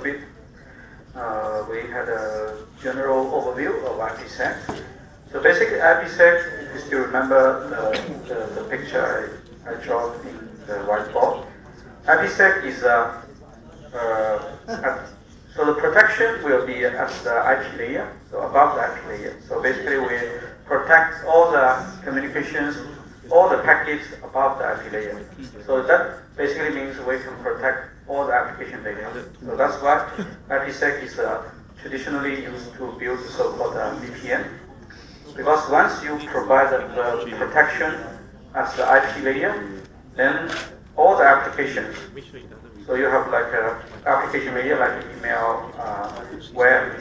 bit. We had a general overview of IPsec. So basically, IPsec, if you still remember the picture I drew in the whiteboard, IPsec is so the protection will be at the IP layer, so above the IP layer. So basically, we protect all the communications, all the packets above the IP layer. So that basically means we can protect all the application data. So that's why IPsec is traditionally used to build the so-called VPN. Because once you provide the protection at the IP layer, then all the applications, so you have like an application layer like email, web,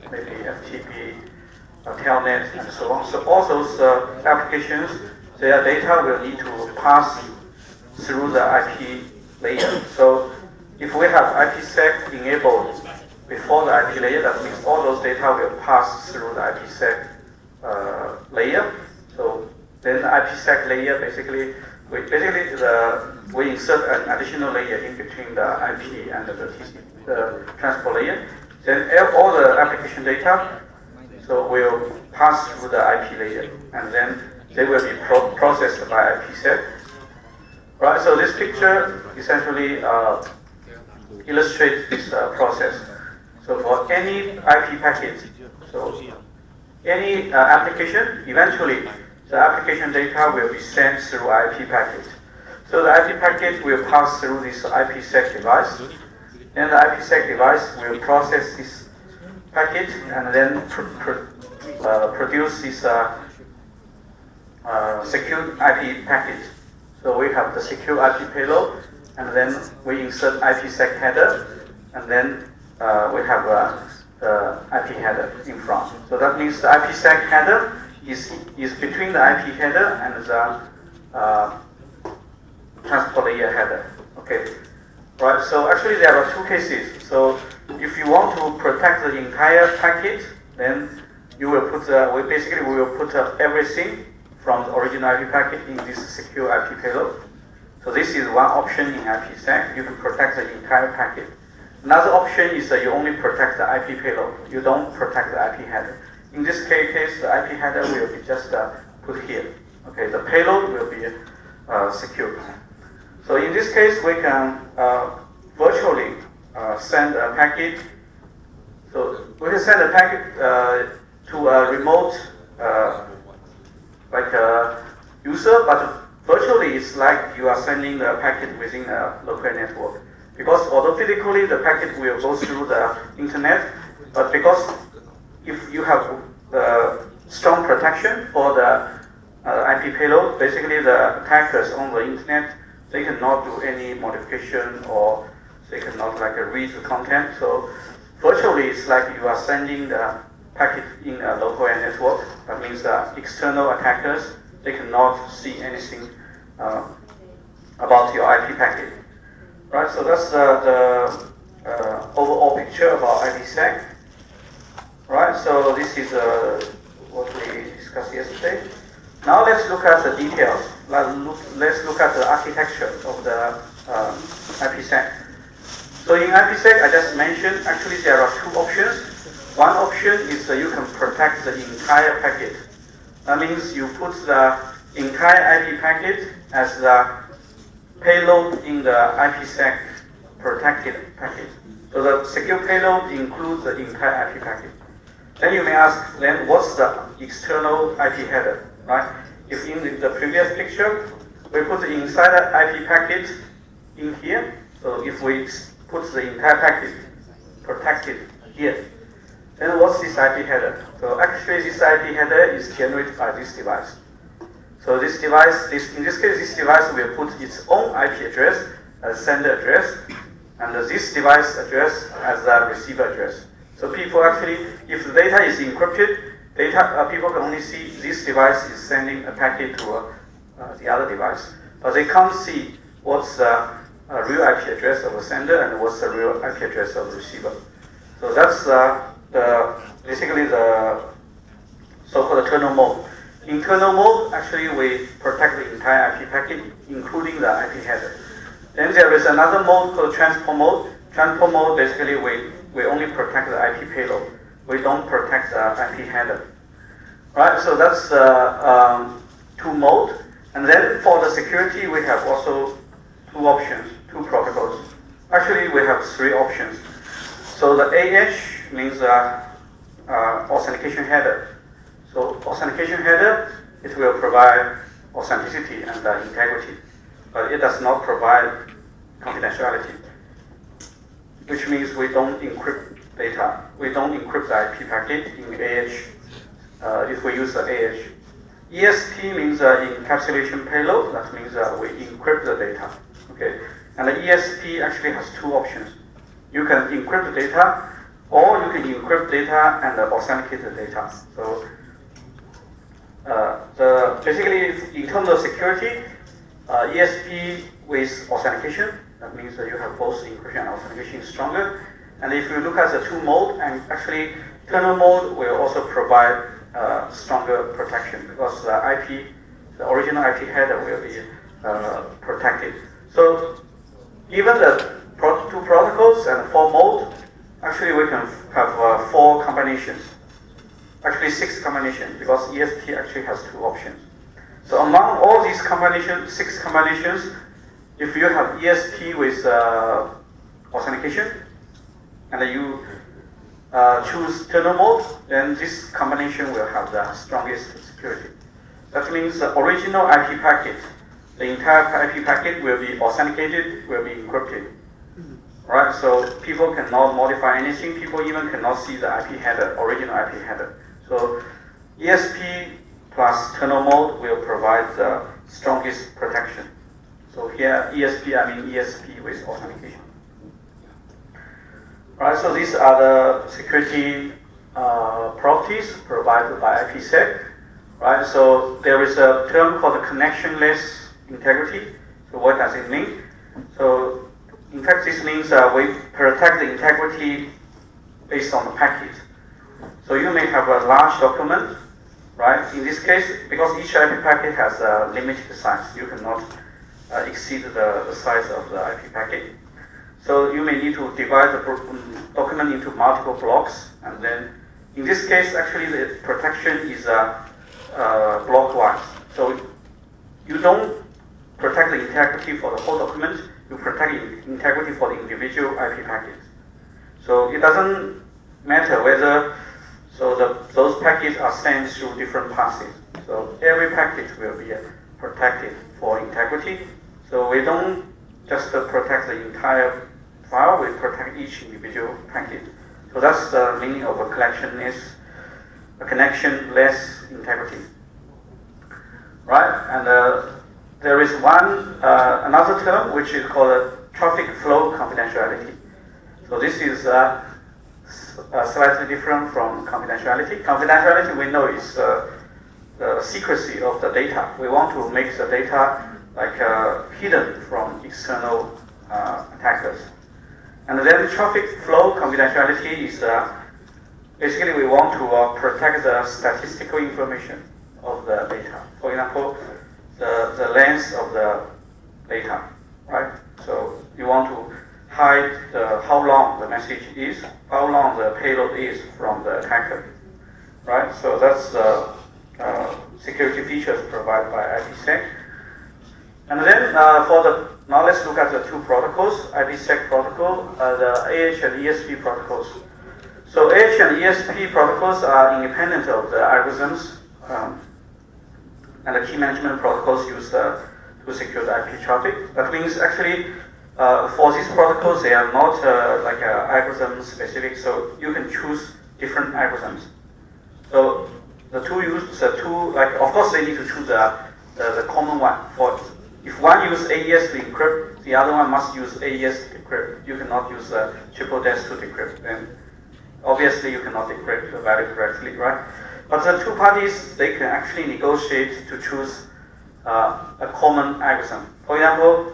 maybe FTP, telnet, and so on. So all those applications, their data will need to pass through the IP layer. So if we have IPsec enabled before the IP layer, that means all those data will pass through the IPsec layer. So then the IPsec layer basically, we insert an additional layer in between the IP and the transport layer. Then all the application data will pass through the IP layer, and then they will be processed by IPsec. Right. So this picture essentially illustrates this process. So for any IP packet, so any application, eventually the application data will be sent through IP packet. So the IP packet will pass through this IPsec device, and the IPsec device will process this packet and then produce this secure IP packet. So we have the secure IP payload, and then we insert IPsec header, and then we have the IP header in front. So that means the IPsec header is between the IP header and the transport layer header. Okay, right. So actually there are two cases. So if you want to protect the entire packet, then you will put we will put everything from the original IP packet in this secure IP payload. So this is one option in IPsec. You can protect the entire packet. Another option is that you only protect the IP payload. You don't protect the IP header. In this case, the IP header will be just put here. Okay, the payload will be secure. So in this case, we can virtually send a packet. So we can send a packet to a remote, like a user, but virtually it's like you are sending the packet within a local network. Because although physically the packet will go through the internet, but because if you have strong protection for the IP payload, basically the attackers on the internet, they cannot do any modification or they cannot read the content. So virtually it's like you are sending the packet in a local area network. That means the external attackers, they cannot see anything about your IP packet. Right, so that's the overall picture about IPsec. Right, so this is what we discussed yesterday. Now let's look at the details. Let's look at the architecture of the IPsec. So in IPsec, I just mentioned, actually there are two options. One option is that you can protect the entire packet. That means you put the entire IP packet as the payload in the IPsec protected packet. So the secure payload includes the entire IP packet. Then you may ask, then what's the external IP header, right? If in the previous picture, we put the inside IP packet in here. So if we put the entire packet protected here, then what's this IP header? So actually this IP header is generated by this device. So this device, in this case, this device will put its own IP address as sender address, and this device address as the receiver address. So people actually, if the data is encrypted, people can only see this device is sending a packet to the other device, but they can't see what's the real IP address of the sender and what's the real IP address of the receiver. So that's basically the so-called kernel mode. In kernel mode, actually we protect the entire IP packet, including the IP header. Then there is another mode called transport mode. Transport mode, basically we we only protect the IP payload. We don't protect the IP header. Right, so that's two mode. And then for the security, we have also two options, two protocols. Actually, we have three options. So the AH means authentication header. So authentication header, it will provide authenticity and integrity, but it does not provide confidentiality, which means we don't encrypt data. We don't encrypt the IP packet in AH if we use the AH. ESP means encapsulation payload. That means we encrypt the data. Okay, and the ESP actually has two options. You can encrypt the data, or you can encrypt data and authenticate the data. So basically, in terms of security, ESP with authentication, that means that you have both encryption and authentication stronger. And if you look at the two mode, and actually kernel mode will also provide stronger protection because the original IP header will be protected. So even the two protocols and four mode, actually we can have four combinations. Actually 6 combinations, because ESP actually has 2 options. So among all these combinations, 6 combinations, if you have ESP with authentication, and you choose kernel mode, then this combination will have the strongest security. That means the original IP packet, the entire IP packet will be authenticated, will be encrypted. Right? So people cannot modify anything, people even cannot see the IP header, original IP header. So ESP plus kernel mode will provide the strongest protection. So here ESP, I mean ESP with authentication. Right, so these are the security properties provided by IPsec. Right, so there is a term called connectionless integrity. So what does it mean? So in fact, this means we protect the integrity based on the packet. So you may have a large document, right? In this case, because each IP packet has a limited size, you cannot exceed the size of the IP packet. So you may need to divide the document into multiple blocks, and then in this case, actually the protection is block-wise. So you don't protect the integrity for the whole document, you protect the integrity for the individual IP packets. So it doesn't matter whether those packets are sent through different passes. So every packet will be protected for integrity. So we don't just protect the entire file, we protect each individual packet. So that's the meaning of a connectionless integrity. Right? And there is another term which is called traffic flow confidentiality. So this is slightly different from confidentiality. Confidentiality, we know, is the secrecy of the data. We want to make the data hidden from external attackers. And then traffic flow confidentiality is basically we want to protect the statistical information of the data. For example, the length of the data, right? So you want to hide how long the message is, how long the payload is from the attacker, right? So that's the security features provided by IPsec. And then now let's look at the two protocols, IPsec protocol, the AH and ESP protocols. So AH and ESP protocols are independent of the algorithms, and the key management protocols used to secure the IP traffic. That means actually for these protocols, they are not algorithm specific, so you can choose different algorithms. So of course they need to choose the common one. If one uses AES to encrypt, the other one must use AES to decrypt. You cannot use triple dash to decrypt. Then obviously you cannot decrypt the value correctly, right? But the two parties, they can actually negotiate to choose a common algorithm. For example,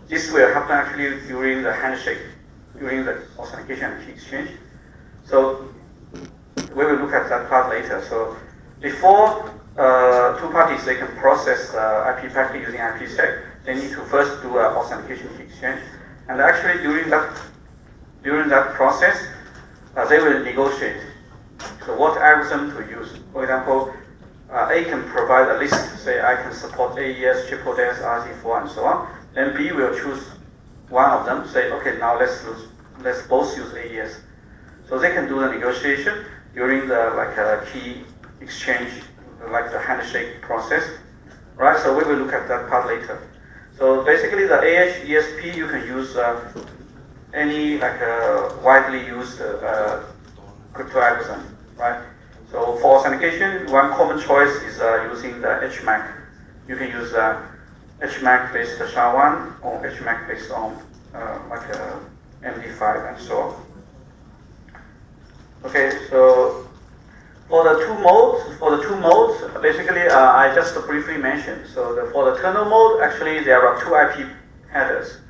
this will happen actually during the handshake, during the authentication and key exchange. So we will look at that part later. So before two parties, they can process the IP packet using IPsec, they need to first do an authentication key exchange. And actually during that process, they will negotiate. So what algorithm to use? For example, A can provide a list, say I can support AES, triple DES, RC4, and so on. Then B will choose one of them, say, okay, now let's both use AES. So they can do the negotiation during the key exchange, like the handshake process, right? So we will look at that part later. So basically, the AH ESP you can use any widely used crypto algorithm, right? So for authentication, one common choice is using the HMAC. You can use HMAC based SHA-1 or HMAC based on MD5 and so on. Okay, so for the two modes, basically I just briefly mentioned. So for the kernel mode, actually there are two IP headers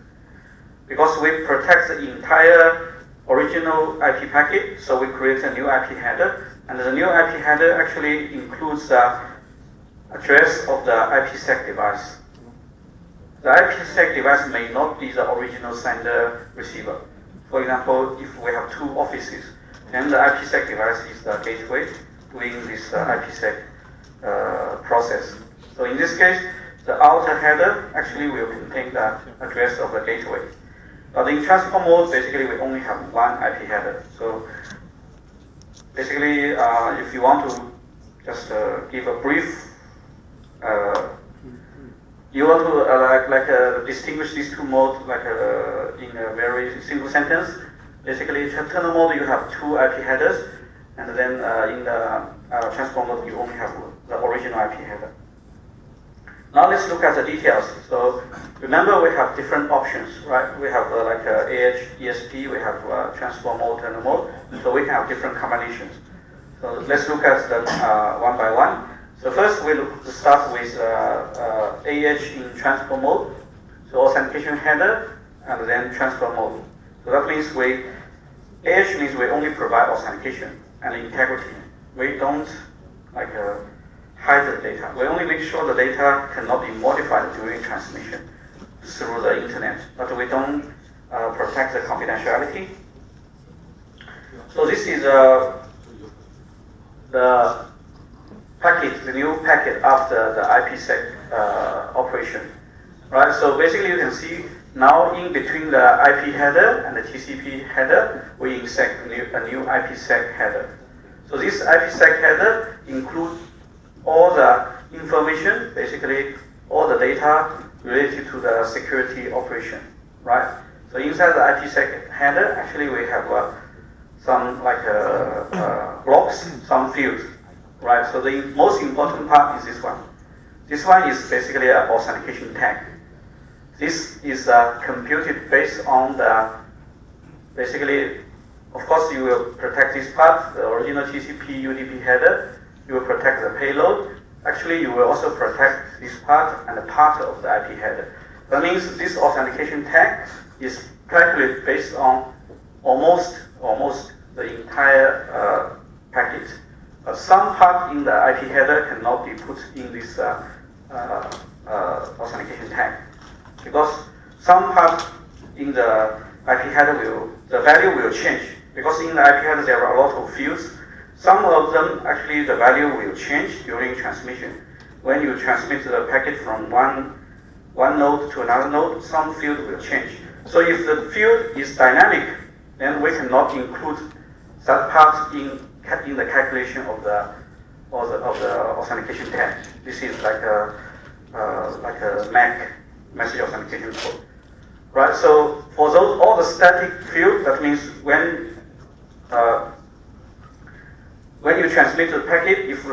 because we protect the entire original IP packet. So we create a new IP header, and the new IP header actually includes the address of the IPsec device. The IPsec device may not be the original sender receiver. For example, if we have two offices, then the IPsec device is the gateway doing this IPsec process. So in this case, the outer header actually will contain the address of the gateway. But in transport mode, basically we only have one IP header. So basically, if you want to just give a brief, you want to distinguish these two modes in a very simple sentence. Basically, in kernel mode you have two IP headers, and then in the transport mode you only have the original IP header. Now let's look at the details. So remember we have different options, right? We have AH, ESP, we have transport mode, kernel mode, so we can have different combinations. So let's look at them one by one. So first we start with AH in transport mode, so authentication header, and then transport mode. So that means AH means we only provide authentication and integrity. We don't hide the data. We only make sure the data cannot be modified during transmission through the internet, but we don't protect the confidentiality. So this is the packet, the new packet after the IPsec operation, right? So basically you can see now in between the IP header and the TCP header, we insert a new IPsec header. So this IPsec header includes all the information, basically all the data related to the security operation, right? So inside the IPsec header, actually we have some blocks, some fields, right? So the most important part is this one. This one is basically an authentication tag. This is computed based on the, basically, of course you will protect this part, the original TCP UDP header. You will protect the payload. Actually, you will also protect this part and the part of the IP header. That means this authentication tag is calculated based on almost the entire packet. But some part in the IP header cannot be put in this authentication tag, because some part in the IP header the value will change. Because in the IP header there are a lot of fields. Some of them, actually, the value will change during transmission. When you transmit the packet from one node to another node, some field will change. So if the field is dynamic, then we cannot include that part in the calculation of the authentication tag. This is like a MAC, message authentication code, right? So for all the static field, that means when you transmit the packet, if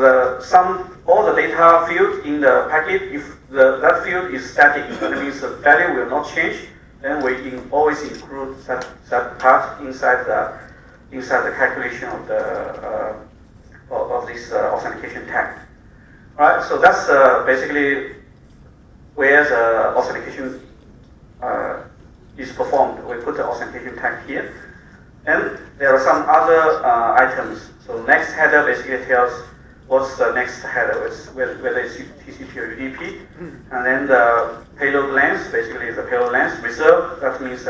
all the data field in the packet, if that field is static, that means the value will not change, then we always include that part inside the calculation of this authentication tag. Right. So that's basically where the authentication is performed. We put the authentication tag here, and there are some other items. So next header basically tells what's the next header, whether it's TCP or UDP. And then the payload length, basically the payload length. Reserved, that means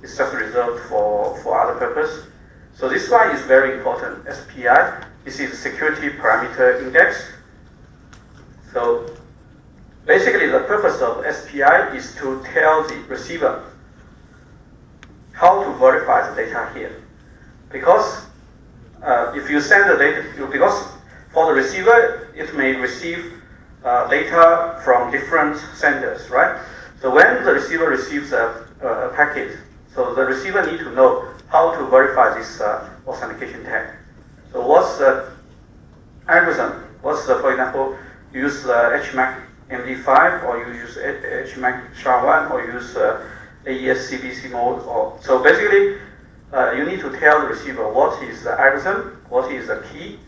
it's just reserved for other purpose. So this one is very important, SPI. This is Security Parameter Index. So basically the purpose of SPI is to tell the receiver how to verify the data here. Because if you send the data, because for the receiver, it may receive data from different senders, right? So when the receiver receives a packet, so the receiver need to know how to verify this authentication tag. So what's the algorithm? For example, you use HMAC MD5, or you use HMAC SHA-1, or you use AES CBC mode. So basically, you need to tell the receiver what is the algorithm, what is the key.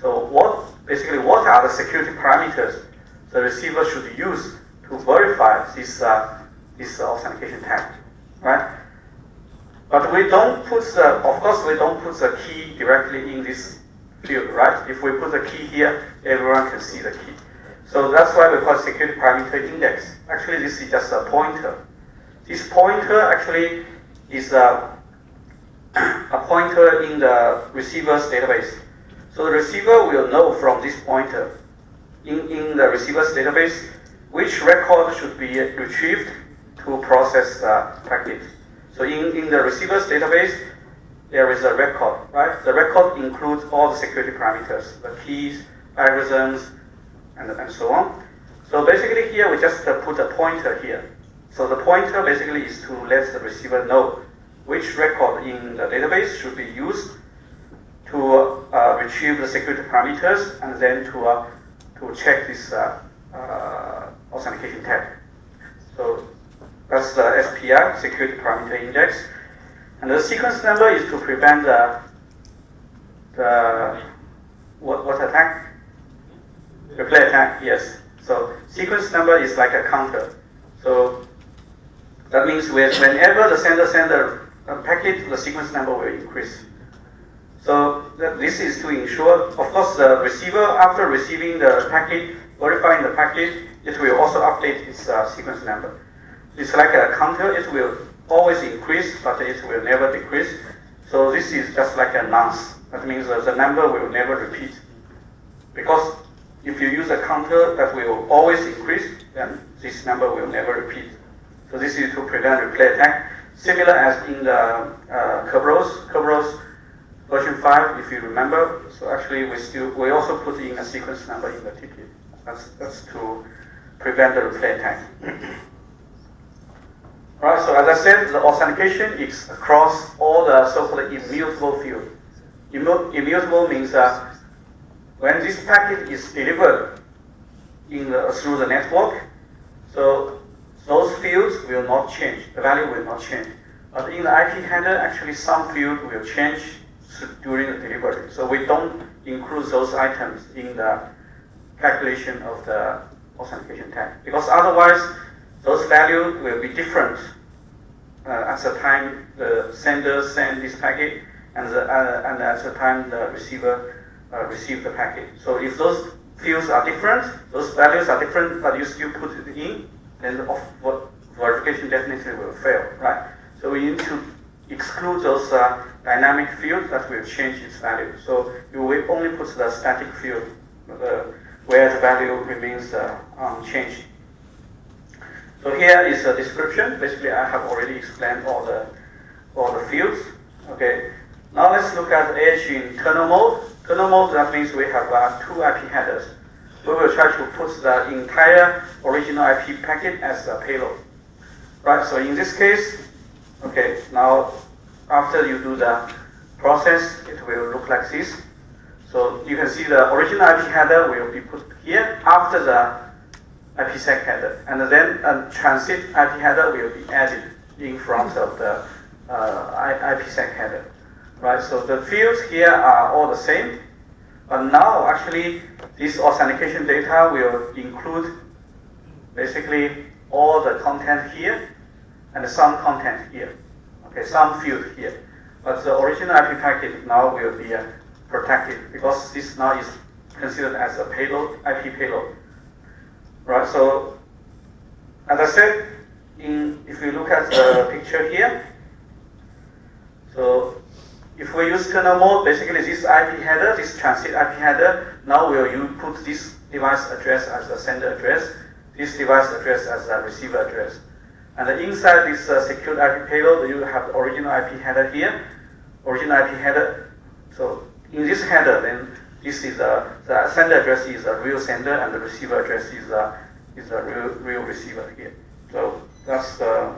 So what are the security parameters the receiver should use to verify this authentication tag, right? But we don't put of course, we don't put the key directly in this field, right? If we put the key here, everyone can see the key. So that's why we call it security parameter index. Actually, this is just a pointer. This pointer actually is a pointer in the receiver's database. So the receiver will know from this pointer in the receiver's database which record should be retrieved to process the packet. So in the receiver's database, there is a record, right? The record includes all the security parameters, the keys, algorithms, and so on. So basically here we just put a pointer here. So the pointer basically is to let the receiver know which record in the database should be used to retrieve the security parameters, and then to check this authentication tag. So that's the SPI, Security Parameter Index. And the sequence number is to prevent what attack? Replay attack, yes. So sequence number is like a counter. So that means whenever the sender sends a packet, the sequence number will increase. So this is to ensure, of course, the receiver, after receiving the packet, verifying the packet, it will also update its sequence number. It's like a counter. It will always increase, but it will never decrease. So this is just like a nonce. That means that the number will never repeat. Because if you use a counter that will always increase, then this number will never repeat. So this is to prevent replay attack. Similar as in the Kerberos version 5, if you remember. So actually we also put in a sequence number in the ticket. That's to prevent the replay attack. Right, so as I said, the authentication is across all the so-called immutable field. Immutable means that when this packet is delivered through the network, so those fields will not change, the value will not change. But in the IP header, actually some field will change during the delivery. So we don't include those items in the calculation of the authentication tag, because otherwise those values will be different at the time the sender sends this packet and at the time the receiver receives the packet. So if those fields are different, those values are different, but you still put it in, then the verification definitely will fail, right? So we need to exclude those dynamic fields that will change its value. So you will only put the static field where the value remains unchanged. So here is a description. Basically, I have already explained all the fields. Okay. Now let's look at edge in kernel mode. Kernel mode, that means we have two IP headers. We will try to put the entire original IP packet as a payload. Right. So in this case, okay. Now after you do the process, it will look like this. So you can see the original IP header will be put here after the IPsec header, and then a transit IP header will be added in front of the IPsec header, right? So the fields here are all the same, but now actually this authentication data will include basically all the content here and some content here, okay, some field here. But the original IP packet now will be protected because this now is considered as a payload, IP payload. Right, so as I said, if you look at the picture here, so If we use kernel mode, basically this IP header, this transit IP header, now you put this device address as the sender address, this device address as the receiver address. And inside this secured IP payload, you have the original IP header here, original IP header. So in this header, then this is the sender address is a real sender, and the receiver address is a real receiver here. So that's the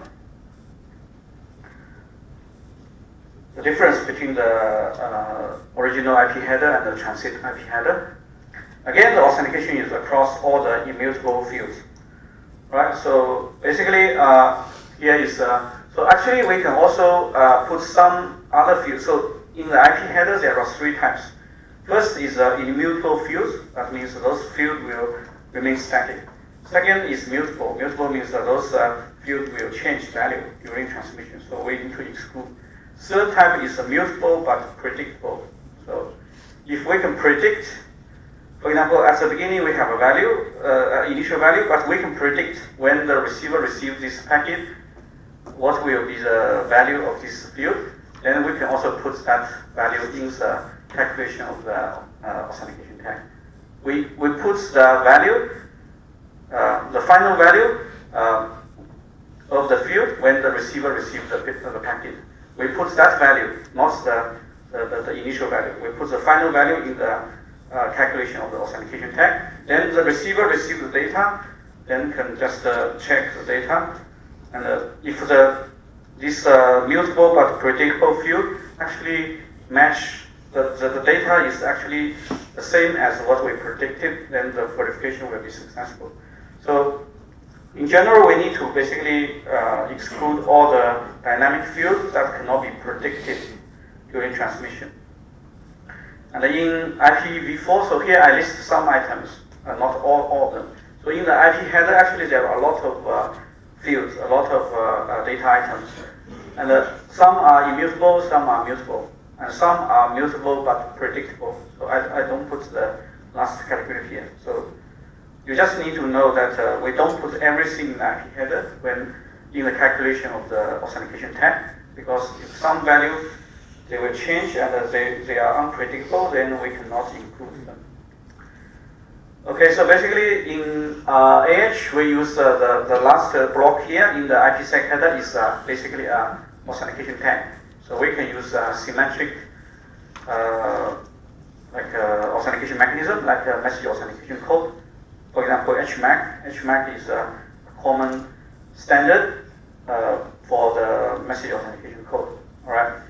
difference between the original IP header and the transit IP header. Again, the authentication is across all the immutable fields, right? So basically, here is so actually we can also put some other fields. So in the IP header, there are 3 types. First is immutable fields. That means those fields will remain static. Second is mutable. Mutable means that those fields will change value during transmission. So we need to exclude. Third type is mutable but predictable. So if we can predict, for example, at the beginning we have a value, initial value, but we can predict when the receiver receives this packet, what will be the value of this field. Then we can also put that value in the calculation of the authentication tag. We put the value, the final value of the field when the receiver receives the packet. We put that value, not the initial value. We put the final value in the calculation of the authentication tag. Then the receiver receives the data, then can just check the data. And if this mutable but predictable field actually match the data is actually the same as what we predicted, then the verification will be successful. So in general, we need to basically exclude all the dynamic fields that cannot be predicted during transmission. And in IPv4, so here I list some items, not all of them. So in the IP header, actually there are a lot of fields, a lot of data items. And some are immutable, some are mutable. And some are mutable but predictable. So I don't put the last category here. So you just need to know that we don't put everything in the IP header when in the calculation of the authentication tag, because if some value they will change and they are unpredictable, then we cannot include them. Okay, so basically in AH we use the last block here in the IPsec header is basically an authentication tag. So we can use symmetric authentication mechanism like a message authentication code. For example, HMAC. HMAC is a common standard for the message authentication code. All right.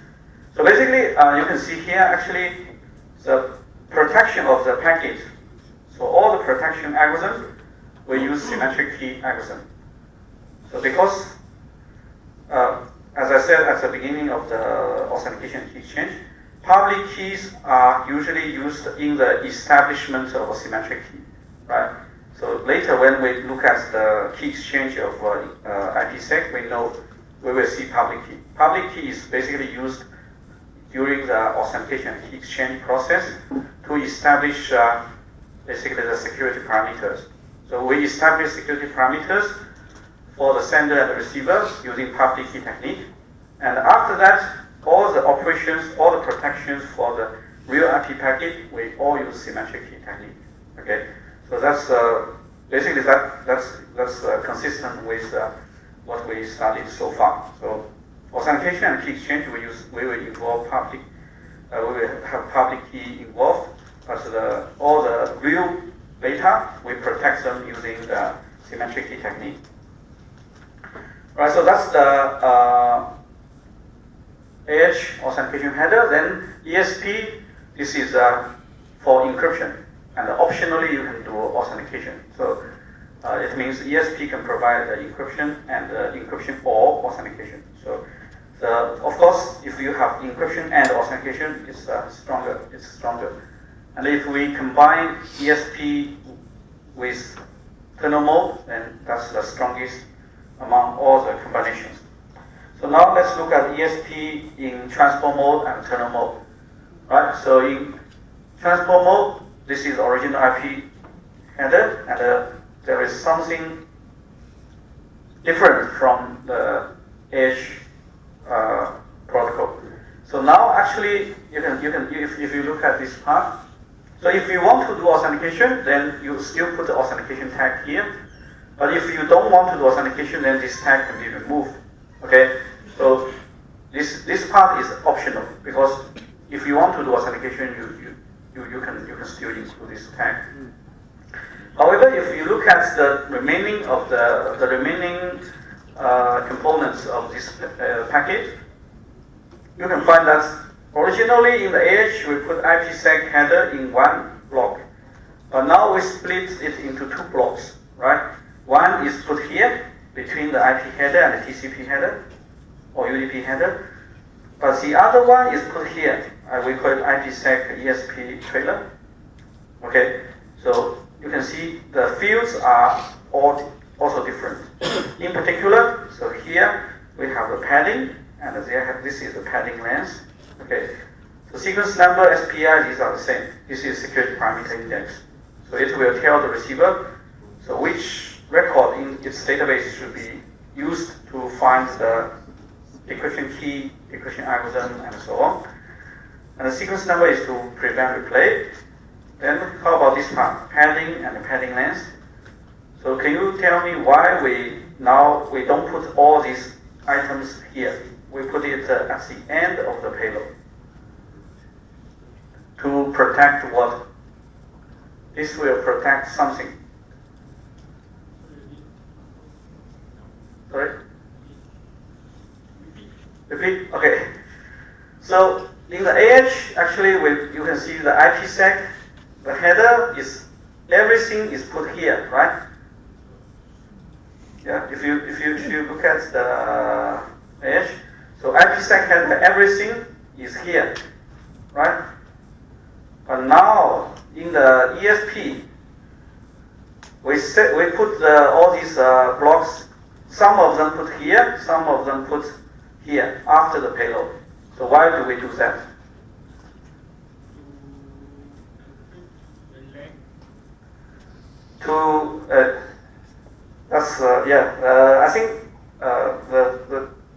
So basically, you can see here actually the protection of the packet. So all the protection algorithms we use symmetric key algorithm. So because as I said at the beginning of the authentication key exchange, public keys are usually used in the establishment of a symmetric key, right? So later when we look at the key exchange of IPsec, we will see public key. Public key is basically used during the authentication key exchange process to establish basically the security parameters. So we establish security parameters for the sender and the receiver using public key technique. And after that, all the operations, all the protections for the real IP packet, we all use symmetric key technique. Okay, so that's basically that's consistent with what we studied so far. So authentication and key exchange, we will involve public, we will have public key involved, but all the real data we protect them using the symmetric key technique. Right, so that's the AH authentication header. Then ESP, this is for encryption, and optionally you can do authentication. So it means ESP can provide the encryption and encryption or authentication. So of course, if you have encryption and authentication, it's stronger. It's stronger. And if we combine ESP with kernel mode, then that's the strongest among all the combinations. So now let's look at ESP in transport mode and kernel mode. Right. So in transport mode, this is original IP header, and there is something different from the edge protocol. So now actually if you look at this part, so if you want to do authentication, then you still put the authentication tag here. But if you don't want to do authentication, then this tag can be removed. Okay, so this part is optional, because if you want to do authentication, you can still include this tag. However, if you look at the remaining of the remaining components of this packet, you can find that originally in the AH we put IPsec header in one block, but now we split it into two blocks, right? One is put here between the IP header and the TCP header or UDP header, but the other one is put here. We call it IPsec ESP trailer. Okay, so you can see the fields are all also different. In particular, so here we have the padding, and this is the padding length. Okay, so sequence number, SPI, these are the same. This is security parameter index. So it will tell the receiver so which record in its database should be used to find the decryption key, decryption algorithm, and so on. And the sequence number is to prevent replay. Then how about this part, padding and the padding length? So can you tell me why we don't put all these items here? We put it at the end of the payload to protect what? This will protect something. Sorry? Repeat? Okay. So in the AH, actually, you can see the IPsec, the header is, everything is put here, right? Yeah, if you look at the AH, so IPsec header, everything is here, right? But now in the ESP, we put all these blocks. Some of them put here, some of them put here after the payload. So why do we do that? I think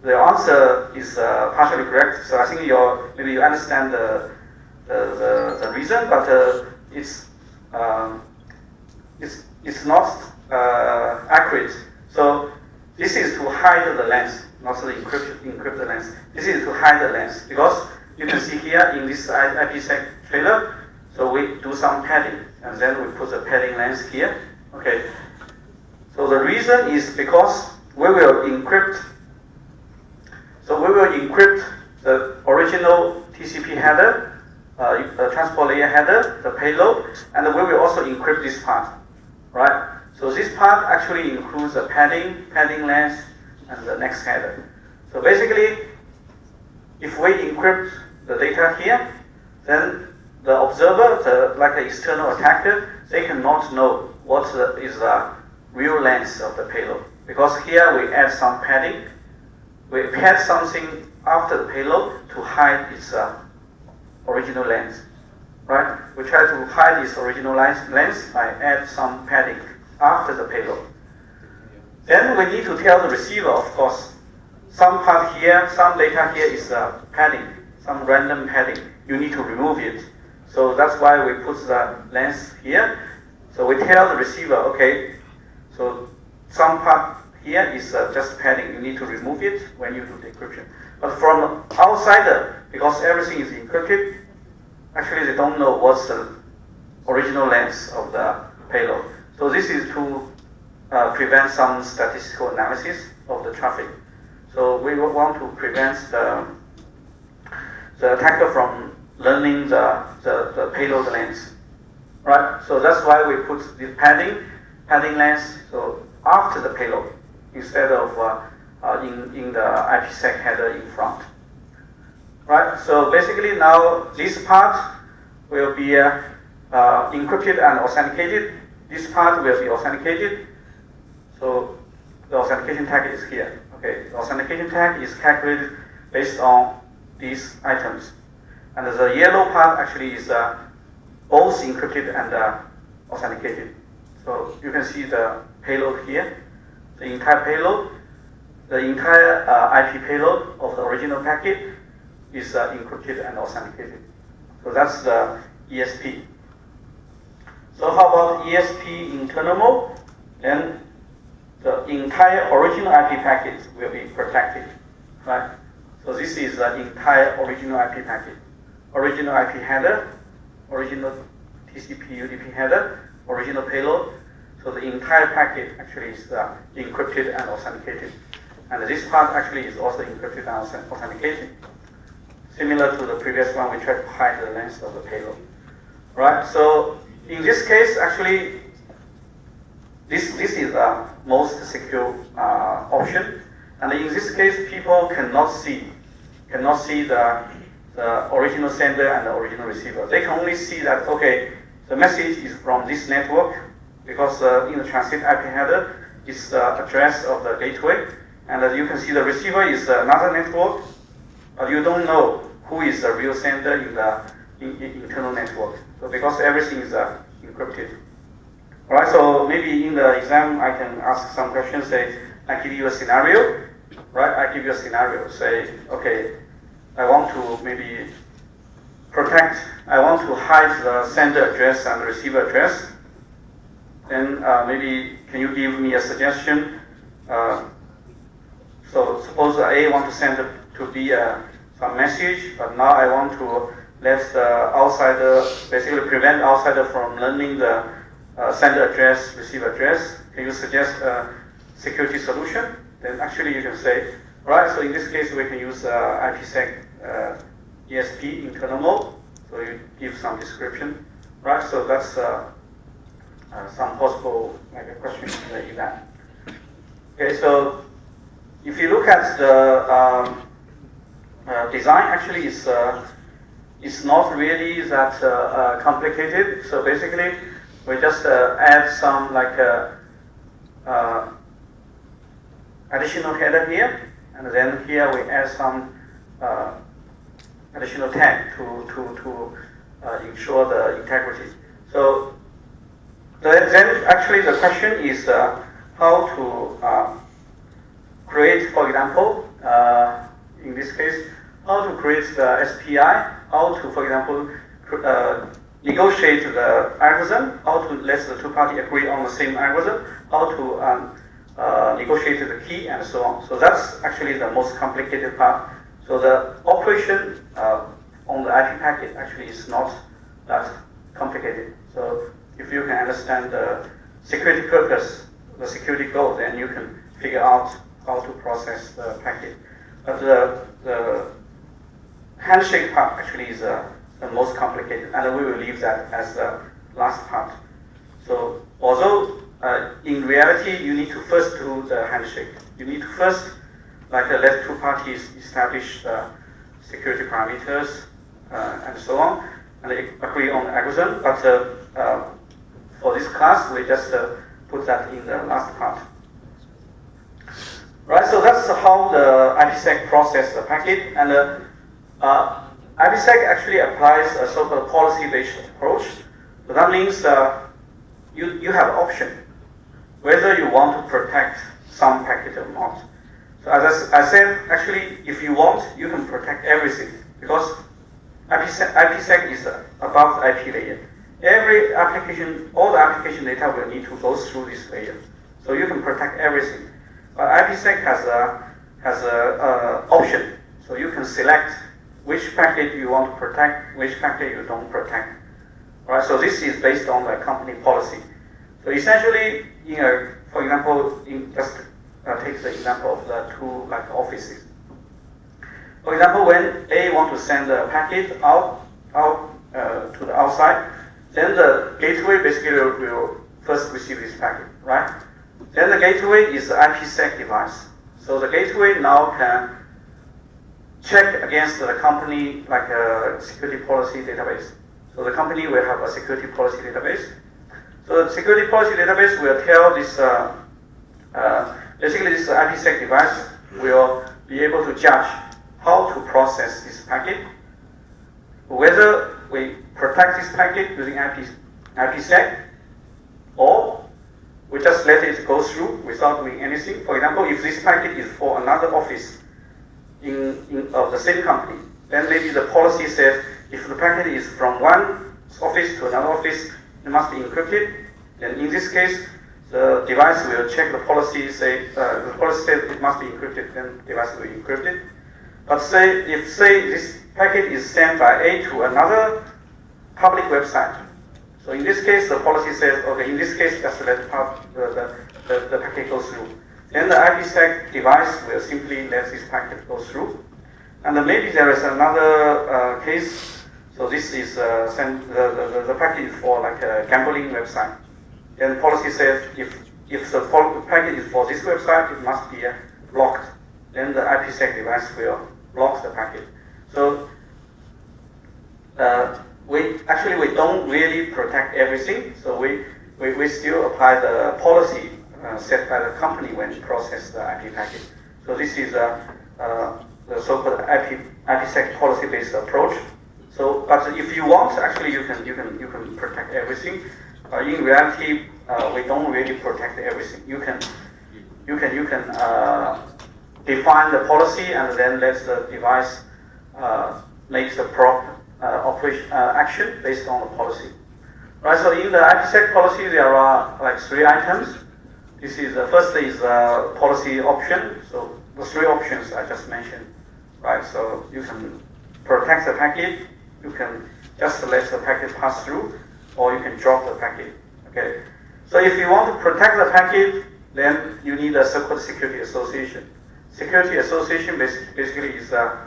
the answer is partially correct. So I think maybe you understand the reason, but it's not accurate. So this is to hide the length, not the encrypted length. This is to hide the length, because you can see here in this IPsec trailer, so we do some padding, and then we put the padding length here. Okay. So the reason is because we will encrypt. So we will encrypt the original TCP header, the transport layer header, the payload, and we will also encrypt this part, right? So this part actually includes the padding length, and the next header. So basically, if we encrypt the data here, then the observer, like the external attacker, they cannot know what is the real length of the payload, because here we add some padding. We pad something after the payload to hide its original length, right? We try to hide its original length by add some padding after the payload. Then we need to tell the receiver, of course, some part here, some data here is padding, some random padding. You need to remove it. So that's why we put the length here. So we tell the receiver, okay, so some part here is just padding. You need to remove it when you do decryption. But from outsider, because everything is encrypted, actually they don't know what's the original length of the payload. So this is to prevent some statistical analysis of the traffic. So we want to prevent the attacker from learning the payload length, right? So that's why we put the padding length, so after the payload, instead of in the IPsec header in front, right? So basically now this part will be encrypted and authenticated. This part will be authenticated. So the authentication tag is here. Okay, the authentication tag is calculated based on these items. And the yellow part actually is both encrypted and authenticated. So you can see the payload here, the entire payload, the entire IP payload of the original packet is encrypted and authenticated. So that's the ESP. So how about ESP internal mode? Then the entire original IP packet will be protected, right? So this is the entire original IP packet. Original IP header, original TCP UDP header, original payload. So the entire packet actually is encrypted and authenticated. And this part actually is also encrypted and authenticated. Similar to the previous one, we tried to hide the length of the payload. Right, so in this case, actually, this is the most secure option. And in this case, people cannot see the original sender and the original receiver. They can only see that, okay, the message is from this network, because in the transit IP header is the address of the gateway, and you can see the receiver is another network, but you don't know who is the real sender in the internal network. So because everything is encrypted. All right, so maybe in the exam I can ask some questions. Say, I give you a scenario, right? I give you a scenario. Say, okay, I want to maybe I want to hide the sender address and the receiver address. Then maybe can you give me a suggestion? So suppose A want to send to B some message, but now I want to let the outsider, basically prevent outsider from learning the sender address, receiver address. Can you suggest a security solution? Then actually you can say, all right, so in this case we can use IPsec ESP internal mode. So you give some description, right? So that's some possible questions in that. Okay, so if you look at the design, actually it's not really that complicated. So basically, we just add some additional header here, and then here we add some additional tag to ensure the integrity. So then actually the question is how to create, for example, in this case, how to create the SPI, how to, for example, negotiate the algorithm, how to let the two parties agree on the same algorithm, how to negotiate the key, and so on. So that's actually the most complicated part. So the operation on the IP packet actually is not that complicated. So if you can understand the security purpose, the security goal, then you can figure out how to process the packet. But the handshake part actually is the most complicated, and we will leave that as the last part. So although in reality you need to first do the handshake, you need to first let two parties establish the security parameters and so on, and they agree on the algorithm. But for this class, we just put that in the last part. Right, so that's how the IPsec process the packet, and IPsec actually applies a so-called policy-based approach. So that means you have option whether you want to protect some packet or not. So as I said, actually, if you want, you can protect everything, because IPsec is above the IP layer. Every application, all the application data will need to go through this layer. So you can protect everything. But IPsec has a option. So you can select which packet you want to protect, which packet you don't protect. Right? So this is based on the company policy. So essentially, for example, just take the example of the two offices. For example, when A want to send a packet out to the outside, then the gateway basically will first receive this packet, right? Then the gateway is the IPsec device. So the gateway now can check against the company a security policy database. So the company will have a security policy database. So the security policy database will tell this, basically this IPsec device will be able to judge how to process this packet, whether we protect this packet using IPsec, or we just let it go through without doing anything. For example, if this packet is for another office of the same company, then maybe the policy says if the packet is from one office to another office, it must be encrypted. Then in this case, the device will check the policy, say the policy says it must be encrypted, then the device will encrypt it. But if this packet is sent by A to another public website, so in this case the policy says, okay, in this case just let the packet go through. Then the IPsec device will simply let this packet go through. And then maybe there is another case. So this is the packet is for like a gambling website. Then the policy says if the packet is for this website, it must be blocked. Then the IPsec device will block the packet. So we don't really protect everything. So we still apply the policy set by the company when it processes the IP packet. So this is the so-called IPsec policy-based approach. So, but if you want, actually, you can protect everything. In reality, we don't really protect everything. You can define the policy and then let the device make the proper action based on the policy. Right. So in the IPsec policy, there are like 3 items. This is the first is policy option. So the 3 options I just mentioned. Right. So you can protect the packet. You can just let the packet pass through, or you can drop the packet. Okay. So if you want to protect the packet, then you need a so-called security association. Security association basically is an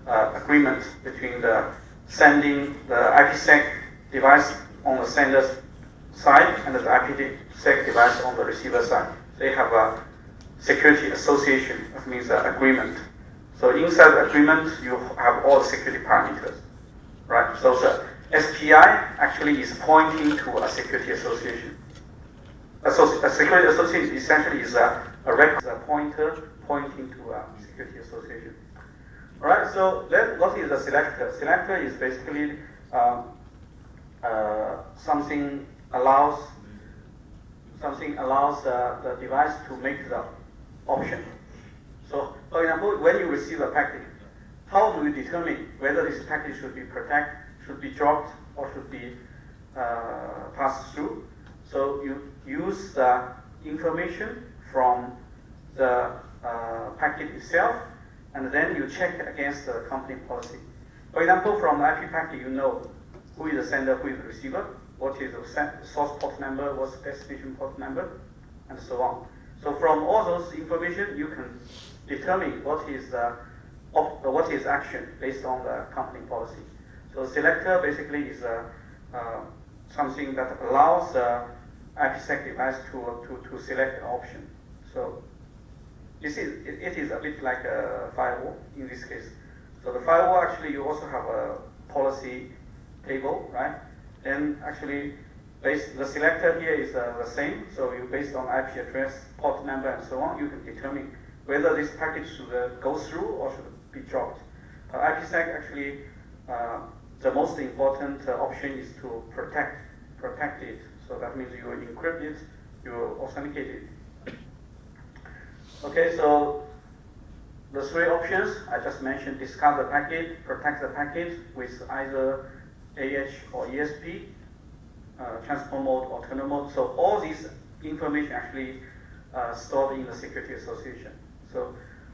agreement between the sending the IPsec device on the sender's side and the IPsec device on the receiver side. They have a security association. That means an agreement. So inside the agreement, you have all the security parameters, right? So the SPI actually is pointing to a security association. A security association essentially is a record, a pointer pointing to a security association. All right. So then, what is a selector? Selector is basically something allows the device to make the option. So, for example, when you receive a packet, how do you determine whether this packet should be protected, should be dropped, or should be passed through? So you use the information from the packet itself, and then you check against the company policy. For example, from the IP packet, you know who is the sender, who is the receiver, what is the source port number, what's the destination port number, and so on. So from all those information, you can determine what is action based on the company policy. So selector basically is something that allows the IPsec device to select an option. So it is a bit like a firewall in this case. So the firewall actually you also have a policy table, right? Then actually the selector here is the same. So you based on IP address, port number, and so on, you can determine whether this packet should go through or should be dropped. IPsec actually the most important option is to protect it. So that means you encrypt it, you authenticate it. Okay, so the 3 options I just mentioned: discard the packet, protect the packet with either AH or ESP, transport mode or tunnel mode. So all these information actually stored in the security association. So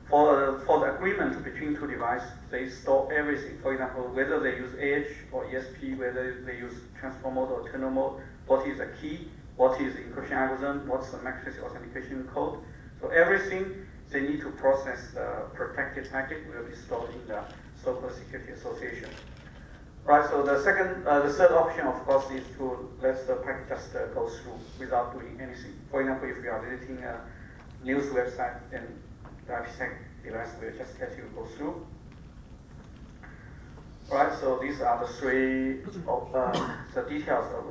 for the agreement between 2 devices, they store everything. For example, whether they use AH or ESP, whether they use transport mode or tunnel mode, what is the key, what is the encryption algorithm, what's the matrix authentication code. So everything they need to process the protected packet will be stored in the so-called security association. Right. So the third option, of course, is to let the packet just go through without doing anything. For example, if you are visiting a news website, then the IPsec device will just let you go through. Right. So these are the 3 the details of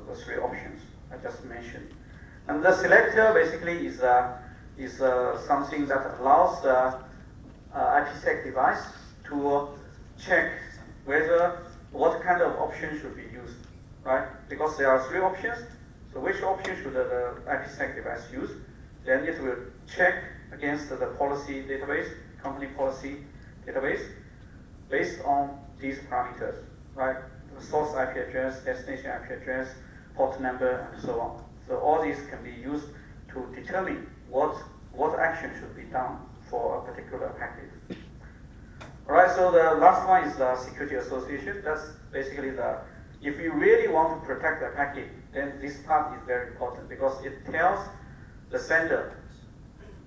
the 3 options I just mentioned. And the selector basically is something that allows the IPsec device to check what kind of option should be used, right? Because there are 3 options. So which option should the IPsec device use? Then it will check against the policy database, company policy database. based on these parameters, right? The source IP address, destination IP address, port number, and so on. So all these can be used to determine what action should be done for a particular packet. All right, so the last one is the security association. That's basically if you really want to protect the packet, then this part is very important because it tells the sender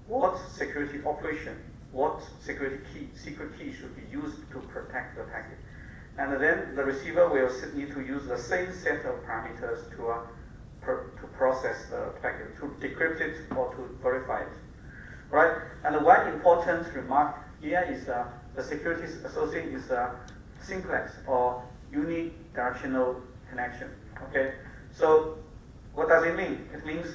what security operation, what secret key should be used to protect the packet. And then the receiver will need to use the same set of parameters to process the packet, to decrypt it or to verify it. Right? And one important remark here is the security association is a simplex or unidirectional connection. Okay? So what does it mean? It means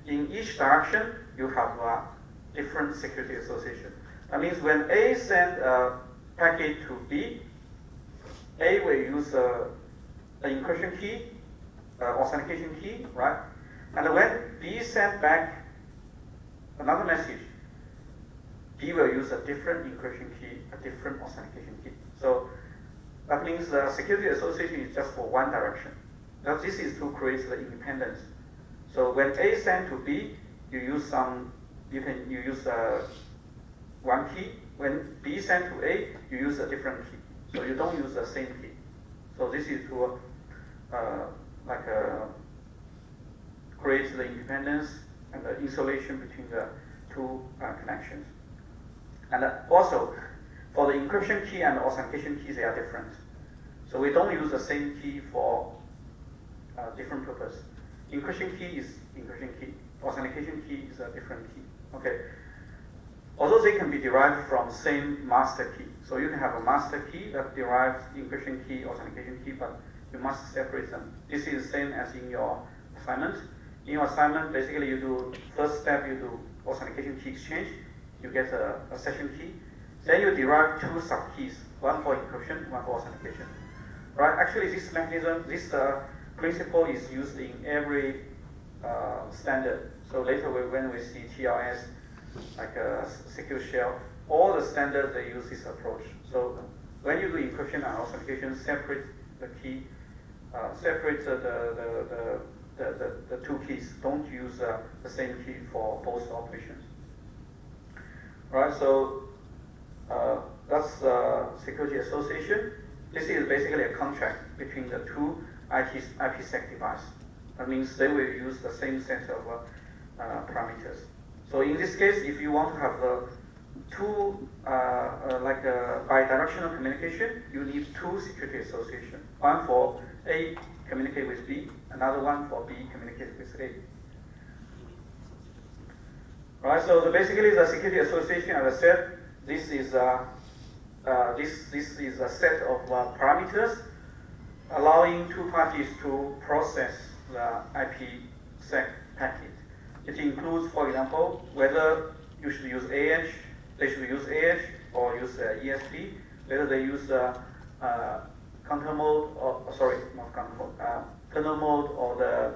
in each direction you have a different security association. That means when A sends a packet to B, A will use an encryption key, authentication key, right? And when B sends back another message, B will use a different encryption key, a different authentication key. So that means the security association is just for one direction. Now this is to create the independence. So when A sends to B, you use one key. When B sends to A, you use a different key. So you don't use the same key. So this is to create the independence and the isolation between the two connections. And also, for the encryption key and the authentication keys, they are different. So we don't use the same key for different purpose. Encryption key is encryption key. Authentication key is a different key. Okay. Although they can be derived from same master key. So you can have a master key that derives encryption key, authentication key, but you must separate them. This is the same as in your assignment. In your assignment, basically you do, first step you do authentication key exchange. You get a session key. Then you derive two subkeys, one for encryption, one for authentication. Right? Actually, this mechanism, this principle is used in every standard. So later when we see TLS, like a secure shell, all the standards they use this approach. So when you do encryption and authentication, separate the key, separate the two keys. Don't use the same key for both operations. Right, so that's the security association. This is basically a contract between the two IPsec devices. That means they will use the same set of parameters. So in this case, if you want to have two bidirectional communication, you need two security association. One for A communicate with B, another one for B communicate with A. Right, so basically the security association, as I said, this is a set of parameters allowing two parties to process the IPsec packet. It includes, for example, whether you should use AH, they should use AH or use ESP, whether they use counter mode or not counter mode, kernel mode or the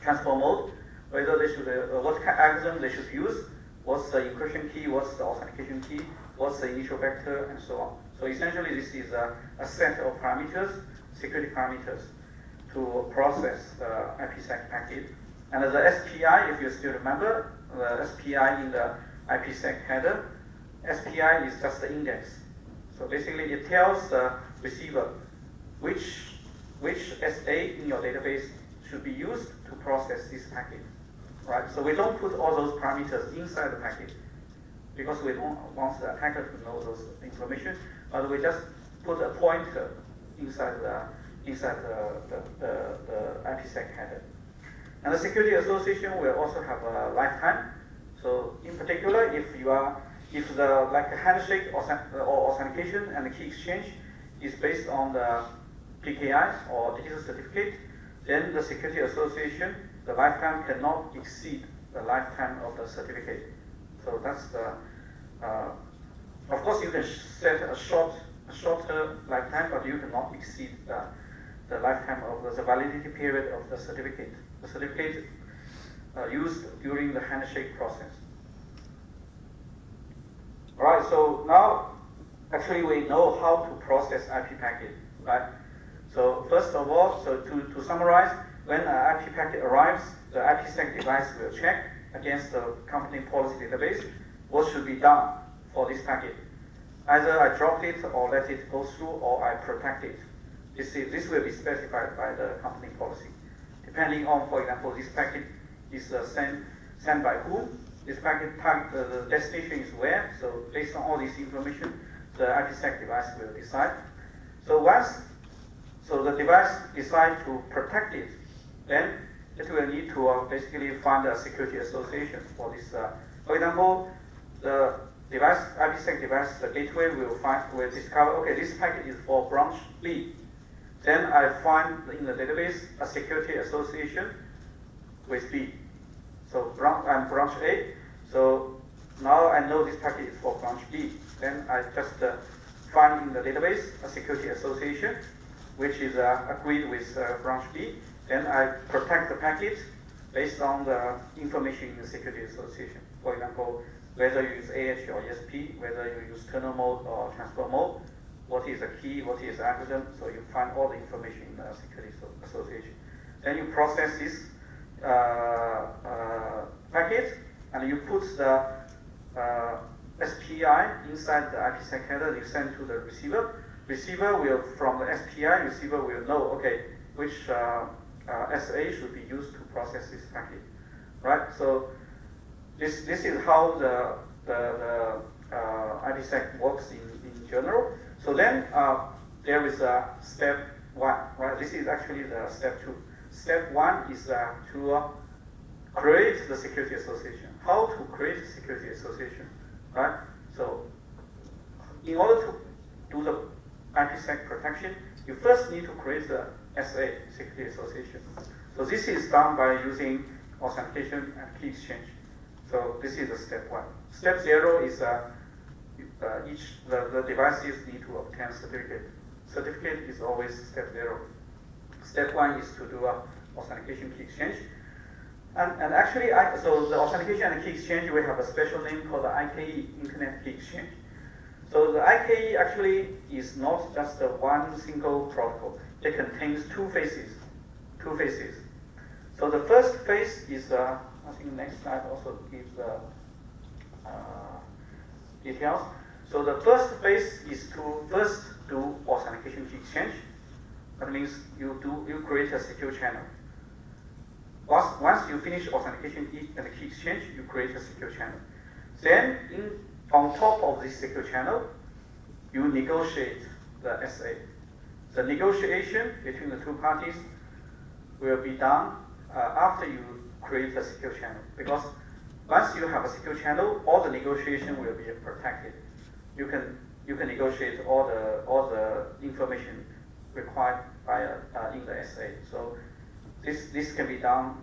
transport mode. Whether they should, what algorithm they should use, what's the encryption key, what's the authentication key, what's the initial vector, and so on. So essentially, this is a set of parameters, security parameters, to process the IPsec packet. And the SPI, if you still remember, the SPI in the IPsec header, SPI is just the index. So basically, it tells the receiver which SA in your database should be used to process this packet. Right? So we don't put all those parameters inside the packet because we don't want the attacker to know those information, but we just put a pointer inside the IPsec header. And the security association will also have a lifetime. So in particular, if the handshake or authentication and the key exchange is based on the PKI or digital certificate, then the security association, the lifetime cannot exceed the lifetime of the certificate. So that's the, of course you can set a shorter lifetime, but you cannot exceed the lifetime of the validity period of the certificate. The certificate used during the handshake process. All right, so now actually we know how to process IP packet, right? So first of all, so to summarize, when an IP packet arrives, the IPsec device will check against the company policy database what should be done for this packet. Either I drop it or let it go through, or I protect it. This will be specified by the company policy. Depending on, for example, this packet is sent by whom, this packet type, the destination is where, so based on all this information, the IPsec device will decide. So the device decides to protect it, then it will need to basically find a security association for this. For example, the device, IPsec device, the gateway will discover, okay, this packet is for branch B. Then I find in the database a security association with B. So I'm branch A, so now I know this packet is for branch B. Then I just find in the database a security association, which is agreed with branch B. Then I protect the packet based on the information in the security association. For example, whether you use AH or ESP, whether you use kernel mode or transport mode, what is the key, what is the algorithm, so you find all the information in the security association. Then you process this packet, and you put the SPI inside the IPsec header, you send to the receiver. Receiver will, from the SPI, receiver will know, okay, which SA should be used to process this packet, right? So this is how the IPsec works in general. So then there is a step 1, right? This is actually the step 2. Step 1 is to create the security association. How to create a security association, right? So in order to do the IPsec protection, you first need to create the SA, security association. So this is done by using authentication and key exchange. So this is the step 1. Step 0 is the devices need to obtain certificate. Certificate is always step 0. Step 1 is to do authentication key exchange. And actually, so the authentication and key exchange, we have a special name called the IKE, Internet Key Exchange. So the IKE actually is not just one single protocol. It contains two phases. So the first phase is, I think next slide also gives details. So the first phase is to first do authentication key exchange. That means you create a secure channel. Once you finish authentication and key exchange, you create a secure channel. Then on top of this secure channel, you negotiate the SA. The negotiation between the two parties will be done after you create a secure channel. Because once you have a secure channel, all the negotiation will be protected. You can negotiate all the information required by in the SA. So this can be done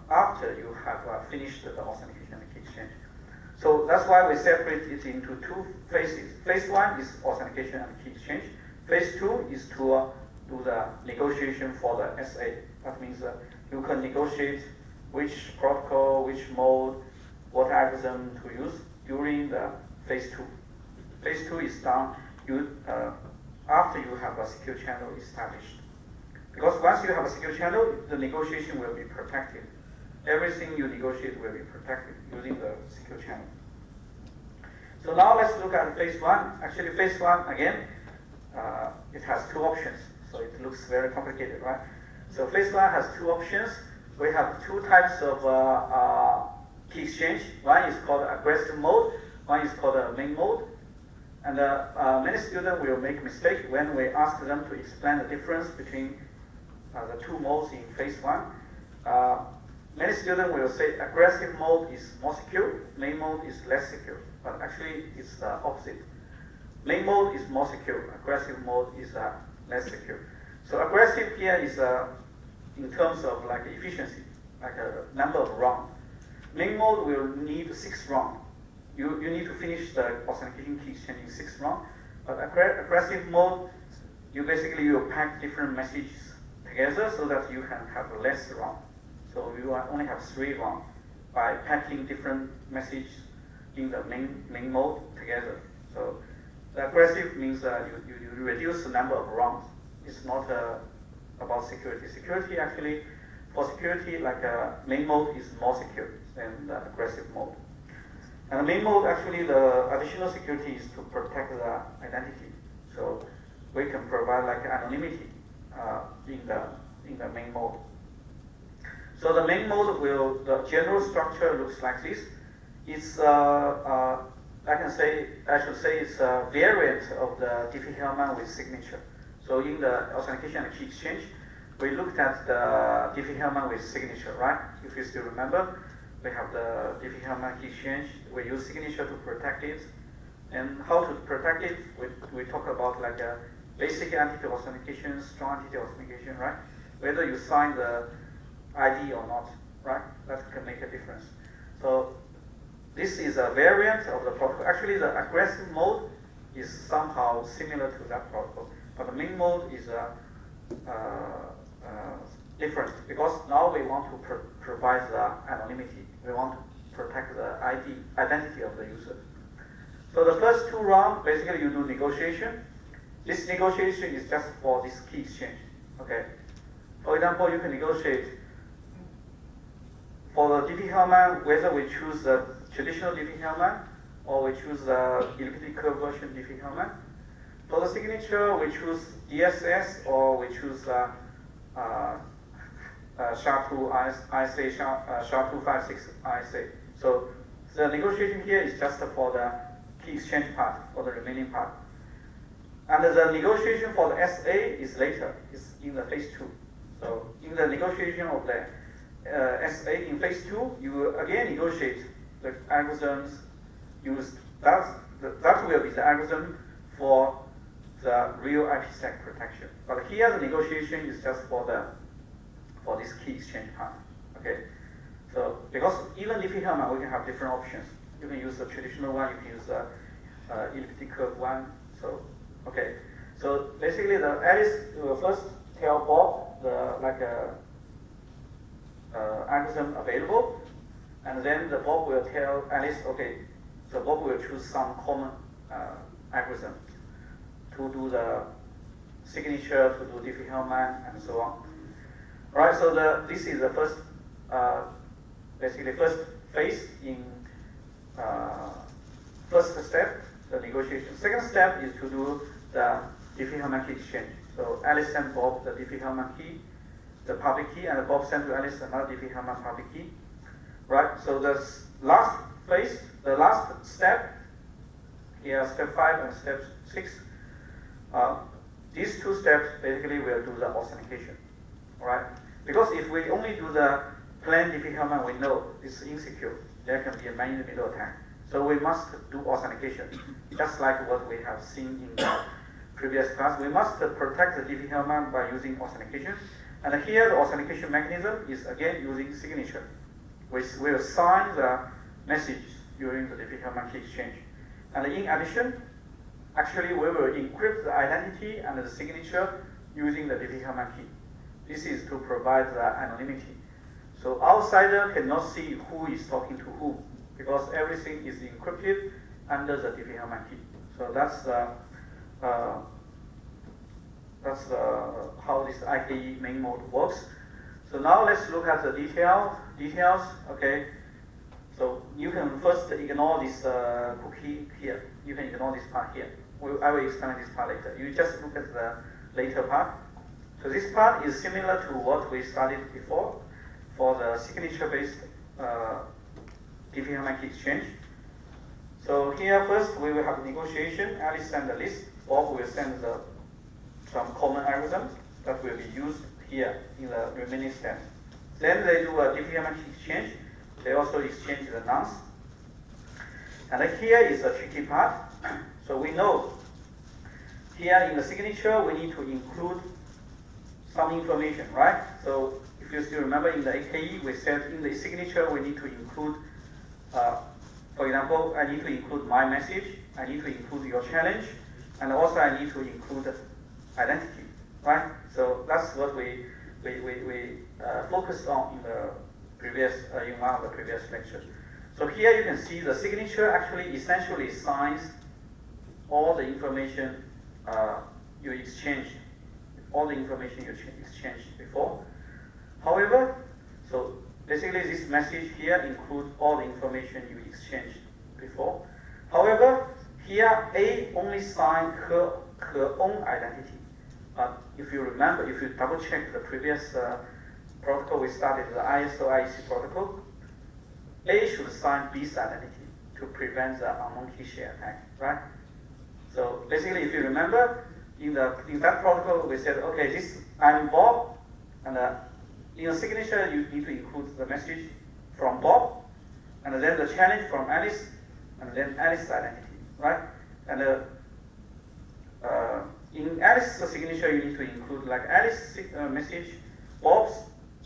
after you have finished the authentication and key exchange. So that's why we separate it into two phases. Phase 1 is authentication and key exchange. Phase 2 is to do the negotiation for the SA. That means you can negotiate which protocol, which mode, what algorithm to use during the phase 2. Phase 2 is done after you have a secure channel established. Because once you have a secure channel, the negotiation will be protected. Everything you negotiate will be protected using the secure channel. So now let's look at phase 1. Actually, phase 1, again, it has two options. So it looks very complicated, right? So phase 1 has two options. We have two types of key exchange. One is called aggressive mode. One is called main mode. And many students will make mistake when we ask them to explain the difference between the two modes in phase 1. Many students will say aggressive mode is more secure, main mode is less secure. But actually, it's the opposite. Main mode is more secure, aggressive mode is less secure. So aggressive here is in terms of like efficiency, like a number of rounds. Main mode will need 6 rounds. You need to finish the authentication key exchange in 6 rounds. But aggressive mode, you basically will pack different messages together so that you can have less rounds. So you only have 3 rounds by packing different messages in the main mode together. So The aggressive means you reduce the number of rounds. It's not about security. Security actually, for security, like main mode is more secure than the aggressive mode. And the main mode, actually, the additional security is to protect the identity. So we can provide like anonymity in the main mode. So the main mode the general structure looks like this. It's I should say it's a variant of the Diffie-Hellman with signature. So in the authentication and key exchange, we looked at the Diffie-Hellman with signature, right? If you still remember, we have the Diffie-Hellman key exchange. We use signature to protect it. And how to protect it, we talk about like a basic entity authentication, strong entity authentication, right? Whether you sign the ID or not, right? That can make a difference. So this is a variant of the protocol. Actually, the aggressive mode is somehow similar to that protocol, but the main mode is different because now we want to provide the anonymity. We want to protect the identity of the user. So the first two rounds, basically you do negotiation. This negotiation is just for this key exchange. Okay. For example, you can negotiate for the Diffie-Hellman whether we choose the traditional Diffie-Hellman or we choose the elliptic curve version Diffie-Hellman. For the signature, we choose DSS or we choose SHA-2 ISA, SHA-256 ISA. So the negotiation here is just for the key exchange part, for the remaining part. And the negotiation for the SA is later, it's in the phase 2. So in the negotiation of the SA in phase 2, you again negotiate the algorithms used. That will be the algorithm for the real IPsec protection. But here the negotiation is just for this key exchange part. Okay. So because even Diffie-Hellman, we can have different options. You can use the traditional one, you can use the elliptic curve one. So okay. So basically, the Alice will first tell Bob the algorithm available, and then the Bob will tell Alice, okay. So Bob will choose some common algorithm to do the signature, to do Diffie-Hellman, and so on. All right. So this is the first, basically first phase in first step, the negotiation. Second step is to do the Diffie-Hellman key exchange. So Alice sent Bob the Diffie-Hellman key, the public key, and Bob sent to Alice another Diffie-Hellman public key. Right. So the last phase, the last step, here step 5 and step 6. These two steps basically will do the authentication. All right. Because if we only do the plain Diffie-Hellman, we know it's insecure. There can be a man-in-the-middle attack. So we must do authentication, just like what we have seen in the previous class. We must protect the Diffie-Hellman by using authentication. And here the authentication mechanism is again using signature. We will sign the message during the Diffie-Hellman key exchange. And in addition, actually we will encrypt the identity and the signature using the Diffie-Hellman key. This is to provide the anonymity. So outsider cannot see who is talking to whom, because everything is encrypted under the Diffie-Hellman key. So that's how this IKE main mode works. So now let's look at the details. Okay. So you can first ignore this cookie here. You can ignore this part here. I will explain this part later. You just look at the later part. So this part is similar to what we studied before for the signature-based Diffie-Hellman key exchange. So here first we will have negotiation. Alice send the list. Bob will send some common algorithms that will be used here in the remaining steps. Then they do a Diffie-Hellman key exchange. They also exchange the nonce. And here is the tricky part. So we know here in the signature we need to include some information, right? So if you still remember in the AKE, we said in the signature we need to include, for example, I need to include my message, I need to include your challenge, and also I need to include identity, right? So that's what we focused on in the previous, in one of the previous lectures. So here you can see the signature actually essentially signs all the information you exchanged, all the information you exchanged before. However, so basically this message here includes all the information you exchanged before. However, here A only signed her own identity. But if you remember, if you double check the previous protocol we studied, the ISO IEC protocol, A should sign B's identity to prevent the unknown key share attack, right? So basically, if you remember, in that protocol we said, okay, this I'm Bob, and in the signature you need to include the message from Bob, and then the challenge from Alice, and then Alice's identity, right? And in Alice's signature you need to include like Alice's message, Bob's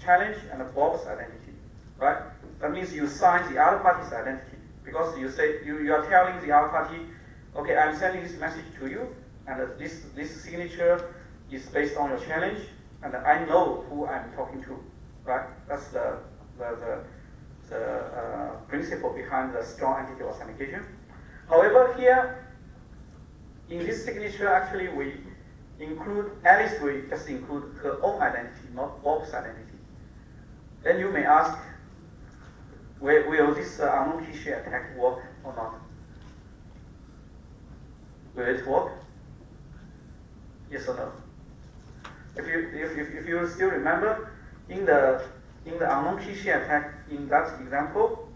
challenge, and Bob's identity, right? That means you sign the other party's identity, because you say you are telling the other party, okay, I'm sending this message to you, and this signature is based on your challenge, and I know who I'm talking to, right? That's the principle behind the strong entity authentication. However, here in this signature, actually we include Alice. We just include her own identity, not Bob's identity. Then you may ask, will this unknown key share attack work or not? Will it work? Yes or no? If you still remember, in the unknown key share attack in that example,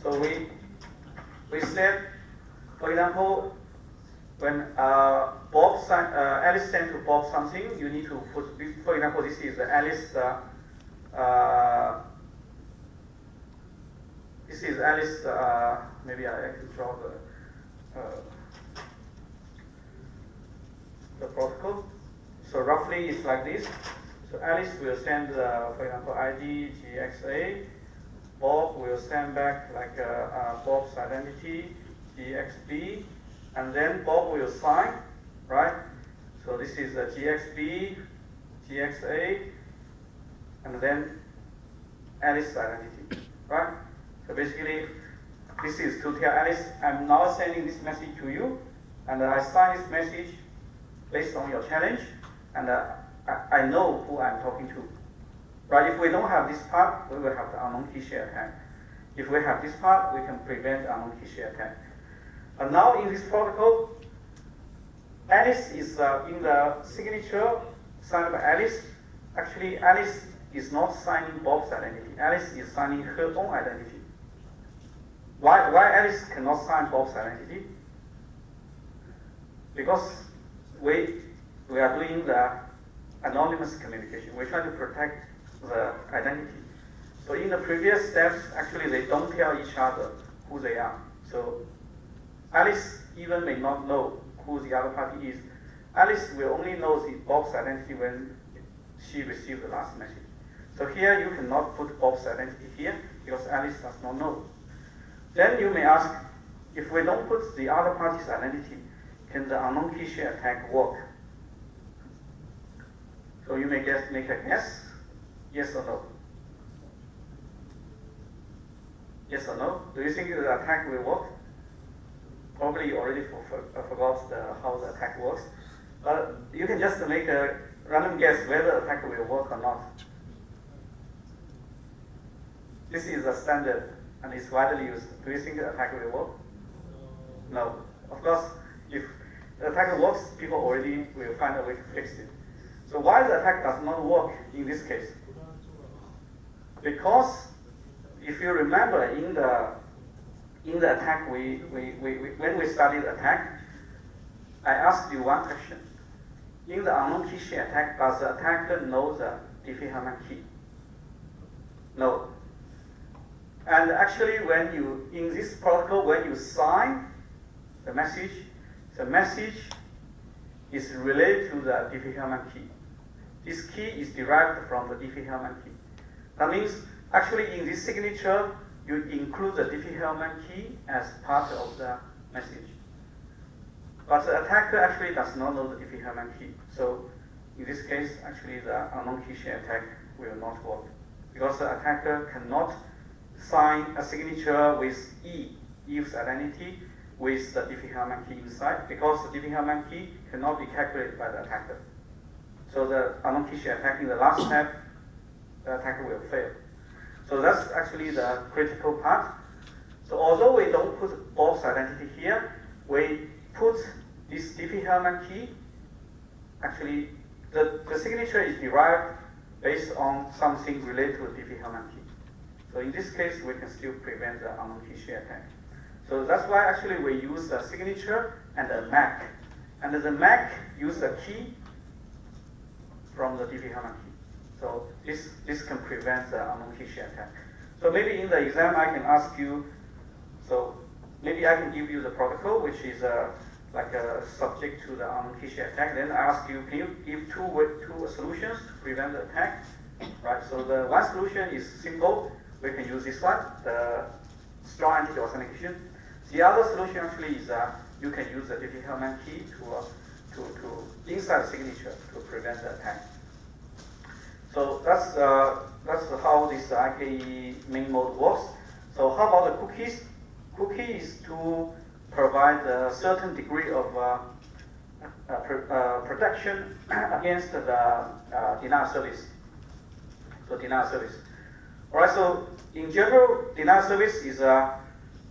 so we said, for example, when Alice sent to Bob something, you need to put, for example, this is Alice. This is Alice. Maybe I can draw the protocol. So roughly it's like this. So Alice will send, for example, ID GXA. Bob will send back like Bob's identity GXB, and then Bob will sign, right? So this is a GXB, GXA, and then Alice's identity, right? So basically, this is to tell Alice, I'm now sending this message to you, and I sign this message based on your challenge, and I know who I'm talking to. Right? If we don't have this part, we will have the unknown key share attack. If we have this part, we can prevent the unknown key share attack. And now in this protocol, Alice is in the signature signed by Alice. Actually, Alice is not signing Bob's identity. Alice is signing her own identity. Why Alice cannot sign Bob's identity? Because we are doing the anonymous communication. We're trying to protect the identity. So in the previous steps, actually they don't tell each other who they are. So Alice even may not know who the other party is. Alice will only know the Bob's identity when she received the last message. So here you cannot put Bob's identity here because Alice does not know. Then you may ask, if we don't put the other party's identity, can the unknown key share attack work? So you may make a guess, yes or no? Yes or no? Do you think the attack will work? Probably you already forgot how the attack works. But you can just make a random guess whether the attack will work or not. This is a standard and it's widely used. Do you think the attack will work? No. Of course, if the attack works, people already will find a way to fix it. So why the attack does not work in this case? Because if you remember in the attack, when we studied attack, I asked you one question. In the unknown key share attack, does the attacker know the Diffie-Hellman key? No. And actually, in this protocol, when you sign the message is related to the Diffie-Hellman key. This key is derived from the Diffie-Hellman key. That means, actually, in this signature, you include the Diffie-Hellman key as part of the message. But the attacker actually does not know the Diffie-Hellman key. So in this case, actually the unknown key share attack will not work. Because the attacker cannot sign a signature with E Eve's identity with the Diffie-Hellman key inside, because the Diffie-Hellman key cannot be calculated by the attacker. So the unknown key share attack in the last step, the attacker will fail. So that's actually the critical part. So although we don't put Bob's identity here, we put this Diffie-Hellman key. Actually, the signature is derived based on something related to the Diffie-Hellman key. So in this case, we can still prevent the unknown key share attack. So that's why actually we use the signature and the MAC. And the MAC use the key from the Diffie-Hellman key. So this can prevent the unknown key share attack. So maybe in the exam I can ask you, so maybe I can give you the protocol, which is like a subject to the unknown key share attack. Then I ask you, can you give two solutions to prevent the attack? Right. So the one solution is simple. We can use this one, the strong entity authentication. The other solution actually is you can use the Diffie-Hellman key to inside the signature to prevent the attack. So that's how this IKE main mode works. So how about the cookies? Cookie is to provide a certain degree of protection against the denial service. So denial service. All right. So in general, denial service is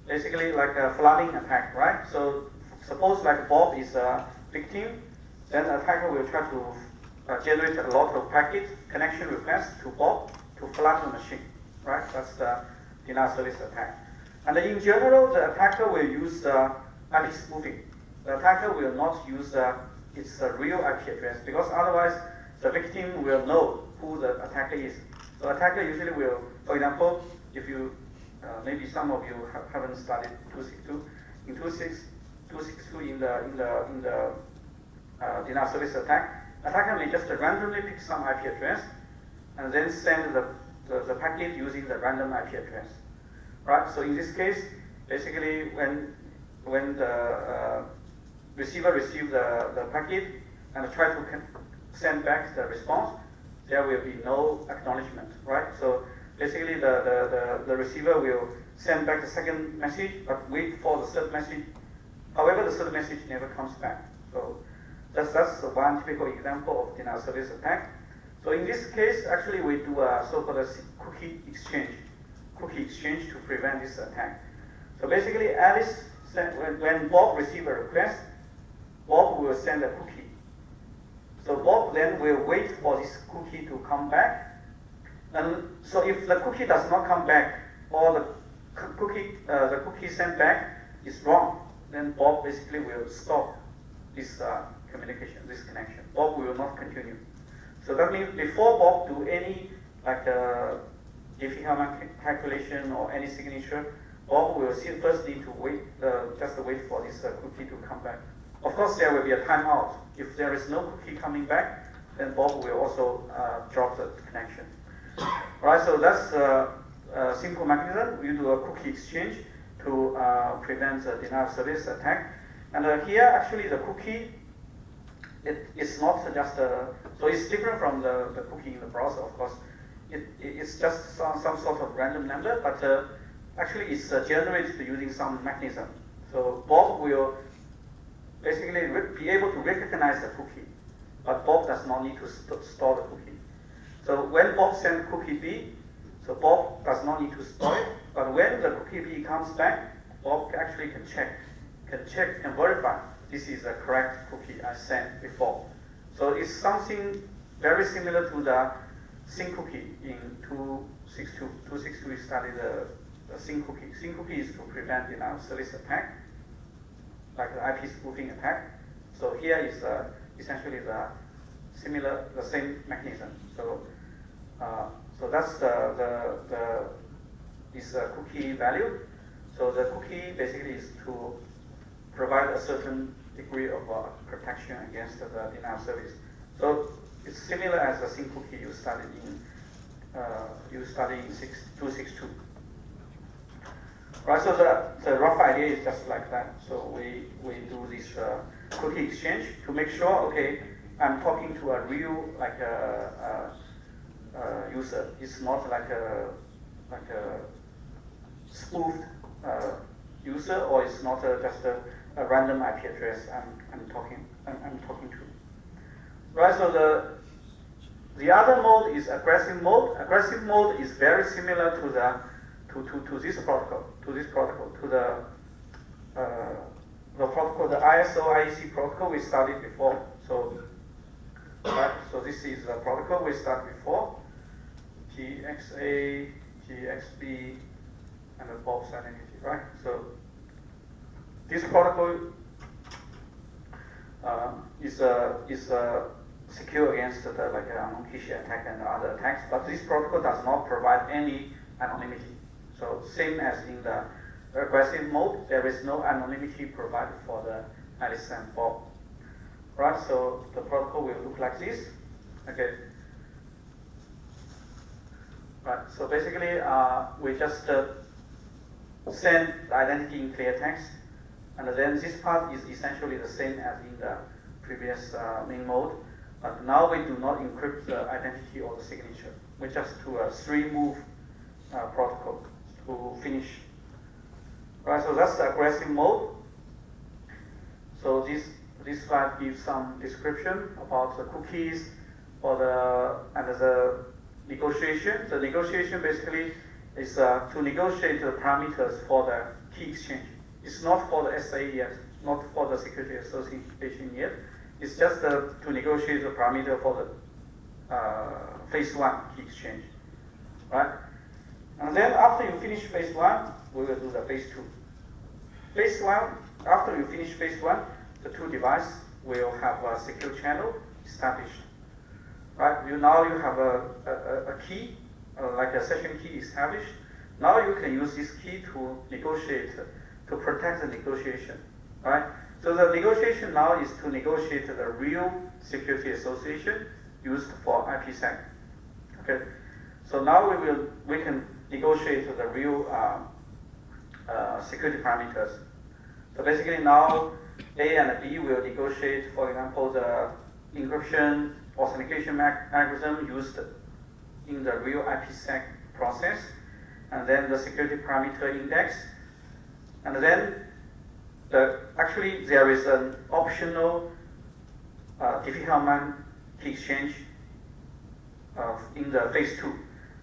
basically like a flooding attack, right? So suppose like Bob is a victim, then the attacker will try to generate a lot of packet connection requests to Bob to flood the machine, right? That's the denial service attack. And in general, the attacker will use IP spoofing. The attacker will not use its real IP address, because otherwise the victim will know who the attacker is. So attacker usually will, for example, if you maybe some of you haven't studied 262. In 262 in the denial service attack, attacker may just randomly pick some IP address and then send the packet using the random IP address. Right. So in this case, basically when the receiver receives the packet and try to send back the response, there will be no acknowledgement. Right. So basically, the receiver will send back the second message, but wait for the third message. However, the third message never comes back. So that's one typical example of denial service attack. So in this case, actually, we do a so-called cookie exchange to prevent this attack. So basically, Alice when Bob receives a request, Bob will send a cookie. So Bob then will wait for this cookie to come back. And so if the cookie does not come back, or the cookie sent back is wrong, then Bob basically will stop this communication, this connection. Bob will not continue. So that means before Bob do any like Diffie-Hellman calculation or any signature, Bob will first need to wait, just wait for this cookie to come back. Of course, there will be a timeout. If there is no cookie coming back, then Bob will also drop the connection. Right, so that's a simple mechanism. We do a cookie exchange to prevent the denial of service attack. And here, actually, the cookie, it's not just so it's different from the cookie in the browser, of course. It's just some sort of random number, but actually it's generated using some mechanism. So Bob will basically be able to recognize the cookie, but Bob does not need to store the cookie. So when Bob sends cookie B, so Bob does not need to store it, but when the cookie B comes back, Bob actually can check and verify this is the correct cookie I sent before. So it's something very similar to the sync cookie in 262. 262 we studied the sync cookie. Sync cookie is to prevent denial of service attack, like the IP spoofing attack. So here is essentially the same mechanism. So so that's this cookie value. So the cookie basically is to provide a certain degree of protection against the denial of service. So it's similar as the sync cookie you studied in 262. Right. So the rough idea is just like that. So we do this cookie exchange to make sure, okay, I'm talking to a real user. It's not like a spoofed user, or it's not just a random IP address I'm talking to. Right. So the other mode is aggressive mode. Aggressive mode is very similar to this protocol, to the protocol, the ISO IEC protocol we studied before. So, right, so this is the protocol we studied before. GXA, GXB, and the Bob's identity, right? So this protocol is secure against the unknown key share attack and other attacks, but this protocol does not provide any anonymity. So same as in the aggressive mode, there is no anonymity provided for the Alice and Bob. Right, so the protocol will look like this. Okay. Right, so basically we just send the identity in clear text, and then this part is essentially the same as in the previous main mode. But now we do not encrypt the identity or the signature. We just do a 3-move protocol to finish. Right, so that's the aggressive mode. So this slide gives some description about the cookies and the negotiation. The negotiation basically is to negotiate the parameters for the key exchange. It's not for the SA yet, not for the security association yet. It's just to negotiate the parameter for the phase 1 key exchange, right? And then after you finish phase 1, we will do the phase 2. Phase 1, after you finish phase 1, the two devices will have a secure channel established, right? Now you have a key, like a session key established. Now you can use this key to negotiate, to protect the negotiation, right? So the negotiation now is to negotiate the real security association used for IPsec. Okay, so now we can negotiate the real security parameters. So basically now A and B will negotiate, for example, the encryption authentication algorithm used in the real IPsec process, and then the security parameter index, and then actually there is an optional Diffie-Hellman key exchange in the phase 2.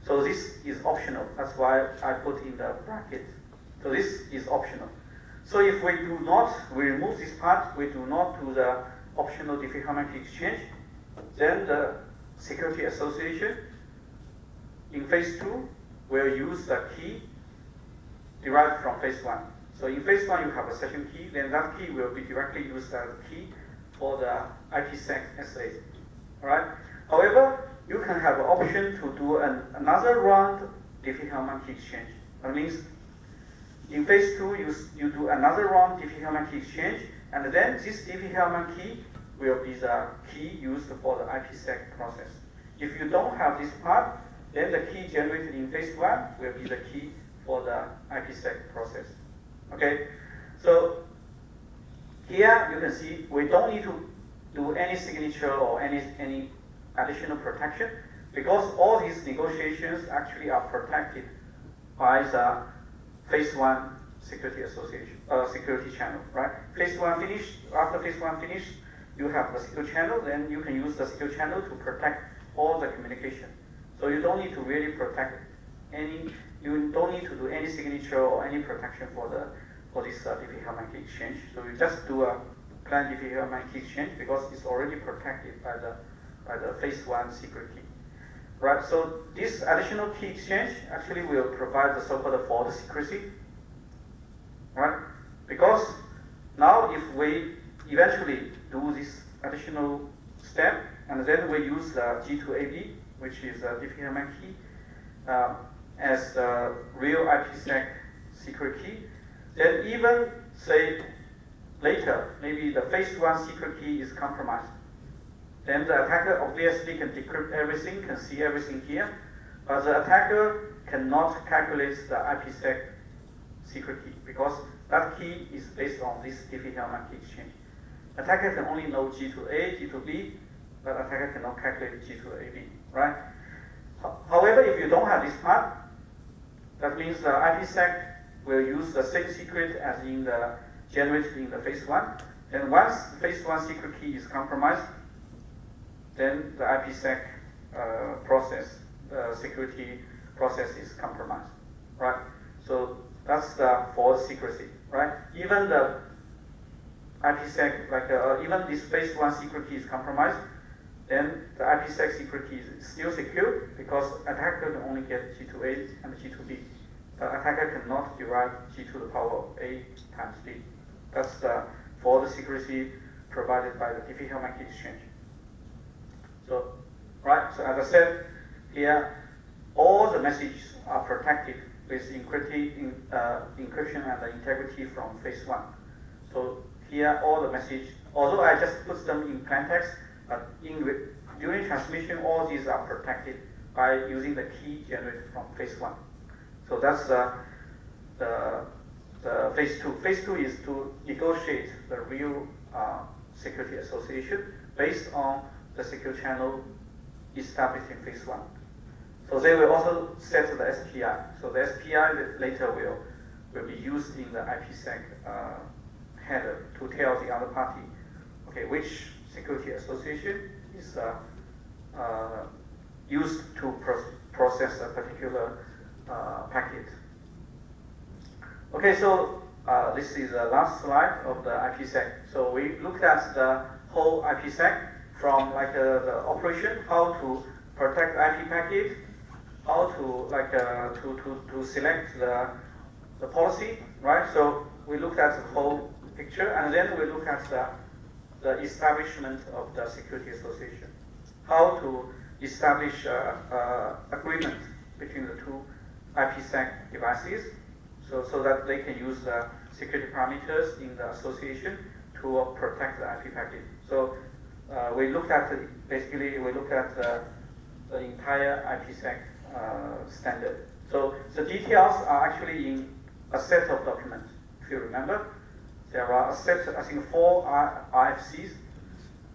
So this is optional. That's why I put in the bracket. So this is optional. So if we remove this part, we do not do the optional Diffie-Hellman key exchange, then the security association in phase 2 will use the key derived from phase 1. So in phase 1 you have a session key, then that key will be directly used as a key for the IPsec SA. Alright? However, you can have an option to do another round Diffie-Hellman key exchange. That means in phase 2 you do another round Diffie-Hellman key exchange, and then this Diffie-Hellman key will be the key used for the IPsec process. If you don't have this part, then the key generated in phase 1 will be the key for the IPsec process. Okay, so here you can see we don't need to do any signature or any additional protection, because all these negotiations actually are protected by the phase 1 security association, security channel, right? Phase 1 finished. After phase 1 finished, you have the secure channel. Then you can use the secure channel to protect all the communication. So you don't need to really protect any. You don't need to do any signature or any protection for this Diffie-Hellman key exchange. So you just do a plain Diffie-Hellman key exchange because it's already protected by the phase 1 secret key. Right. So this additional key exchange actually will provide the so-called fault secrecy. Right. Because now if we eventually do this additional step and then we use the G2AB, which is a Diffie-Hellman key, as the real IPsec secret key, then even say later, maybe the phase 1 secret key is compromised, then the attacker obviously can decrypt everything, can see everything here, but the attacker cannot calculate the IPsec secret key because that key is based on this Diffie-Hellman key exchange. Attacker can only know G2A, G2B, but attacker cannot calculate G2AB, right? However, if you don't have this part, that means the IPsec will use the same secret as in the generated in the phase 1. And once phase 1 secret key is compromised, then the IPsec process, the security process is compromised, right? So that's for secrecy, right? Even the IPsec, even this phase 1 secret key is compromised, then the IPsec secret key is still secure because attacker can only get G2A and G2B. The attacker cannot derive G to the power of A times B. That's for the secrecy provided by the Diffie-Hellman key exchange. So, right, so as I said, here, all the messages are protected with encryption and the integrity from phase 1. So here, all the messages, although I just put them in plaintext, but during transmission, all these are protected by using the key generated from phase 1. So that's the phase 2. Phase 2 is to negotiate the real security association based on the secure channel established in phase 1. So they will also set the SPI. So the SPI later will be used in the IPsec header to tell the other party, okay, which security association is used to process a particular packet. Okay, so this is the last slide of the IPsec. So we looked at the whole IPsec from the operation, how to protect IP packet, how to select the policy, right? So we looked at the whole picture, and then we look at the establishment of the security association, how to establish agreement between the two IPsec devices, so that they can use the security parameters in the association to protect the IP packet. So we looked at the entire IPsec standard. So the details are actually in a set of documents. If you remember, there are a set, I think, 4 RFCs.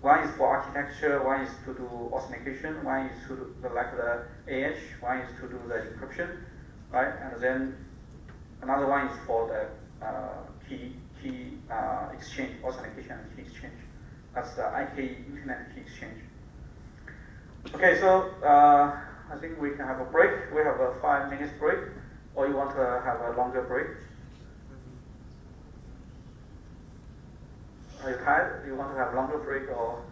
One is for architecture, one is to do authentication, one is to do the AH, one is to do the encryption, right? And then another one is for the key exchange, authentication and key exchange. That's the IK Internet Key Exchange. Okay, so I think we can have a break. We have a 5 minutes break, or you want to have a longer break? Are you tired? You want to have longer break or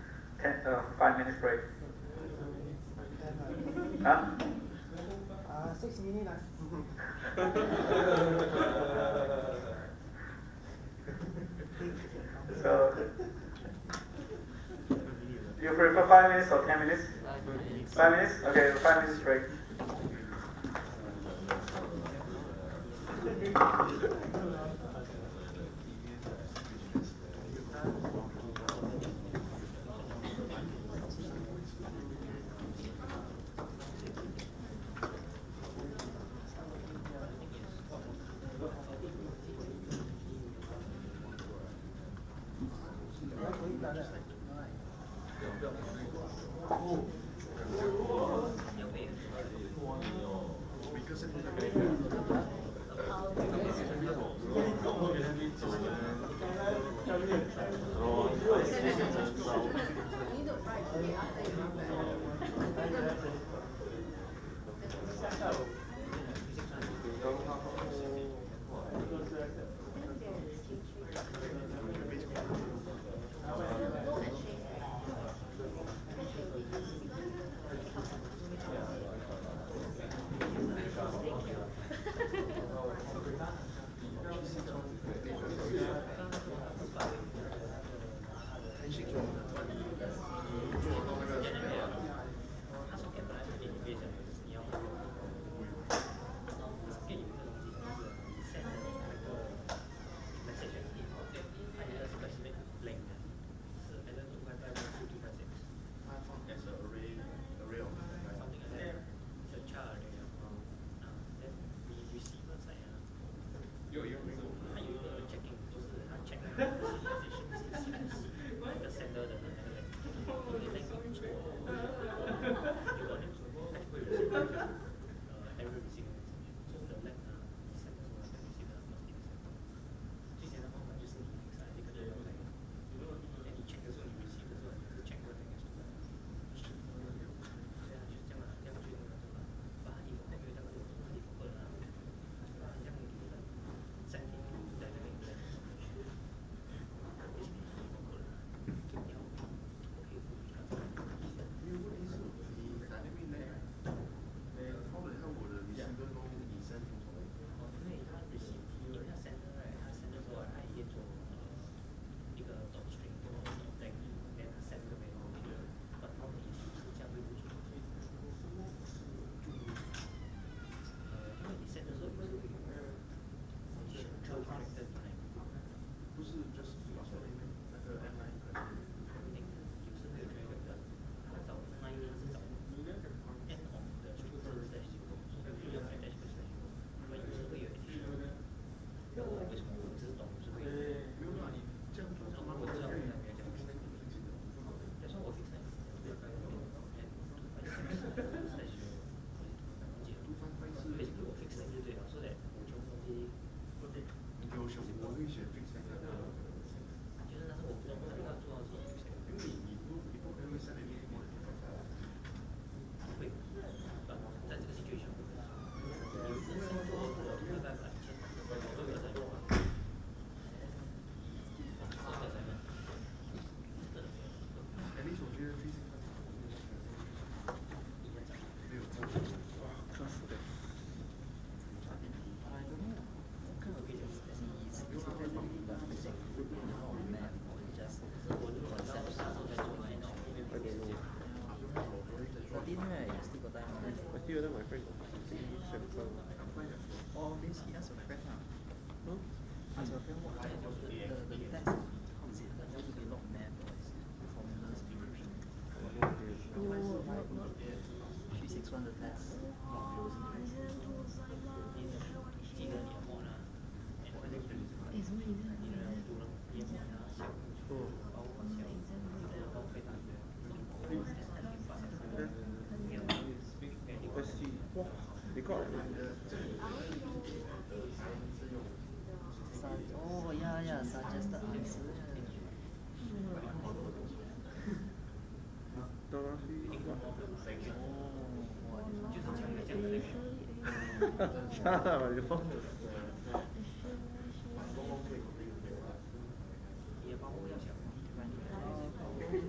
5 minutes break? 6 minutes. So, you prefer 5 minutes or 10 minutes? 5 minutes? Okay, 5 minutes break. 18, right? You still got time. I still have my friend. Or means he asked a friend. No? Ask your friend what kind of the test. How is it? Does it have to be a lot of math or is it formulas, equation? 361 the test. 记得你的模呢？Let's see. Wow, they got Oh, yeah, suggested answer. Shut up, you know.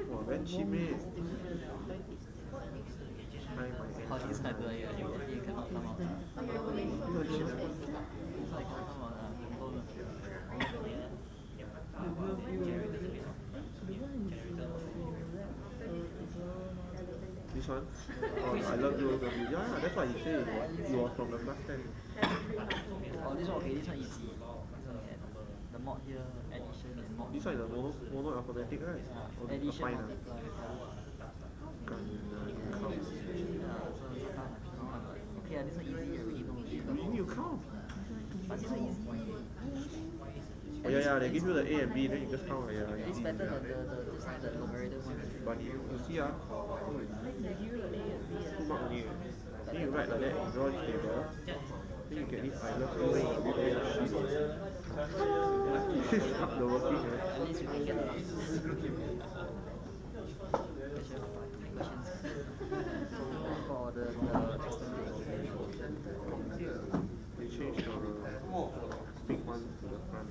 Wow, very cheap, mate. Oh, this kind of you cannot come out. This one cannot come out. This one? Oh, I love you. Yeah, that's what he said. He was from the class 10. Oh, this one okay, this one easy. This one can. The mod here, addition and mod. This one is the mono alphabetic, right? Yeah. Addition, multiply. Okay, this one easy, you already know. You need to count. But this one easy. Oh, yeah, they give you the A and B, then you just count. Yeah, it's better than the logarithm one. But you see, too much only. Then you write like that, you draw this table. Then you get this island this is not the working. At least you can get the questions. For the they changed the big one to the front.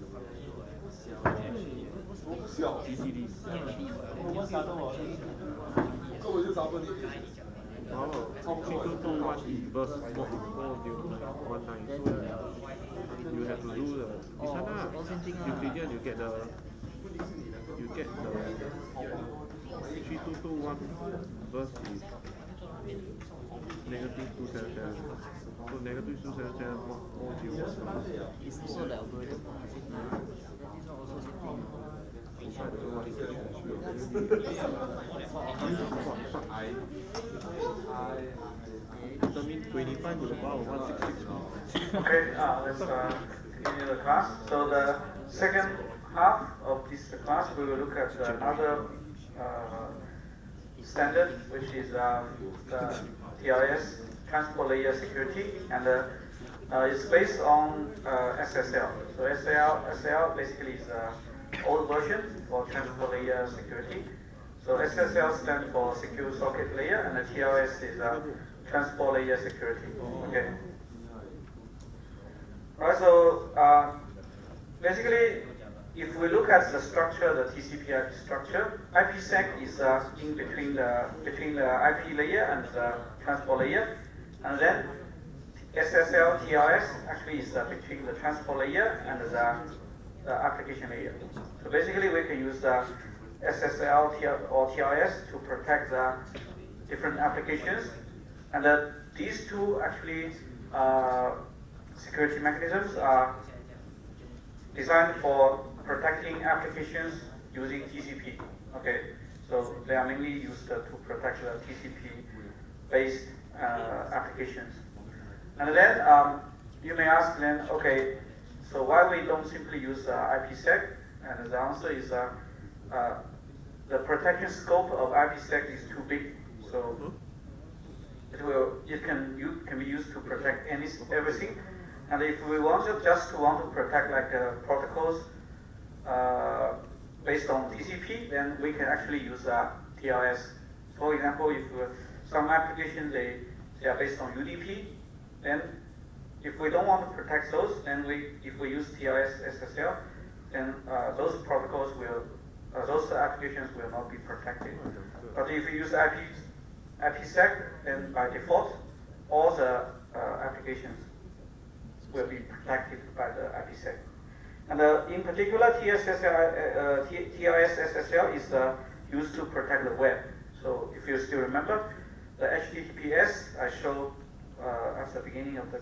GCD. Wow, 3221 inverse mod 409. So you have to do the this one you get the 3221 inverse is negative 277. So negative 277 mod 0. It's also the algorithm. This one also same thing. I don't know what it is. Determine 25 to the power of 166. Okay, let's continue the class. So the second half of this class, we will look at another standard, which is the TLS, Transport Layer Security, and it's based on SSL. So SSL basically is old version for Transport Layer Security. So SSL stands for Secure Socket Layer, and the TLS is Transport Layer Security. Okay. Alright, so basically, if we look at the structure, the TCP/IP structure, IPsec is in between the IP layer and the transport layer, and then SSL TLS actually is between the transport layer and the application layer. So basically, we can use the SSL or TLS to protect the different applications, and these two actually security mechanisms are designed for protecting applications using TCP. Okay, so they are mainly used to protect the TCP-based applications. And then you may ask then, okay, so why we don't simply use IPsec? And the answer is the protection scope of IPsec is too big. So it can be used to protect everything. And if we want to protect like protocols based on TCP, then we can actually use TLS. For example, if some applications they are based on UDP, then if we don't want to protect those, then if we use TLS SSL, then those protocols those applications will not be protected. But if we use IPsec, then by default, all the applications will be protected by the IPsec. And in particular, TLS SSL is used to protect the web. So if you still remember, the HTTPS I showed at the beginning of the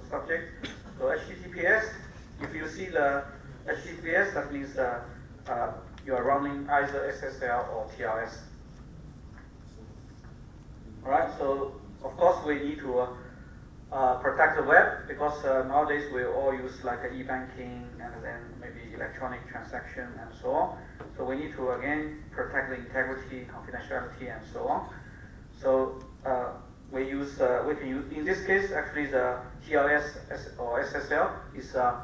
subject. So HTTPS, if you see the HTTPS, that means you are running either SSL or TLS. Alright, so of course we need to protect the web, because nowadays we all use like e-banking and then maybe electronic transaction and so on. So we need to again protect the integrity, confidentiality, and so on. So we can use, in this case, actually the TLS or SSL is the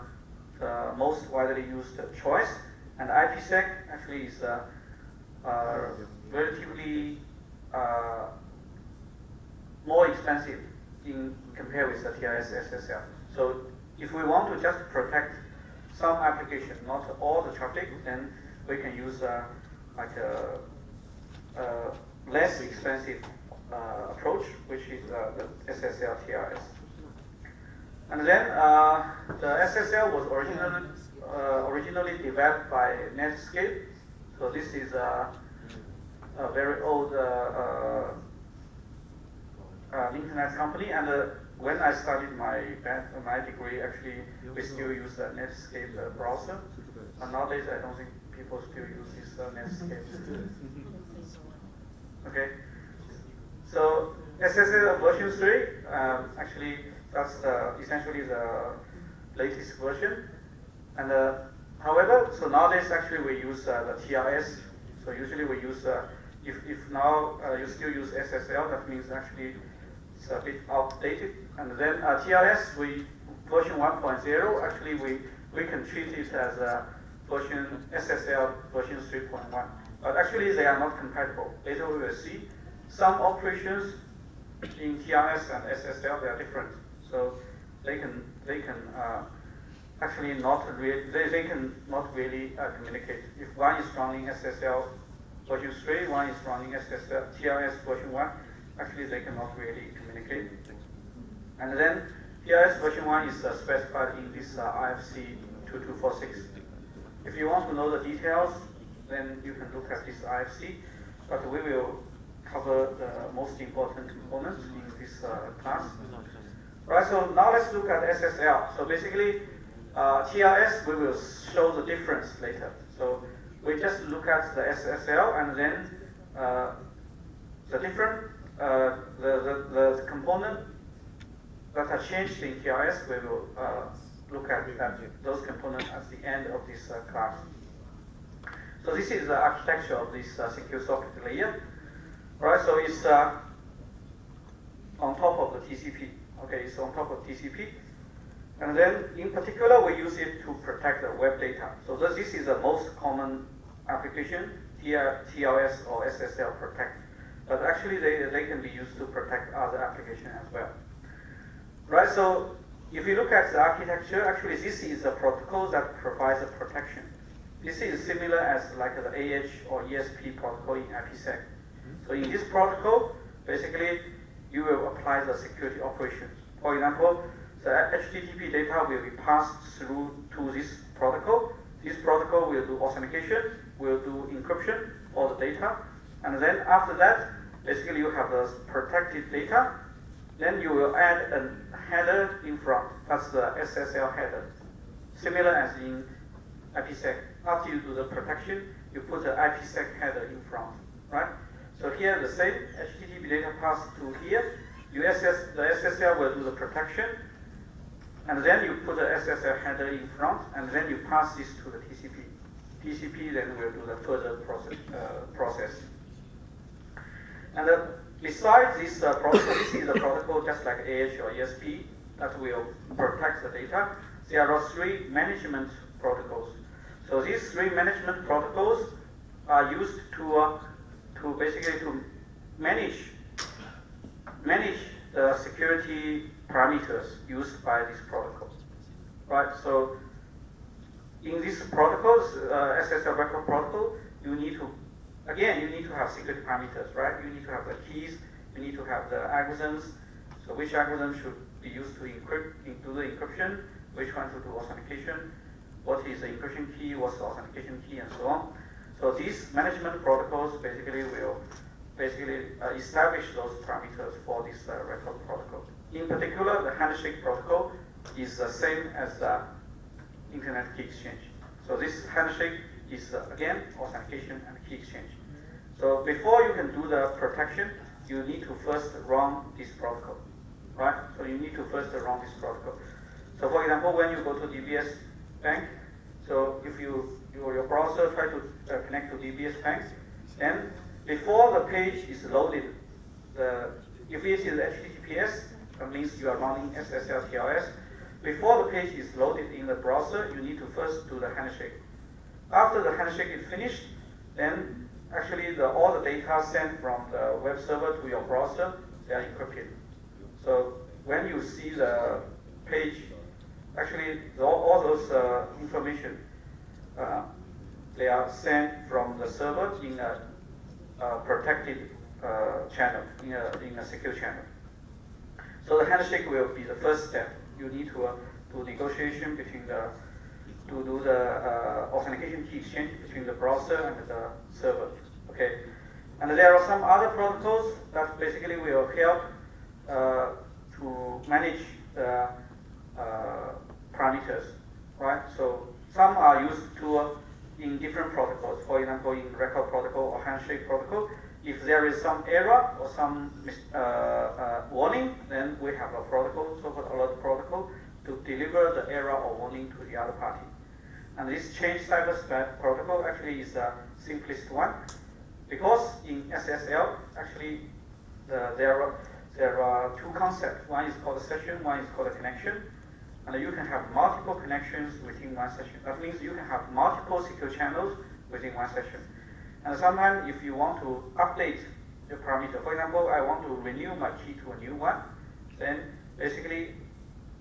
most widely used choice, and IPsec actually is relatively more expensive in compared with the TLS SSL. So if we want to just protect some application, not all the traffic, then we can use like a less expensive approach, which is the SSL TLS. And then the SSL was originally developed by Netscape. So this is a very old internet company, and when I studied my degree, actually we still use the Netscape browser. And nowadays I don't think people still use this Netscape. Okay, so SSL version 3, actually that's essentially the latest version. And however, so nowadays actually we use the TLS. So usually we use if now you still use SSL, that means actually it's a bit outdated. And then TLS, version 1.0, actually we can treat it as a version SSL version 3.1. But actually they are not compatible. Later we will see some operations in TLS and SSL, they are different. So they can actually not they can not really communicate. If one is running SSL version 3, one is running SSL TLS version 1, actually they cannot really communicate. And then TLS version 1 is specified in this IFC 2246. If you want to know the details, then you can look at this IFC, but we will cover the most important components in this class. Right, so now let's look at SSL. So basically, TLS, we will show the difference later. So we just look at the SSL, and then the different, the component that are changed in TLS, we will look at those components at the end of this class. So this is the architecture of this secure socket layer. Right, so it's on top of the TCP. Okay, it's on top of TCP. And then in particular, we use it to protect the web data. So this is the most common application, TLS or SSL protect. But actually, they can be used to protect other applications as well. Right, so if you look at the architecture, actually this is a protocol that provides a protection. This is similar as like the AH or ESP protocol in IPsec. So in this protocol, basically, you will apply the security operations. For example, the HTTP data will be passed through to this protocol. This protocol will do authentication, will do encryption for the data, and then after that, basically you have the protected data. Then you will add a header in front. That's the SSL header, similar as in IPsec. After you do the protection, you put the IPsec header in front, right? So here the same HTTP data passed to here. The SSL will do the protection, and then you put the SSL header in front, and then you pass this to the TCP. TCP then will do the further process. And besides this protocol, this is a protocol just like AH or ESP that will protect the data. There are 3 management protocols. So these 3 management protocols are used to basically to manage the security parameters used by these protocols, right? So in these protocols, SSL record protocol, you need to have security parameters, right? You need to have the keys, you need to have the algorithms. So which algorithm should be used to do the encryption, which one to do authentication, what is the encryption key, what's the authentication key, and so on. So these management protocols basically will basically establish those parameters for this record protocol. In particular, the handshake protocol is the same as the Internet Key Exchange. So this handshake is, again, authentication and key exchange. So before you can do the protection, you need to first run this protocol, right? So you need to first run this protocol. So for example, when you go to DBS Bank, so if your browser try to connect to DBS Bank, then before the page is loaded, if it is HTTPS, that means you are running SSL TLS. Before the page is loaded in the browser, you need to first do the handshake. After the handshake is finished, then actually all the data sent from the web server to your browser, they are encrypted. So when you see the page, actually all those information, they are sent from the server in a protected channel, in a secure channel. So the handshake will be the first step. You need to do negotiation between to do the authentication key exchange between the browser and the server. Okay, and there are some other protocols that basically will help to manage the parameters, right? So some are used in different protocols. For example, in record protocol or handshake protocol, if there is some error or some warning, then we have a protocol, so-called alert protocol, to deliver the error or warning to the other party. And this change cyberspace protocol actually is the simplest one, because in SSL, actually there are two concepts. One is called a session, one is called a connection. And you can have multiple connections within one session. That means you can have multiple secure channels within one session. And sometimes if you want to update the parameter, for example, I want to renew my key to a new one, then basically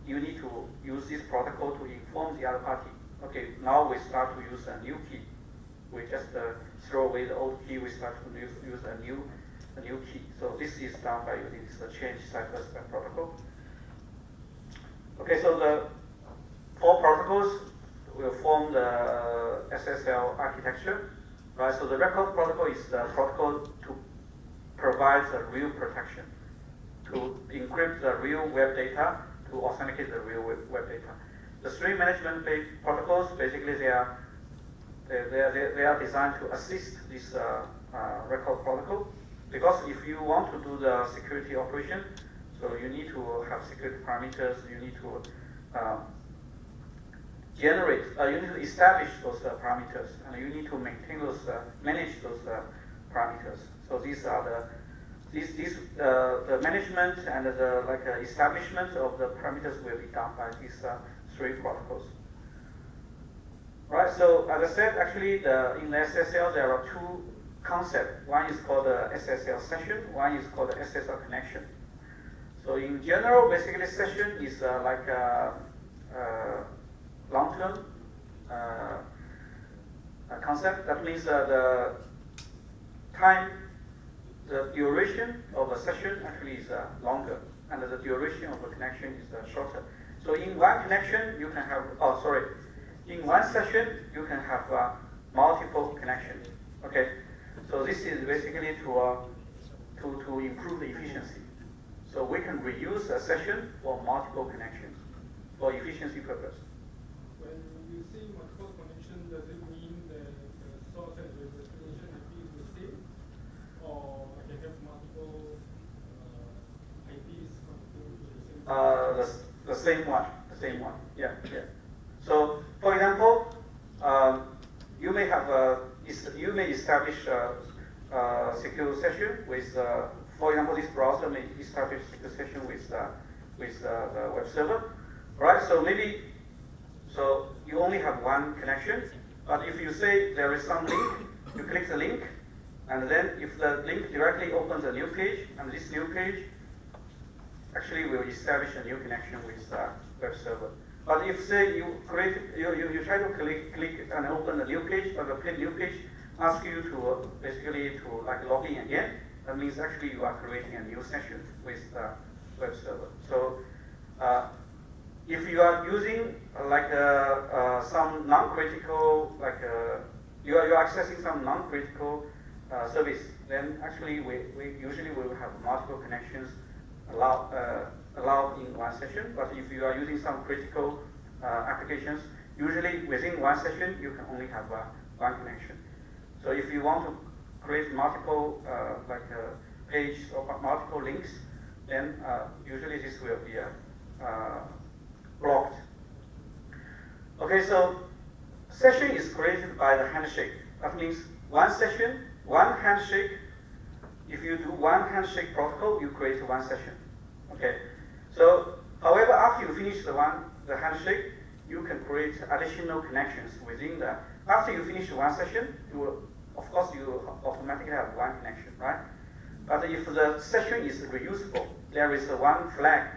you need to use this protocol to inform the other party. Okay, now we start to use a new key. We just throw away the old key, we start to use a new key. So this is done by using this change cyberspace protocol. Okay, so the four protocols will form the SSL architecture, right? So the record protocol is the protocol to provide the real protection, to encrypt the real web data, to authenticate the real web data. The stream management protocols, basically they are designed to assist this record protocol, because if you want to do the security operation, so you need to have security parameters, you need to you need to establish those parameters, and you need to maintain those, manage those parameters. So these are the management and the establishment of the parameters will be done by these three protocols. Right. So as I said, actually in the SSL there are two concepts. One is called the SSL session. One is called the SSL connection. So in general, basically session is like a long-term concept. That means the duration of a session actually is longer, and the duration of a connection is shorter. So in one connection, you can have, in one session, you can have multiple connections. Okay, so this is basically to improve the efficiency. So we can reuse a session for multiple connections for efficiency purpose. When you say multiple connection, does it mean that the source and the destination IP is the same, or I can have multiple IPs connecting to the same? The same one. The same one. Yeah. So, for example, you may establish a secure session with, for example, this browser may establish a secure session with the web server, right? So you only have one connection, but if you say there is some link, you click the link, and then if the link directly opens a new page, and this new page actually will establish a new connection with the web server. But if say you try to click and open a new page, but the new page asks you to basically to log in again, that means actually you are creating a new session with the web server. So if you are using some non-critical, you are accessing some non-critical service, then actually we usually will have multiple connections allowed in one session. But if you are using some critical applications, usually within one session you can only have one connection. So if you want to create multiple pages or multiple links, then usually this will be blocked. Okay, so session is created by the handshake. That means one session, one handshake. If you do one handshake protocol, you create one session. Okay. So, however, after you finish the handshake, you can create additional connections within that. After you finish one session, of course, you automatically have one connection, right? But if the session is reusable, there is one flag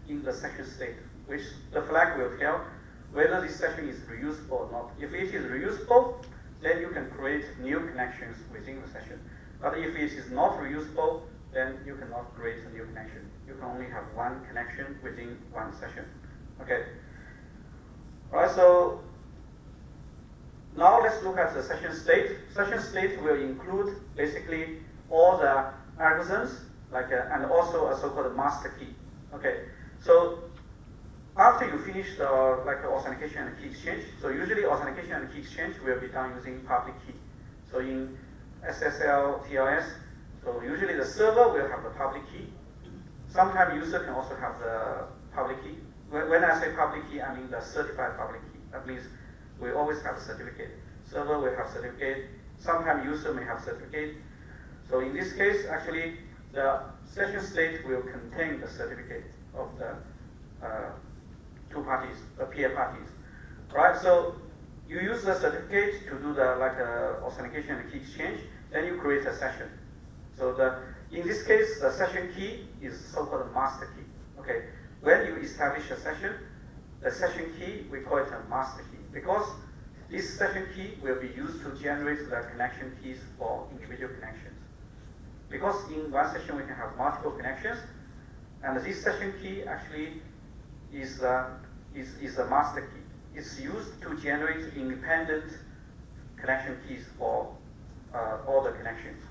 in the session state, which the flag will tell whether this session is reusable or not. If it is reusable, then you can create new connections within the session. But if it is not reusable, then you cannot create a new connection. You can only have one connection within one session. Okay. All right, so now let's look at the session state. Session state will include basically all the algorithms, and also a so-called master key. Okay, so after you finish the authentication and key exchange, so usually authentication and key exchange will be done using public key. So in SSL, TLS, so usually the server will have the public key. Sometimes user can also have the public key. When I say public key, I mean the certified public key. That means we always have a certificate. Server will have certificate. Sometimes user may have certificate. So in this case, actually, the session state will contain the certificate of the two parties, the peer parties. Right? So you use the certificate to do the authentication and key exchange. Then you create a session. So in this case, the session key is so-called master key. Okay. When you establish a session, the session key, we call it a master key, because this session key will be used to generate the connection keys for individual connections. Because in one session we can have multiple connections, and this session key actually is a master key. It's used to generate independent connection keys for all the connections.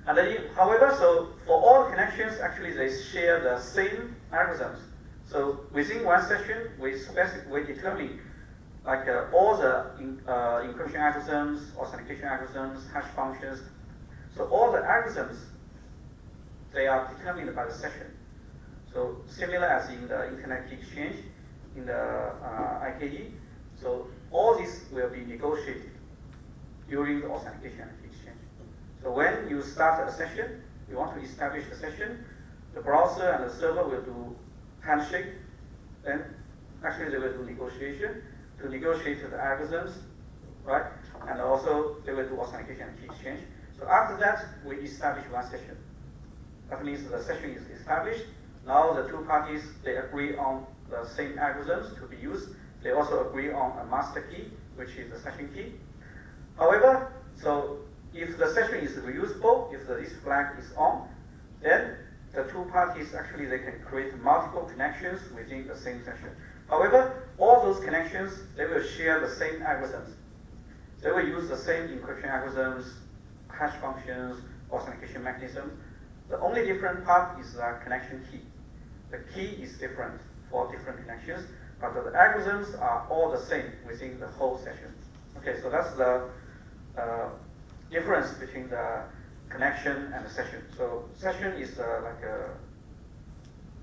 And then, however, so for all connections, actually they share the same algorithms. So within one session, we determine all the encryption algorithms, authentication algorithms, hash functions. So all the algorithms, they are determined by the session. So similar as in the internet key exchange, in the IKE, so all this will be negotiated during the authentication and key exchange. So when you start a session, you want to establish a session, the browser and the server will do handshake, then actually they will do negotiation to negotiate the algorithms, right? And also they will do authentication and key exchange. So after that, we establish one session. That means the session is established. Now the two parties, they agree on the same algorithms to be used. They also agree on a master key, which is the session key. However, so if the session is reusable, if this flag is on, then the two parties actually they can create multiple connections within the same session. However, all those connections, they will share the same algorithms. They will use the same encryption algorithms, hash functions, authentication mechanisms. The only different part is the connection key. The key is different for different connections, but the algorithms are all the same within the whole session. Okay, so that's the difference between the connection and the session. So session is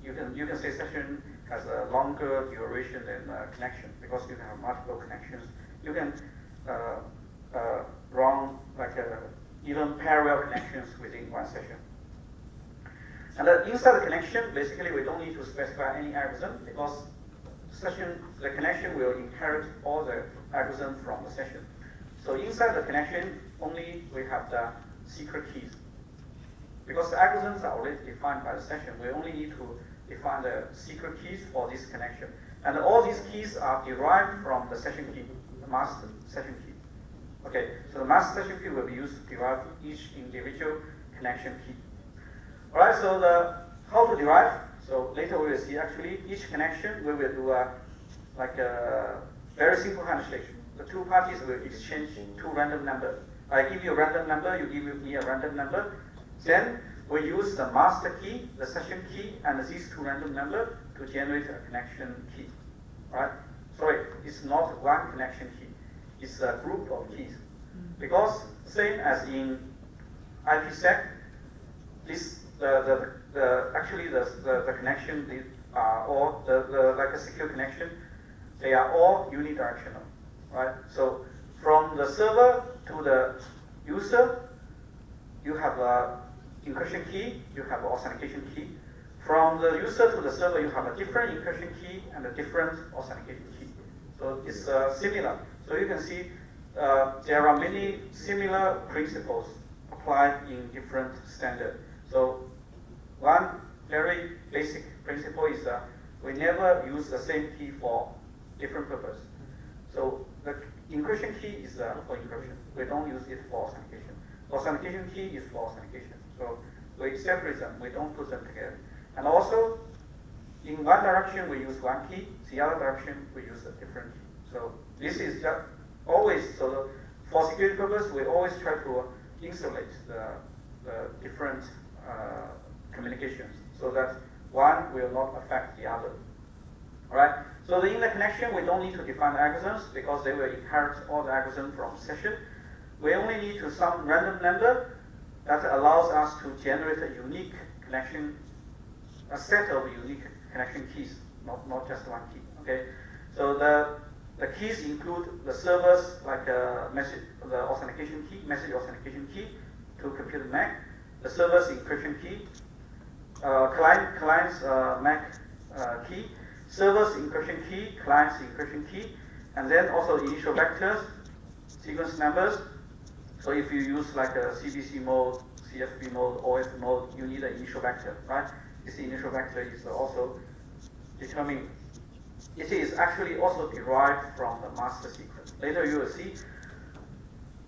you can say session has a longer duration than connection because you can have multiple connections. You can run even parallel connections within one session. And inside the connection, basically we don't need to specify any algorithm because the connection will inherit all the algorithms from the session. So inside the connection, only we have the secret keys. Because the algorithms are already defined by the session, we only need to define the secret keys for this connection. And all these keys are derived from the session key, the master session key. Okay, so the master session key will be used to derive each individual connection key. Alright, so how to derive? So later we will see actually each connection we will do a very simple handshake. The two parties will exchange two random numbers. I give you a random number, you give me a random number. Then we use the master key, the session key, and these two random numbers to generate a connection key. Right? Sorry, it's not one connection key. It's a group of keys. Because same as in IPsec, actually the connection or like a secure connection, they are all unidirectional, right? So from the server to the user, you have a encryption key, you have an authentication key. From the user to the server, you have a different encryption key and a different authentication key. So it's similar. So you can see there are many similar principles applied in different standards. So one very basic principle is we never use the same key for different purpose. So the encryption key is for encryption. We don't use it for authentication. Authentication key is for authentication. So we separate them. We don't put them together. And also, in one direction we use one key. The other direction we use a different key. So this is just always so. For security purpose, we always try to insulate the different communications so that one will not affect the other. Alright? So in the connection, we don't need to define algorithms because they will inherit all the algorithms from session. We only need to some random number that allows us to generate a unique connection, a set of unique connection keys, not just one key. Okay? So the keys include the servers, like the authentication key, message authentication key to compute MAC, the server's encryption key, client's MAC key, server's encryption key, client's encryption key, and then also initial vectors, sequence numbers. So if you use like a CBC mode, CFB mode, OF mode, you need an initial vector, right? This initial vector is also determined. It is actually also derived from the master secret. Later you will see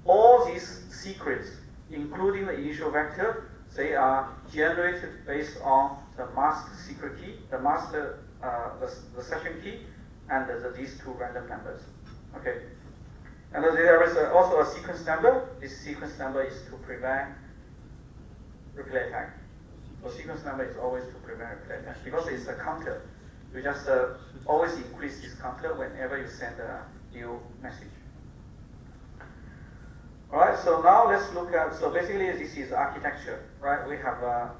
all these secrets, including the initial vector, they are generated based on the master secret key, the master, the session key, and these two random numbers. Okay. And there is also a sequence number. This sequence number is to prevent replay attack. So sequence number is always to prevent replay attack because it's a counter. You just always increase this counter whenever you send a new message. Alright, so now let's look at, so basically this is architecture, right? We have,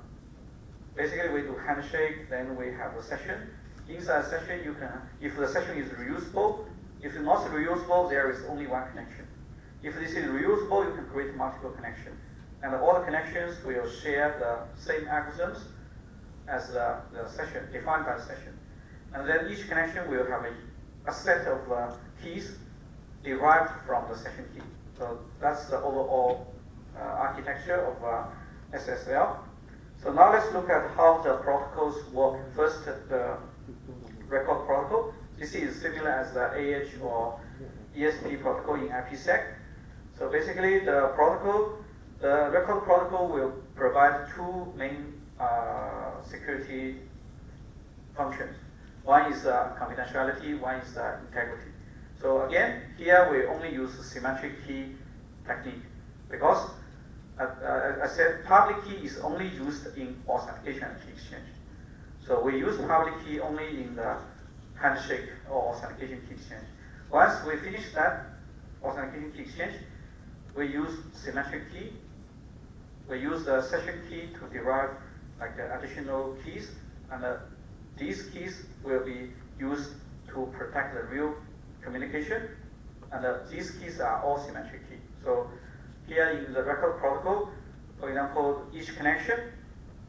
basically we do handshake, then we have a session. Inside a session, you can, if the session is reusable, if it's not reusable, there is only one connection. If this is reusable, you can create multiple connections. And all the connections will share the same algorithms as the session, defined by the session. And then each connection will have a set of keys derived from the session key. So that's the overall architecture of SSL. So now let's look at how the protocols work. First, the record protocol. This is similar as the AH or ESP protocol in IPsec. So basically, the record protocol will provide two main security functions. One is confidentiality, one is integrity. So again, here we only use symmetric key technique because I said public key is only used in authentication and key exchange. So we use public key only in the handshake or authentication key exchange. Once we finish that authentication key exchange, we use symmetric key. We use the session key to derive like the additional keys, and these keys will be used to protect the real communication, and these keys are all symmetric key. So here in the record protocol, for example, each connection,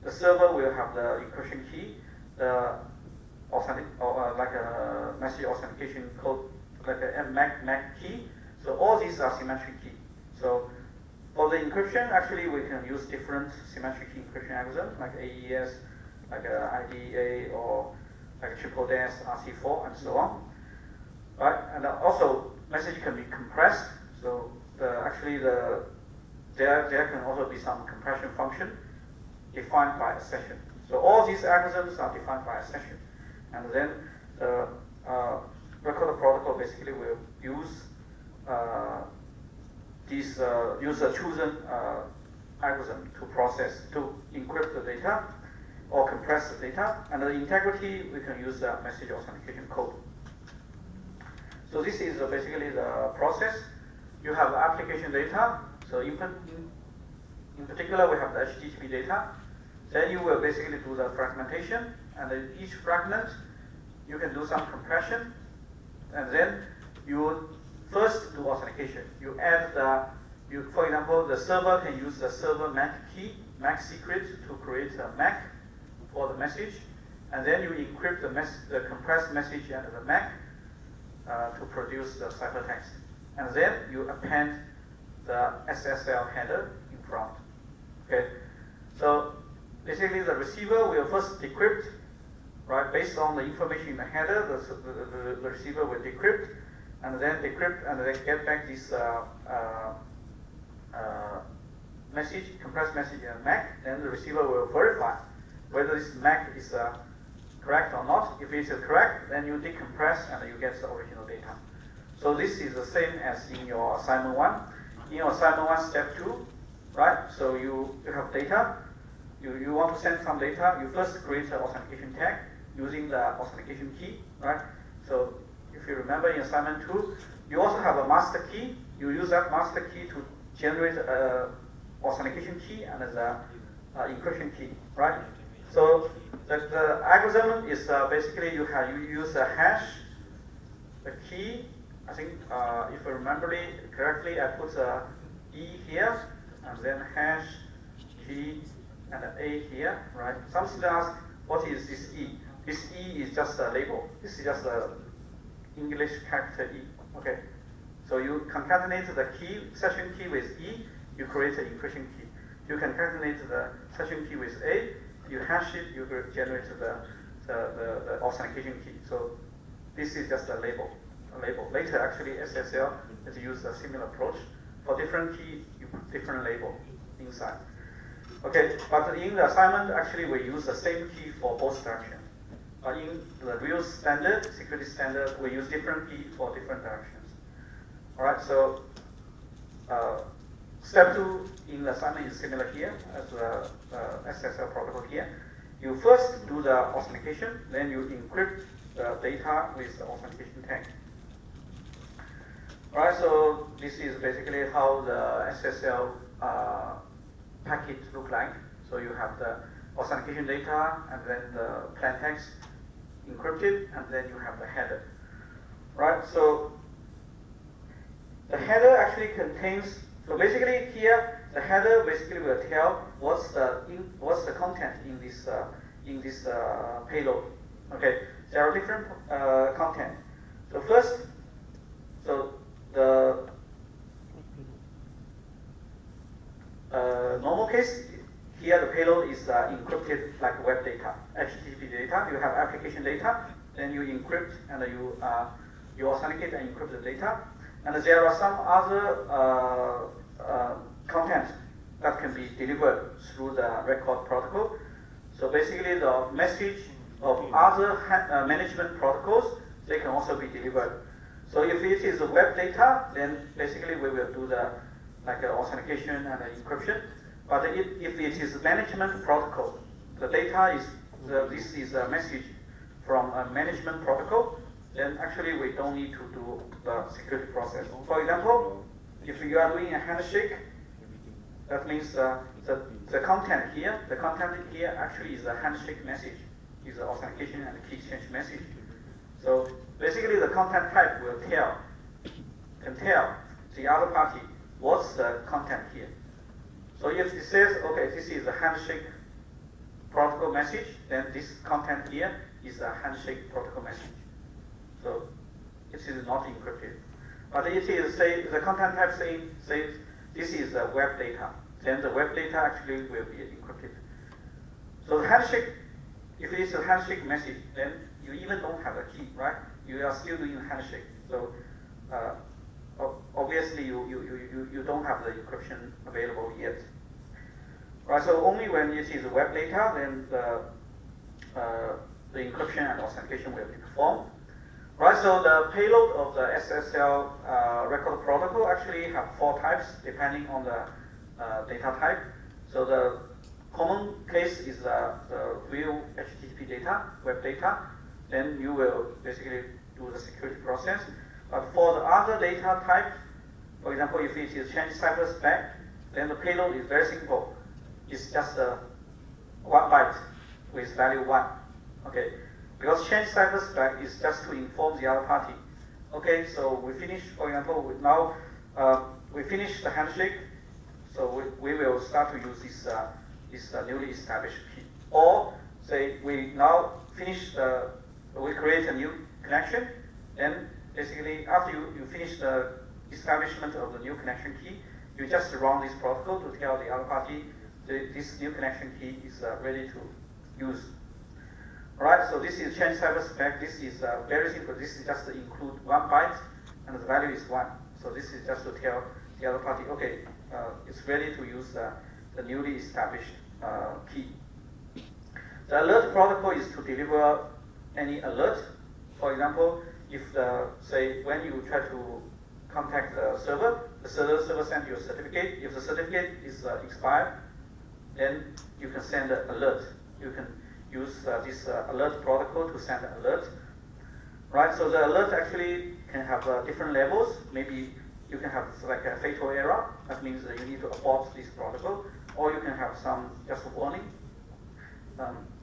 the server will have the encryption key, the authentic or like a message authentication code, like a MAC key. So all these are symmetric key. So for the encryption, actually we can use different symmetric key encryption algorithms like AES, like IDEA, or like triple DES, RC4, and so on. Right, and also message can be compressed. So there can also be some compression function defined by a session. So all these algorithms are defined by a session, and then the record protocol basically will use this user-chosen algorithm to encrypt the data or compress the data. And the integrity, we can use the message authentication code. So this is basically the process. You have application data. So in particular, we have the HTTP data. Then you will basically do the fragmentation, and then each fragment, you can do some compression, and then you first do authentication. You add for example, the server can use the server MAC key, MAC secret, to create a MAC for the message, and then you encrypt the compressed message and the MAC to produce the ciphertext, and then you append the SSL header in front. Okay, so basically the receiver will first decrypt, right? Based on the information in the header, the receiver will decrypt, and then get back this message, compressed message in MAC. Then the receiver will verify whether this MAC is correct or not. If it is correct, then you decompress and you get the original data. So this is the same as in your assignment 1. In your assignment 1, step 2, right? So you have data. You want to send some data. You first create an authentication tag using the authentication key, right? So if you remember in assignment 2, you also have a master key. You use that master key to generate an authentication key and the encryption key, right? So the algorithm is basically you use a hash, the key. I think if I remember it correctly, I put E here, and then hash, key, and an A here, right? Some students ask, what is this E? This E is just a label. This is just a English character E, okay? So you concatenate the key, session key with E, you create an encryption key. You concatenate the session key with A, you hash it, you generate the authentication key. So this is just a label. Later, actually, SSL has used a similar approach. For different key, you put different label inside. Okay, but in the assignment, actually, we use the same key for both directions. In the real standard, security standard, we use different key for different directions. All right, so step 2 in the assignment is similar here as the SSL protocol here. You first do the authentication, then you encrypt the data with the authentication tag. All right, so this is basically how the SSL packet look like. So you have the authentication data, and then the plain text encrypted, and then you have the header. Right, so the header actually contains, so basically here, the header basically will tell what's the content in this payload. Okay, there are different content. So first, so the normal case, here the payload is encrypted like web data, HTTP data. You have application data, then you encrypt and you authenticate and encrypt the data. And there are some other content that can be delivered through the record protocol. So basically, the message of other management protocols, they can also be delivered. So if it is web data, then basically we will do the authentication and encryption. But if it is management protocol, the data is this is a message from a management protocol, then actually we don't need to do the security process. For example, if you are doing a handshake, that means the content here actually is a handshake message, is the authentication and key exchange message. So basically the content type can tell the other party what's the content here. So if it says, okay, this is a handshake protocol message, then this content here is a handshake protocol message. So it is not encrypted. But it is the content type says this is the web data. Then the web data actually will be encrypted. So the handshake, if it is a handshake message, then you even don't have a key, right? You are still doing a handshake. So obviously you don't have the encryption available yet. Right, so only when it is web data, then the encryption and authentication will be performed. Right, so the payload of the SSL record protocol actually have 4 types depending on the data type. So the common case is the real HTTP data, web data. Then you will basically do the security process. But for the other data type, for example, if it is change cipher spec, then the payload is very simple. It's just 1 byte with value 1. Okay, because change cipher spec is just to inform the other party. Okay, so we finish, for example, now we finish the handshake, so we will start to use this newly established key. Or say we now finish we create a new connection, and basically after you finish the establishment of the new connection key, you just run this protocol to tell the other party this new connection key is ready to use. Alright, so this is change cipher spec. This is very simple. This is just to include 1 byte, and the value is 1. So this is just to tell the other party, okay, it's ready to use the newly established key. The alert protocol is to deliver any alert. For example, if say when you try to contact the server sends you a certificate. If the certificate is expired, then you can send an alert. You can use this alert protocol to send an alert. Right, so the alert actually can have different levels. Maybe you can have like a fatal error. That means that you need to abort this protocol. Or you can have some just a warning.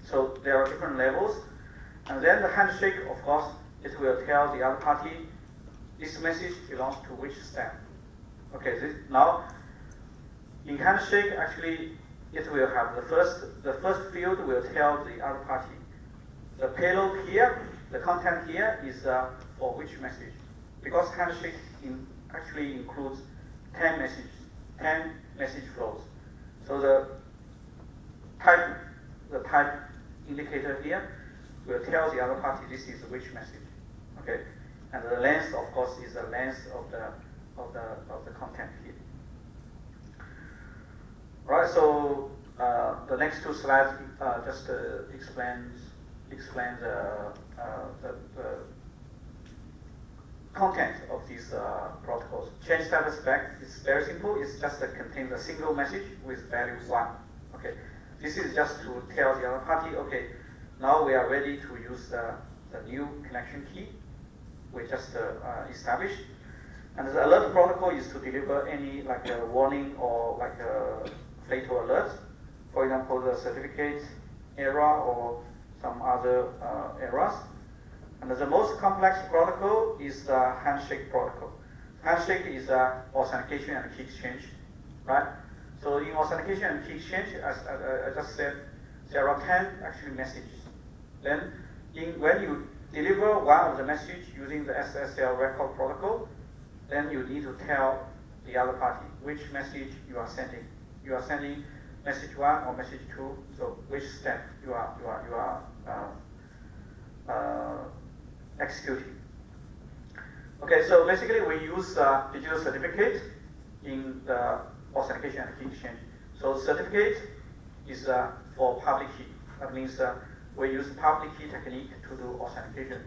So there are different levels. And then the handshake, of course, it will tell the other party this message belongs to which step. Okay, now in handshake, actually, it will have the first field will tell the other party the payload here, the content here is for which message, because handshake actually includes 10 message flows. So the type indicator here will tell the other party this is which message. Okay, and the length, of course, is the length of the content here. Right, so the next 2 slides just explain the content of these protocols. Change cipher spec is very simple. It's just contains a single message with value 1. Okay, this is just to tell the other party, okay, now we are ready to use the new connection key we just established. And the alert protocol is to deliver any like a warning or like a fatal alert. For example, the certificate error or some other errors. And the most complex protocol is the handshake protocol. Handshake is authentication and key exchange, right? So in authentication and key exchange, as I just said, there are 10 actually messages. Then when you deliver one of the message using the SSL record protocol, then you need to tell the other party which message you are sending. You are sending message 1 or message 2, so which step you are executing. Okay, so basically we use digital certificate in the authentication and key exchange. So certificate is for public key. That means we use public key technique to do authentication.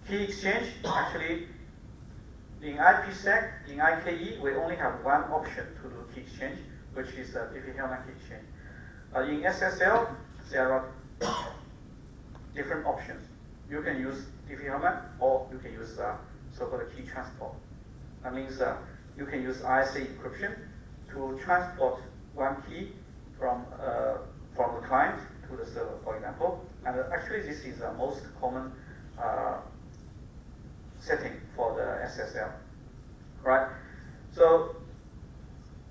Key exchange, actually, in IPsec, in IKE, we only have one option to do key exchange, which is Diffie-Hellman key exchange. In SSL, there are different options. You can use Diffie-Hellman, or you can use so-called key transport. That means you can use ISA encryption to transport one key from the client to the server, for example. And actually, this is the most common setting for the SSL, right? So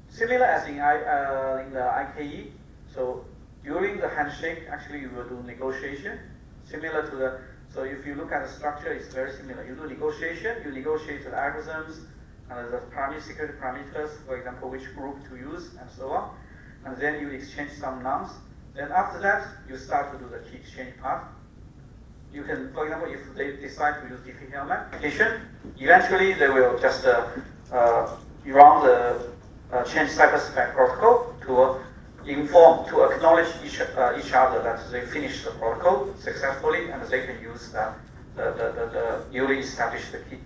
similar as in the IKE, so during the handshake, actually you will do negotiation, similar to the. So if you look at the structure, it's very similar. You do negotiation, you negotiate the algorithms and the security parameters, for example, which group to use and so on. And then you exchange some nums. Then after that, you start to do the key exchange part. You can, for example, if they decide to use Diffie-Hellman application, eventually they will just run the change cyberspec protocol to acknowledge each other that they finished the protocol successfully, and they can use the newly established key.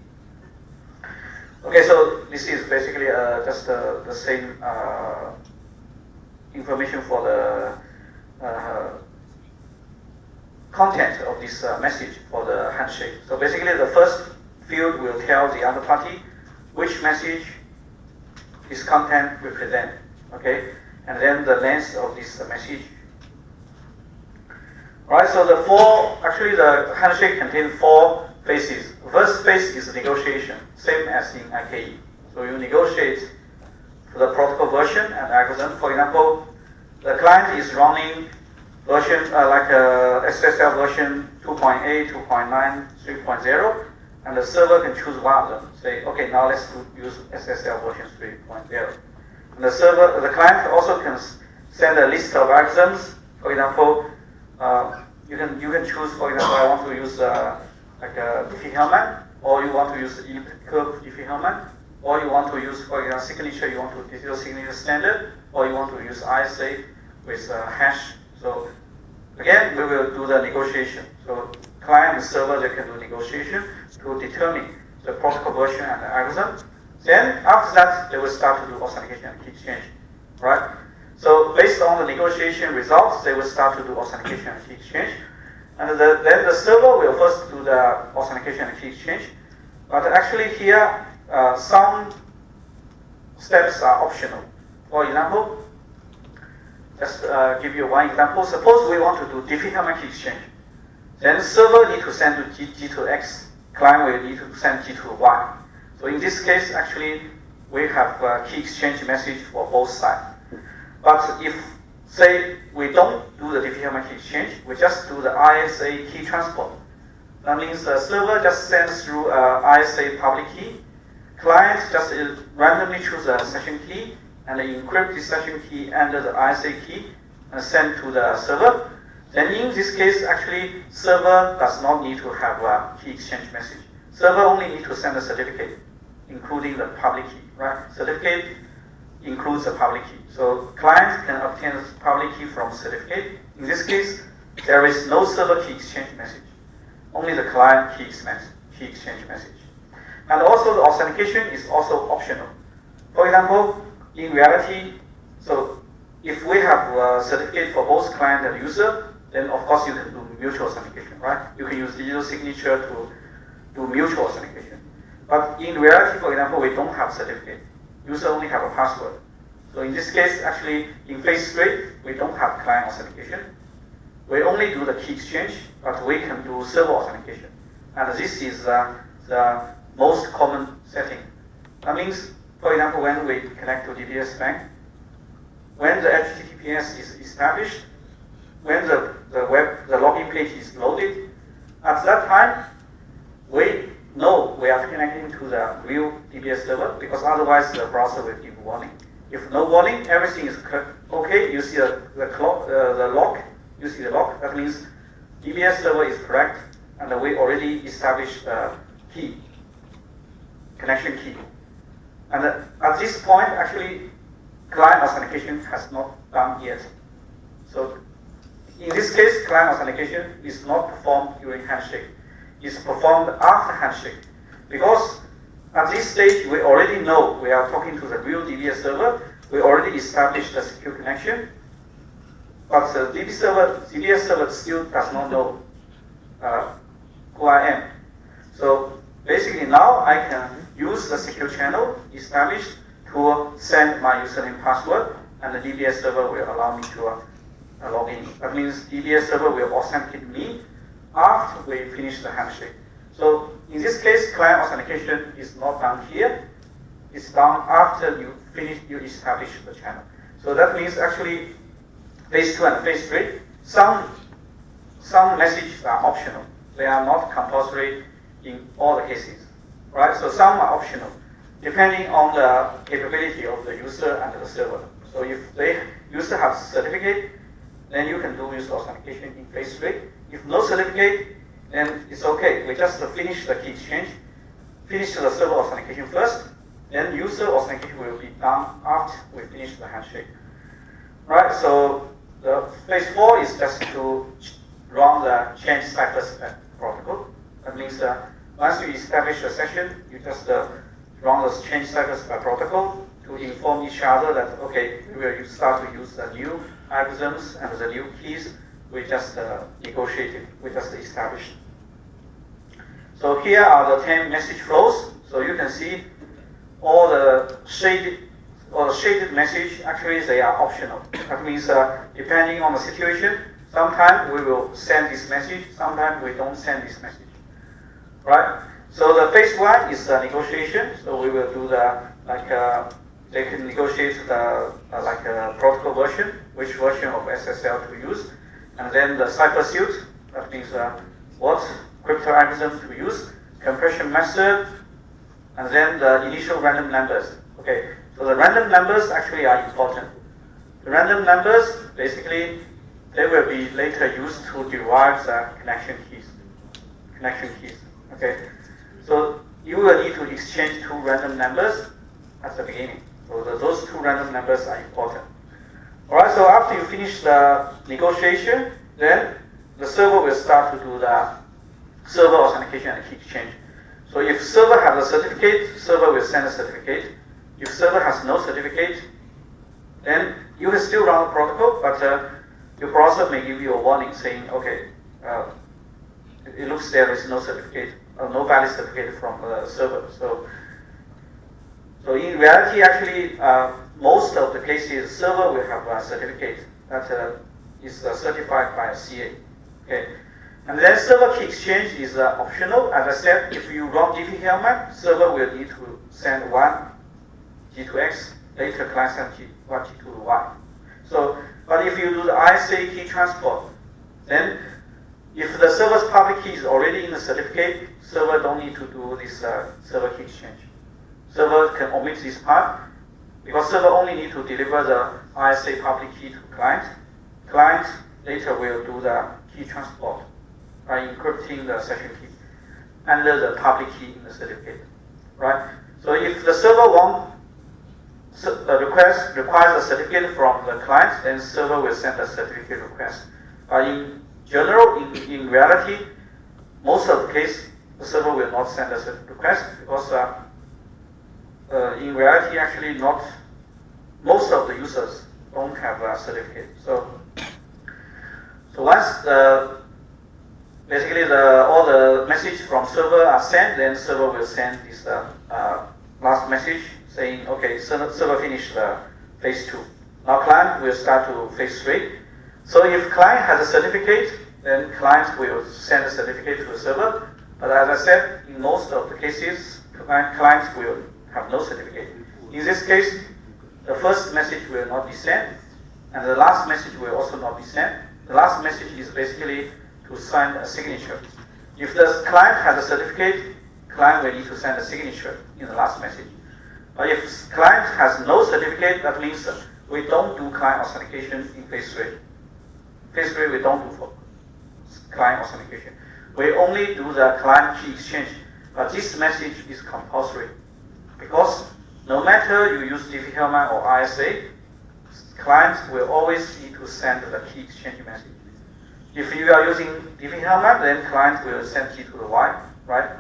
Okay, so this is basically just the same information for the content of this message for the handshake. So basically the first field will tell the other party which message this content represent, okay? And then the length of this message. Alright, so the handshake contains 4 phases. First phase is negotiation, same as in IKE. So you negotiate the protocol version and algorithm. For example, the client is running version like SSL version 2.8, 2.9, 3.0, and the server can choose one of them. Say, okay, now let's use SSL version 3.0. And the client also can send a list of algorithms. For example, you can choose. For example, I want to use like a Diffie-Hellman, or you want to use elliptic curve Diffie-Hellman, or you want to use, for example, signature. You want to digital signature standard, or you want to use ISA with hash. So again, we will do the negotiation. So client and server, they can do negotiation to determine the protocol version and the algorithm. Then after that, they will start to do authentication and key exchange, right? So based on the negotiation results, they will start to do authentication and key exchange. And then the server will first do the authentication and key exchange. But actually here, some steps are optional. For example, just give you one example. Suppose we want to do Diffie-Hellman key exchange. Then server need to send to G to X, client will need to send G to Y. So in this case, actually, we have a key exchange message for both sides. But if, say, we don't do the Diffie-Hellman key exchange, we just do the ISA key transport. That means the server just sends through ISA public key. Client just randomly choose a session key and encrypt this session key under the ISA key and send to the server. Then in this case, actually, server does not need to have a key exchange message. Server only need to send a certificate, including the public key, right? Certificate includes the public key. So client can obtain the public key from certificate. In this case, there is no server key exchange message, only the client key exchange message. And also the authentication is also optional. For example, in reality, so if we have a certificate for both client and user, then of course you can do mutual authentication, right? You can use digital signature to do mutual authentication. But in reality, for example, we don't have certificate. User only have a password. So in this case, actually, in phase 3, we don't have client authentication. We only do the key exchange, but we can do server authentication. And this is the most common setting. That means, for example, when we connect to DBS Bank, when the HTTPS is established, when the login page is loaded, at that time, we know we are connecting to the real DBS server, because otherwise the browser will give warning. If no warning, everything is okay. You see the log. You see the log. That means DBS server is correct, and we already established the key, connection key. And at this point, actually, client authentication has not done yet. So in this case, client authentication is not performed during handshake. It's performed after handshake. Because at this stage, we already know we are talking to the real DBS server. We already established a secure connection. But the DBS server still does not know who I am. So basically now I can use the secure channel established to send my username password, and the DBS server will allow me to log in. That means DBS server will authenticate me after we finish the handshake. So in this case, client authentication is not done here. It's done after you establish the channel. So that means actually phase 2 and phase 3, some messages are optional. They are not compulsory in all the cases, right? So some are optional, depending on the capability of the user and the server. So if the user has certificate, then you can do user authentication in phase 3. If no certificate, then it's okay. We just finish the key exchange, finish the server authentication first, then user authentication will be done after we finish the handshake. Right, so the phase 4 is just to run the change cipher protocol. That That means once you establish a session, you just run the change cycles by protocol to inform each other that, okay, we will start to use the new algorithms and the new keys we just negotiated, we just established. So here are the 10 message flows. So you can see all the shaded message, actually they are optional. That means depending on the situation, sometimes we will send this message, sometimes we don't send this message. Right? So the phase 1 is the negotiation. So we will do the, they can negotiate the protocol version, which version of SSL to use. And then the cipher suit, that means what crypto algorithm to use, compression method, and then the initial random numbers. Okay, so the random numbers actually are important. The random numbers, basically, they will be later used to derive the connection keys. Okay, so you will need to exchange 2 random numbers at the beginning. So those 2 random numbers are important. Alright, so after you finish the negotiation, then the server will start to do the server authentication and key exchange. So if server has a certificate, server will send a certificate. If server has no certificate, then you can still run the protocol, but your browser may give you a warning saying, okay, it looks there is no certificate, no valid certificate from the server. So in reality, actually, most of the cases, server will have a certificate that is certified by a CA. Okay. And then server key exchange is optional. As I said, if you run diffie-Hellman, server will need to send one G to X, later client send one G to Y. So, but if you do the ISA key transport, then if the server's public key is already in the certificate, server don't need to do this server key exchange. Server can omit this part because server only need to deliver the ISA public key to client. Client later will do the key transport by encrypting the session key under the public key in the certificate, right? So if the server requires a certificate from the client, then server will send a certificate request. But in general, in reality, most of the case, the server will not send a certificate request because in reality, actually, not most of the users don't have a certificate. So once basically all the message from server are sent, then server will send this last message saying, okay, server finished phase 2. Now client will start to phase 3. So if client has a certificate, then client will send a certificate to the server. But as I said, in most of the cases, clients will have no certificate. In this case, the first message will not be sent, and the last message will also not be sent. The last message is basically to sign a signature. If the client has a certificate, client will need to send a signature in the last message. But if client has no certificate, that means we don't do client authentication in phase 3. Phase 3 we don't do for client authentication. We only do the client key exchange. But this message is compulsory because no matter you use diffie-Hellman or ISA, clients will always need to send the key exchange message. If you are using diffie-Hellman, then client will send G to the Y, right?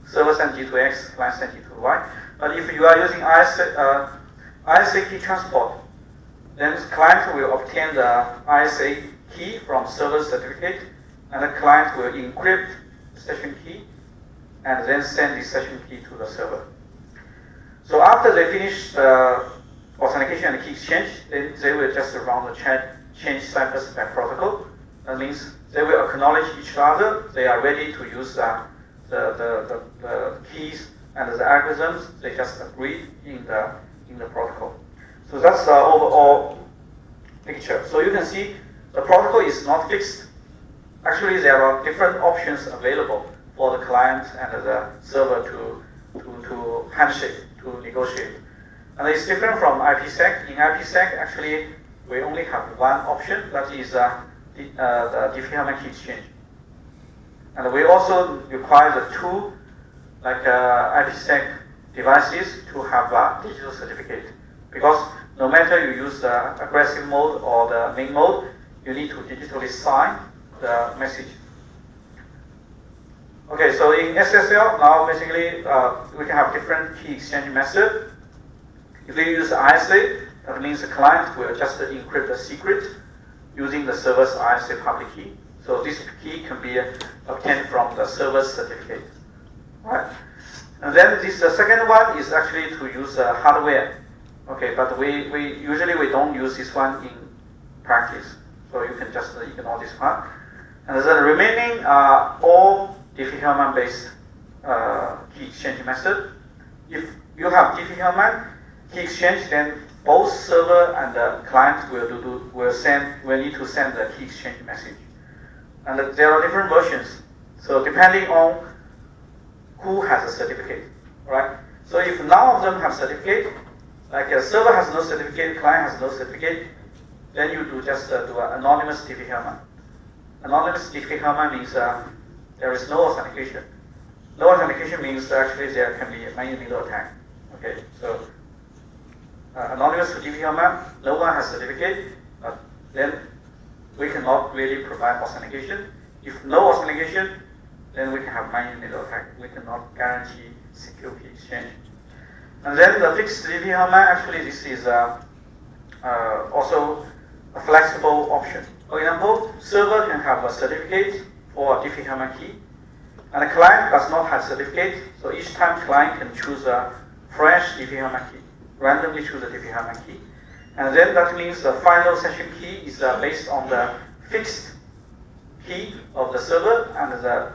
Server send G to X, client send G to the Y. But if you are using ISA key transport, then client will obtain the ISA key from server certificate, and the client will encrypt the session key and then send the session key to the server. So after they finish the authentication and key exchange, then they will just run the change ciphers by protocol. That means they will acknowledge each other. They are ready to use the keys and the algorithms. They just agreed in the protocol. So that's the overall picture. So you can see the protocol is not fixed. Actually, there are different options available for the client and the server to handshake, to negotiate. And it's different from IPsec. In IPsec, actually, we only have one option, that is the diffie-Hellman key exchange. And we also require the 2 IPsec devices to have a digital certificate. Because no matter you use the aggressive mode or the main mode, you need to digitally sign the message. Okay, so in SSL now basically we can have different key exchange method. If we use ISA, that means the client will just encrypt the secret using the server's ISA public key. So this key can be obtained from the server's certificate, right? And then the second one is actually to use hardware. Okay, but we usually don't use this one in practice. So you can just ignore this one. And the remaining are all Diffie-Hellman based key exchange method. If you have Diffie-Hellman key exchange, then both server and the client will need to send the key exchange message. And there are different versions. So depending on who has a certificate, right? So if none of them have certificate, like a server has no certificate, client has no certificate, then you do just do an anonymous Diffie-Hellman. Anonymous Diffie-Hellman means there is no authentication. No authentication means actually there can be a man-in-the-middle attack. Okay, so anonymous Diffie-Hellman, no one has certificate, but then we cannot really provide authentication. If no authentication, then we can have man-in-the-middle attack. We cannot guarantee secure key exchange. And then the fixed Diffie-Hellman, actually this is also a flexible option. For example, server can have a certificate for a Diffie-Hellman key, and the client does not have certificate, so each time client can choose a fresh Diffie-Hellman key, randomly choose a Diffie-Hellman key. And then that means the final session key is based on the fixed key of the server and the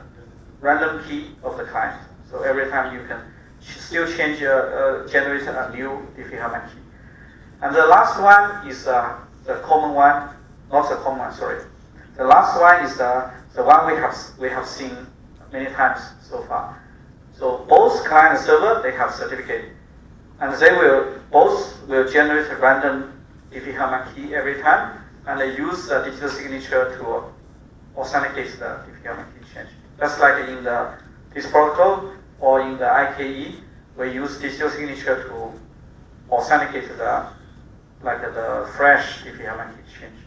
random key of the client. So every time you can still change, generate a new Diffie-Hellman key. And the last one is the common one, not the common one, sorry. The last one is the one we have seen many times so far. So both client and server, they have certificate. And they both will generate a random Diffie-Hellman key every time, and they use the digital signature to authenticate the Diffie-Hellman key exchange. Just like in this protocol or in the IKE, we use digital signature to authenticate the fresh Diffie-Hellman key exchange.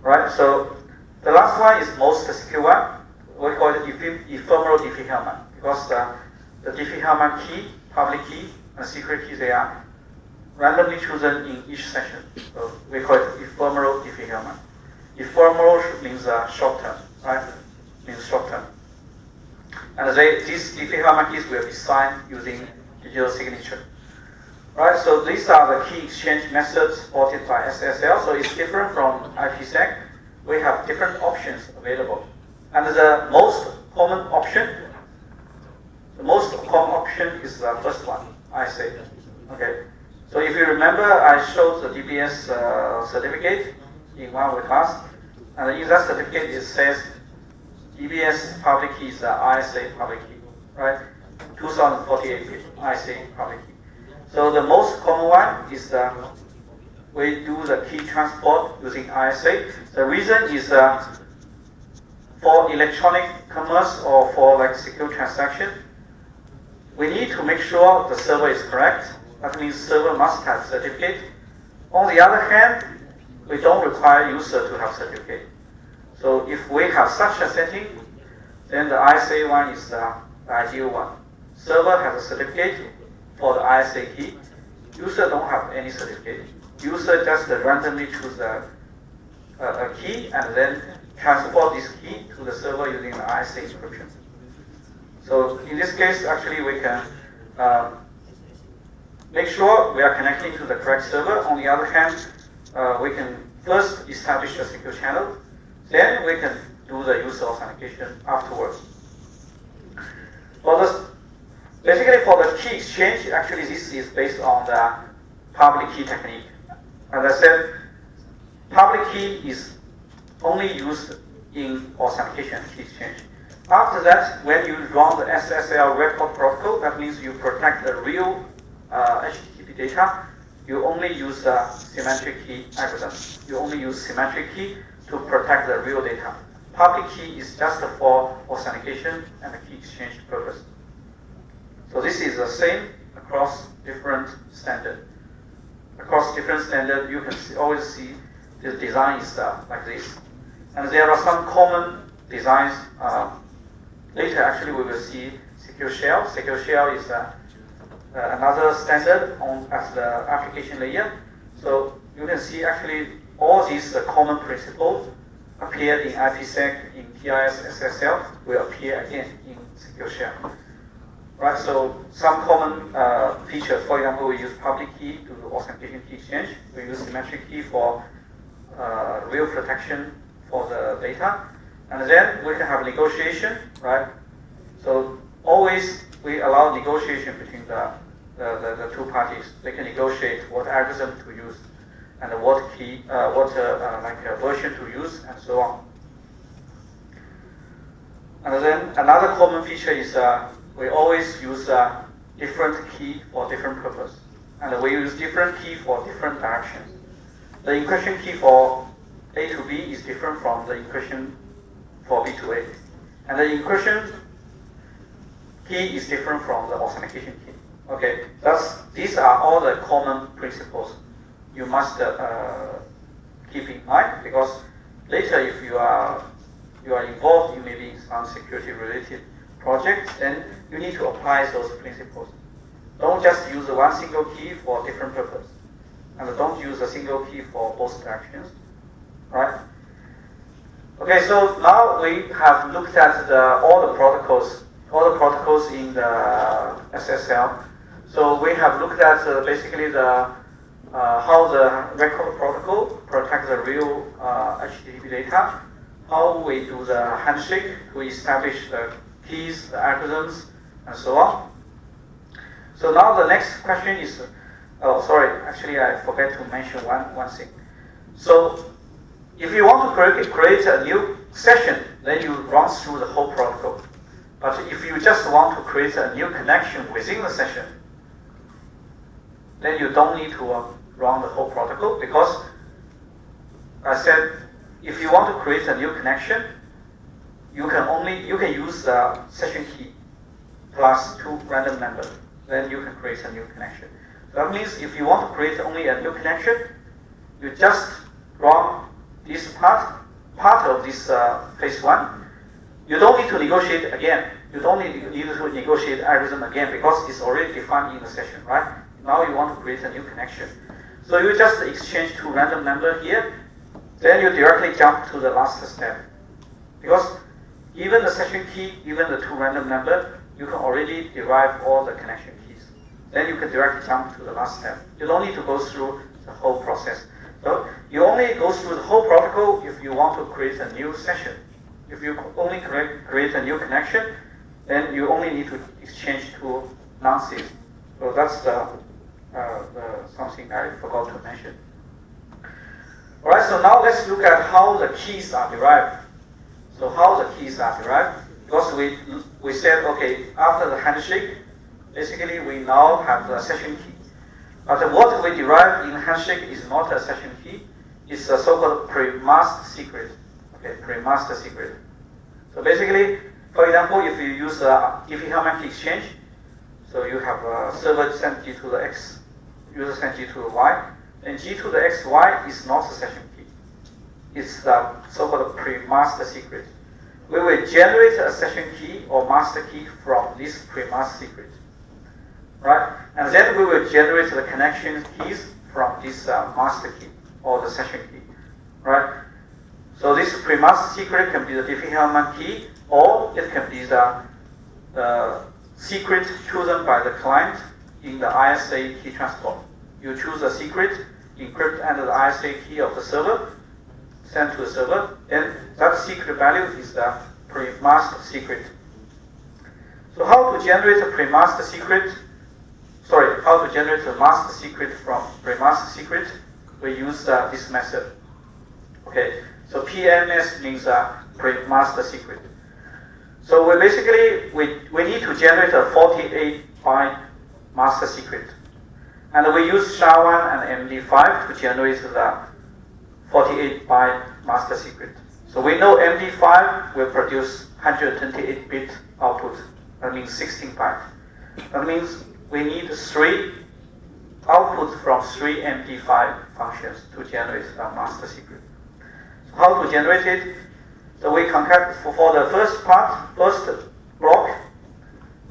Right? So the last one is most secure one. We call it ephemeral Diffie-Hellman, because the Diffie-Hellman key, public key, and secret key, they are randomly chosen in each session. So we call it ephemeral Diffie-Hellman. Ephemeral means short term, right? Means short term. And these Diffie-Hellman keys will be signed using digital signature. Right, so these are the key exchange methods supported by SSL. So it's different from IPsec. We have different options available. And the most common option is the first one, ISA. Okay. So if you remember, I showed the DBS certificate in one of the class, and in that certificate it says DBS public key is the ISA public key, right? 2048 bit ISA public key. So the most common one is we do the key transport using ISA. The reason is for electronic commerce or for like secure transaction, we need to make sure the server is correct. That means server must have certificate. On the other hand, we don't require user to have certificate. So if we have such a setting, then the ISA one is the ideal one. Server has a certificate for the ISA key. User don't have any certificate. User just randomly choose a key and then transport this key to the server using the ISA encryption. So in this case, actually we can make sure we are connecting to the correct server. On the other hand, we can first establish a secure channel, then we can do the user authentication afterwards. Basically for the key exchange, actually this is based on the public key technique. As I said, public key is only used in authentication key exchange. After that, when you run the SSL record protocol, that means you protect the real HTTP data. You only use the symmetric key algorithm. You only use symmetric key to protect the real data. Public key is just for authentication and the key exchange purpose. So this is the same across different standards. Across different standards, you can always see the design is like this. And there are some common designs later actually we will see secure shell. Secure shell is another standard at the application layer. So you can see actually all these common principles appear in IPsec, in TIS SSL, will appear again in secure shell. Right, so some common features, for example, we use public key to authentication key exchange. We use symmetric key for real protection for the data. And then we can have negotiation, right? So always we allow negotiation between the two parties. They can negotiate what algorithm to use and what key, version to use, and so on. And then another common feature is we always use different key for different purpose, and we use different key for different directions. The encryption key for A to B is different from the encryption for B to A, and the encryption key is different from the authentication key. Okay, these are all the common principles you must keep in mind, because later if you are involved in maybe some security related project, then you need to apply those principles. Don't just use one single key for different purpose, and don't use a single key for both directions, right? Okay, so now we have looked at all the protocols in the SSL. So we have looked at basically how the record protocol protects the real HTTP data, how we do the handshake to establish the keys, the algorithms, and so on. So now the next question is, actually I forgot to mention one thing. So if you want to create a new session, then you run through the whole protocol. But if you just want to create a new connection within the session, then you don't need to run the whole protocol, because I said if you want to create a new connection, you can use the session key plus 2 random numbers. Then you can create a new connection. So that means if you want to create only a new connection, you just run this part of this phase 1. You don't need to negotiate again. You don't need to negotiate algorithm again, because it's already defined in the session, right? Now you want to create a new connection. So you just exchange 2 random numbers here, then you directly jump to the last step. Because given the session key, given the 2 random numbers, you can already derive all the connection keys. Then you can directly jump to the last step. You don't need to go through the whole process. So you only go through the whole protocol if you want to create a new session. If you only create a new connection, then you only need to exchange 2 nonces. So that's something I forgot to mention. Alright, so now let's look at how the keys are derived. So how the keys are derived, because we said, okay, after the handshake, basically we now have the session key. But what we derive in handshake is not a session key, it's a so-called pre-masked secret. Okay, pre-masked secret. So basically, for example, if you use Diffie-Hellman exchange, so you have a server send G to the X, user send G to the Y, then G to the X, Y is not a session key. It's the so-called pre-masked secret. We will generate a session key or master key from this pre-masked secret, right? And then we will generate the connection keys from this master key or the session key, right? So this pre-masked secret can be the Diffie-Hellman key, or it can be the secret chosen by the client in the ISA key transport. You choose a secret, encrypt under the ISA key of the server, send to the server, then that secret value is the pre-masked secret. So how to generate a pre-masked secret? How to generate a masked secret from pre-masked secret? We use this method. Okay, so PMS means pre-masked secret. So we basically we need to generate a 48-byte master secret, and we use SHA-1 and MD5 to generate the 48-byte master secret. So we know MD5 will produce 128-bit output. That means 16 bytes. That means we need 3 outputs from 3 MD5 functions to generate a master secret. So how to generate it? So we concatenate for the first block,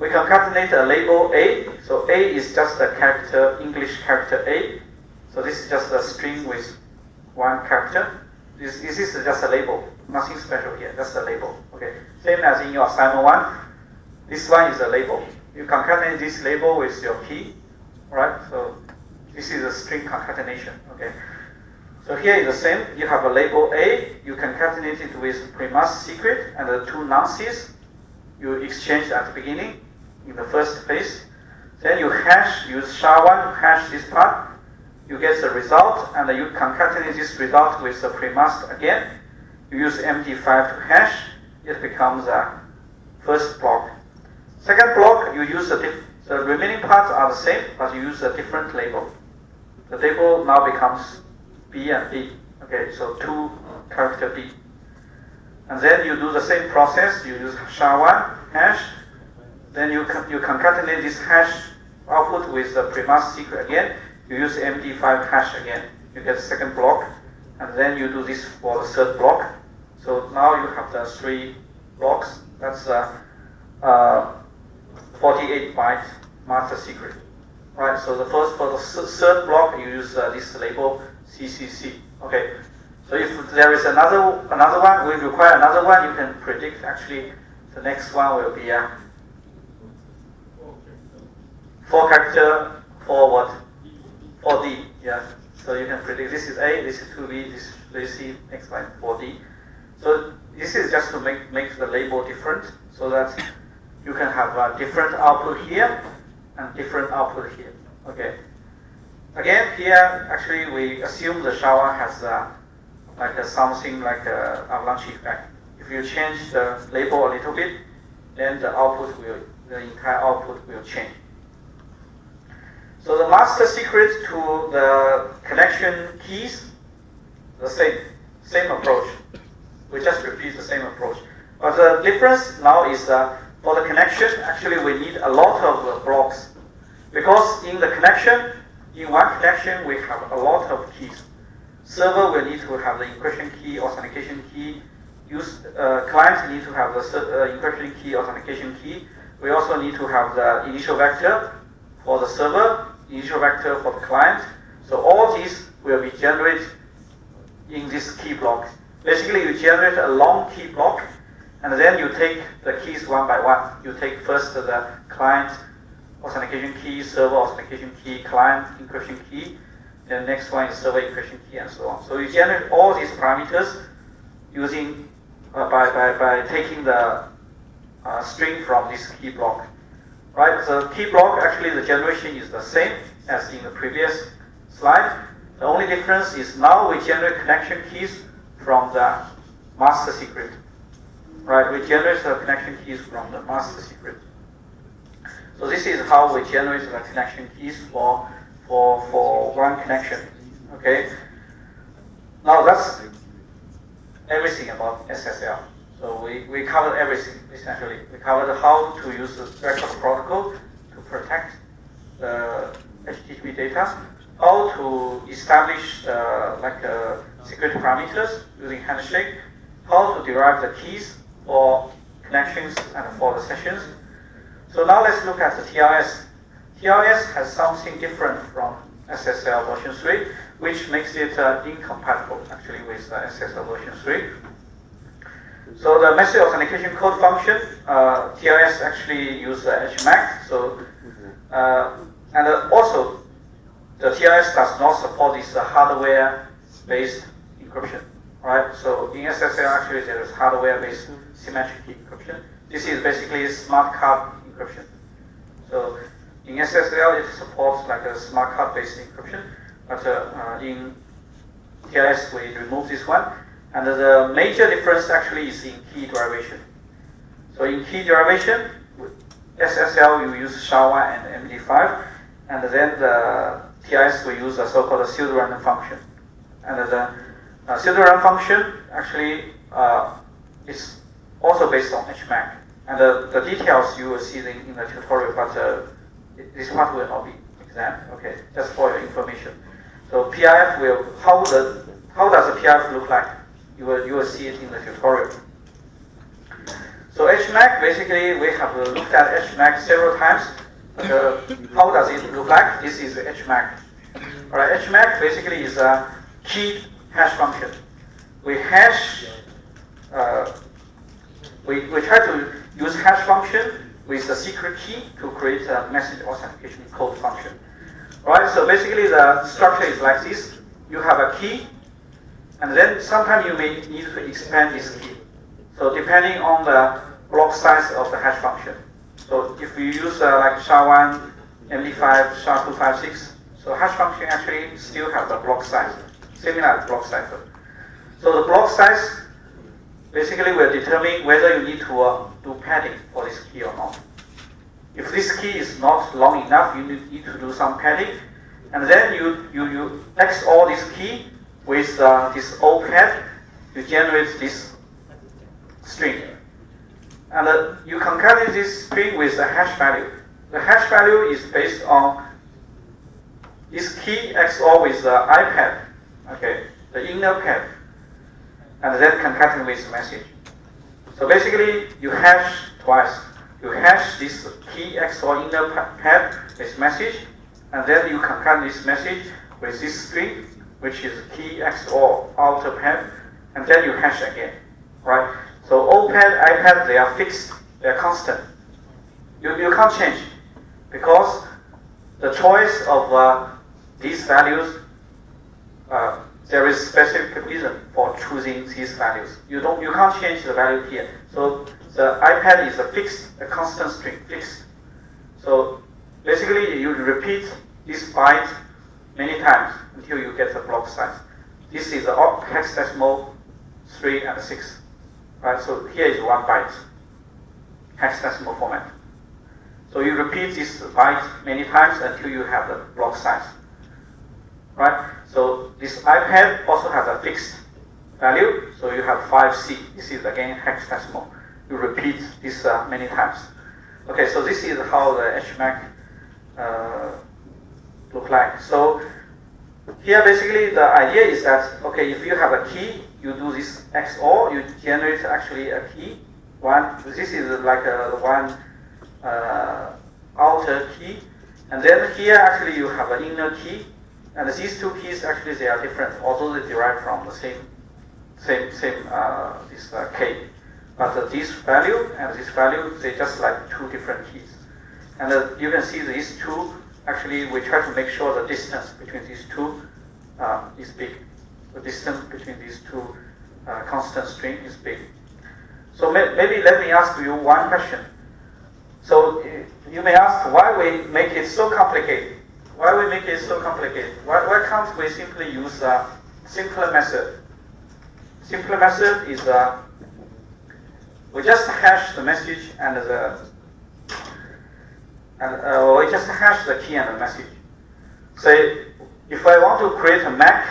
we concatenate a label A. So A is just a character, English character A. So this is just a string with one character. This is just a label, nothing special here, just a label. Okay, same as in your assignment 1. This one is a label. You concatenate this label with your key, right? So this is a string concatenation. Okay. So here is the same. You have a label A. You concatenate it with pre-mask secret and the 2 nonces. You exchange at the beginning in the first phase. Then you hash, use SHA-1 to hash this part. You get the result, and you concatenate this result with the pre-mask again. You use MD5 to hash. It becomes a first block. Second block, you use the remaining parts are the same, but you use a different label. The label now becomes B and B. Okay, so 2 character B. And then you do the same process. You use SHA-1 hash. Then you concatenate this hash output with the pre-mask secret again. You use MD5 hash again. You get the second block. And then you do this for the third block. So now you have the 3 blocks. That's 48-byte master secret. Right, so for the third block, you use this label CCC. Okay, so if there is another one, we require another one, you can predict actually the next one will be a 4 character for what? 4D, yeah. So you can predict this is A, this is 2B, this is C, next one 4D. So this is just to make the label different, so that you can have a different output here and different output here. Okay. Again, here actually we assume the SHA-1 has something like a avalanche effect. If you change the label a little bit, then the entire output will change. So the master secret to the connection keys, the same approach. We just repeat the same approach. But the difference now is for the connection, actually we need a lot of blocks. Because in one connection, we have a lot of keys. Server will need to have the encryption key, authentication key. Client need to have the encryption key, authentication key. We also need to have the initial vector for the server, initial vector for the client. So all these will be generated in this key block. Basically, you generate a long key block, and then you take the keys one by one. You take first the client authentication key, server authentication key, client encryption key. Then next one is server encryption key, and so on. So you generate all these parameters using by taking the string from this key block. Right. So key block actually the generation is the same as in the previous slide. The only difference is now we generate connection keys from the master secret. Right. We generate the connection keys from the master secret. So this is how we generate the connection keys for one connection. Okay. Now that's everything about SSL. So we covered everything essentially. We covered how to use the record protocol to protect the HTTP data, how to establish security parameters using handshake, how to derive the keys for connections and for the sessions. So now let's look at the TLS. TLS has something different from SSL version 3, which makes it incompatible actually with SSL version 3. So the message authentication code function, TLS actually uses HMAC. So and also the TLS does not support this hardware-based encryption, right? So in SSL actually there is hardware-based symmetric key encryption. This is basically smart card encryption. So in SSL it supports like a smart card-based encryption, but in TLS we remove this one. And the major difference actually is in key derivation. So in key derivation, with SSL you use SHA-1 and MD5, and then the TLS we use a so-called pseudo-random function. And the pseudo-random function actually is also based on HMAC. And the details you will see in the tutorial, but this part will not be examined. Okay, just for your information. So PIF will how does the PIF look like? You will see it in the tutorial. So HMAC HMAC, basically we have looked at HMAC several times. How does it look like? This is the HMAC. Alright, HMAC basically is a key hash function. We hash, we try to use hash function with the secret key to create a message authentication code function. Right, so basically the structure is like this. You have a key, and then sometimes you may need to expand this key. So depending on the block size of the hash function. So if you use like SHA-1, MD5, SHA-256, so hash function actually still have the block size, similar block cipher. So the block size basically will determine whether you need to do padding for this key or not. If this key is not long enough, you need to do some padding, and then you XOR this key with this O pad, you generate this string. And you concatenate this string with the hash value. The hash value is based on this key XOR with the IPad, okay, the inner pad, and then concatenate with the message. So basically, you hash twice. You hash this key XOR inner pad with message, and then you concatenate this message with this string, which is key XOR outer pad, and then you hash again, right? So OPad, IPad, they are fixed, they are constant. You can't change, because the choice of these values, there is specific reason for choosing these values. You can't change the value here. So the IPad is a constant string, fixed. So basically you repeat this byte many times until you get the block size. This is the hexadecimal 3 and 6. Right? So here is 1 byte, hexadecimal format. So you repeat this byte many times until you have the block size. Right? So this IPad also has a fixed value, so you have 5C. This is again hexadecimal. You repeat this many times. Okay, so this is how the HMAC look like. So here basically the idea is that, okay, if you have a key, you do this XOR, you generate actually a key. This is like one outer key, and then here actually you have an inner key. And these two keys actually they are different, although they derive from the same K. But this value and this value, they just like two different keys. And you can see these two, actually we try to make sure the distance between these two is big. The distance between these two constant string is big. So maybe let me ask you one question. So you may ask why we make it so complicated. Why we make it so complicated? Why can't we simply use a simpler method? Simpler method is we just hash the message and we just hash the key and the message. Say if I want to create a MAC,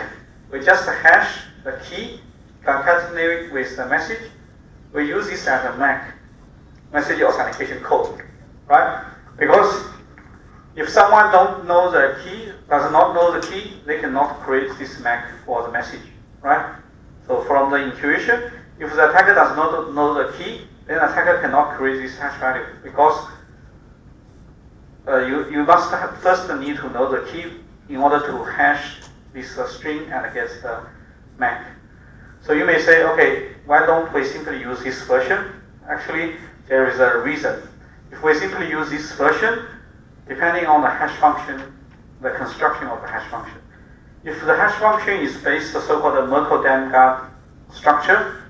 we just hash the key, concatenate with the message. We use this as a MAC, message authentication code, right? Because if someone does not know the key, they cannot create this MAC for the message, right? So from the intuition, if the attacker does not know the key, then the attacker cannot create this hash value, because you must first need to know the key in order to hash this string and get the MAC. So you may say, okay, why don't we simply use this version? Actually, there is a reason. If we simply use this version, depending on the hash function, the construction of the hash function. If the hash function is based on the so-called Merkle-Damgard structure,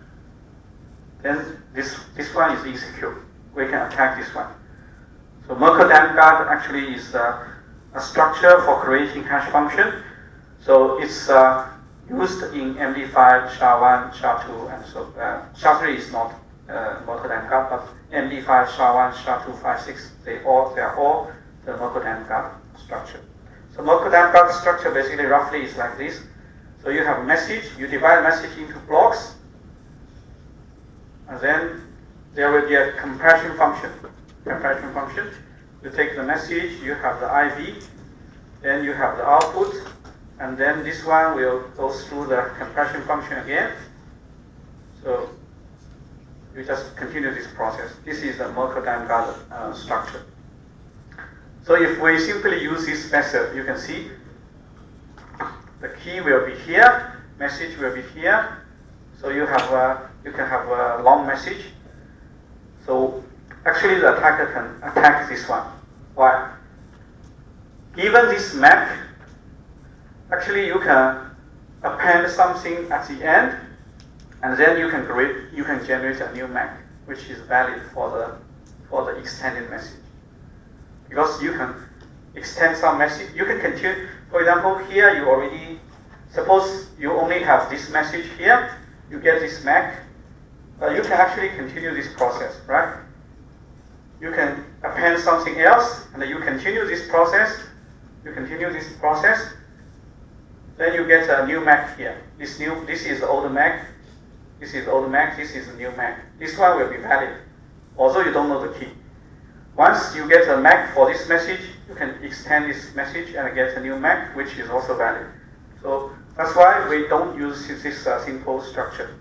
then this one is insecure. We can attack this one. So Merkle-Damgard actually is a structure for creating hash function. So it's used in MD5, SHA-1, SHA-2, and so SHA-3 is not Merkle-Damgard, but MD5, SHA-1, SHA-256, they are all the Merkle-Damgard structure. So Merkle-Damgard structure basically roughly is like this. So you have a message, you divide message into blocks, and then there will be a compression function. You take the message, you have the IV, then you have the output, and then this one will go through the compression function again. So you just continue this process. This is the Merkle-Darmstadt structure. So if we simply use this method, you can see the key will be here, message will be here. So you can have a long message. So actually the attacker can attack this one. Why? Given this MAC, actually you can append something at the end, and then you can generate a new MAC, which is valid for the extended message. Because you can extend some message, you can continue. For example, here you already, suppose you only have this message here, you get this MAC, you can actually continue this process, right? You can append something else, and then you continue this process, then you get a new MAC here. This is the old MAC, this is the old MAC, this is the new MAC. This one will be valid, although you don't know the key. Once you get a MAC for this message, you can extend this message and get a new MAC, which is also valid. So that's why we don't use this simple structure.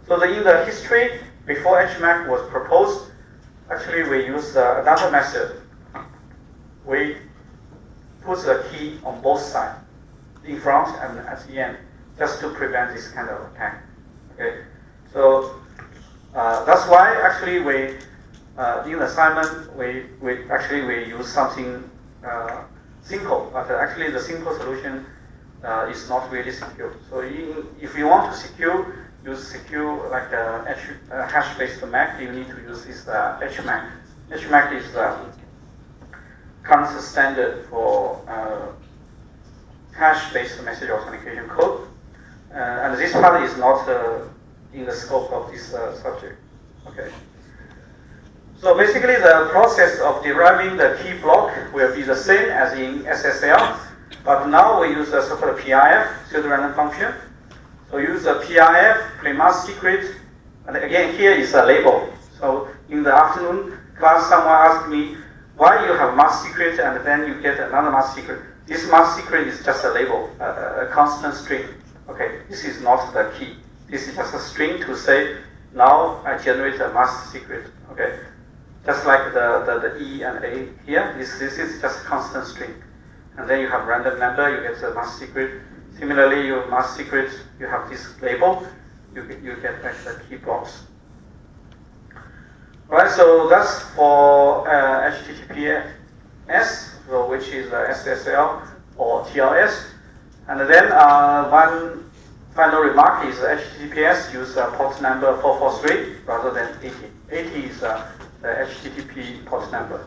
So in the history, before HMAC was proposed, actually we used another method. We put the key on both sides, in front and at the end, just to prevent this kind of attack. Okay, so that's why actually we in the assignment we use something simple, but actually the simple solution is not really secure. So if you want to use secure like a hash-based MAC, you need to use this HMAC. HMAC is the current standard for hash-based message authentication code, and this part is not in the scope of this subject. Okay. So basically, the process of deriving the key block will be the same as in SSL, but now we use the so-called PIF, pseudo-random function. So use the PIF, play mask secret, and again here is a label. So in the afternoon class, someone asked me why you have mask secret and then you get another mask secret. This mask secret is just a label, a constant string. Okay, this is not the key. This is just a string to say now I generate a mask secret. Okay. Just like the E and A here, this is just a constant string. And then you have random number, you get the mask secret. Similarly, your mask secret, you have this label, you get back the key blocks. Alright, so that's for HTTPS, so which is SSL or TLS. And then one final remark is HTTPS use port number 443 rather than 80. 80 is the HTTP port number.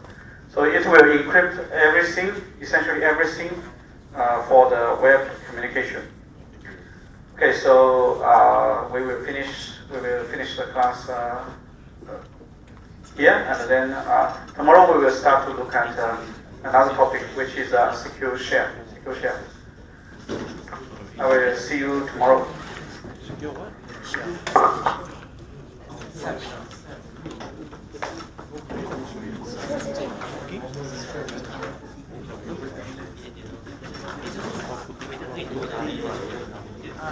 So it will encrypt everything, essentially everything, for the web communication. Okay, so we will finish the class here, and then tomorrow we will start to look at another topic, which is secure share. I will see you tomorrow. Secure what? Ah，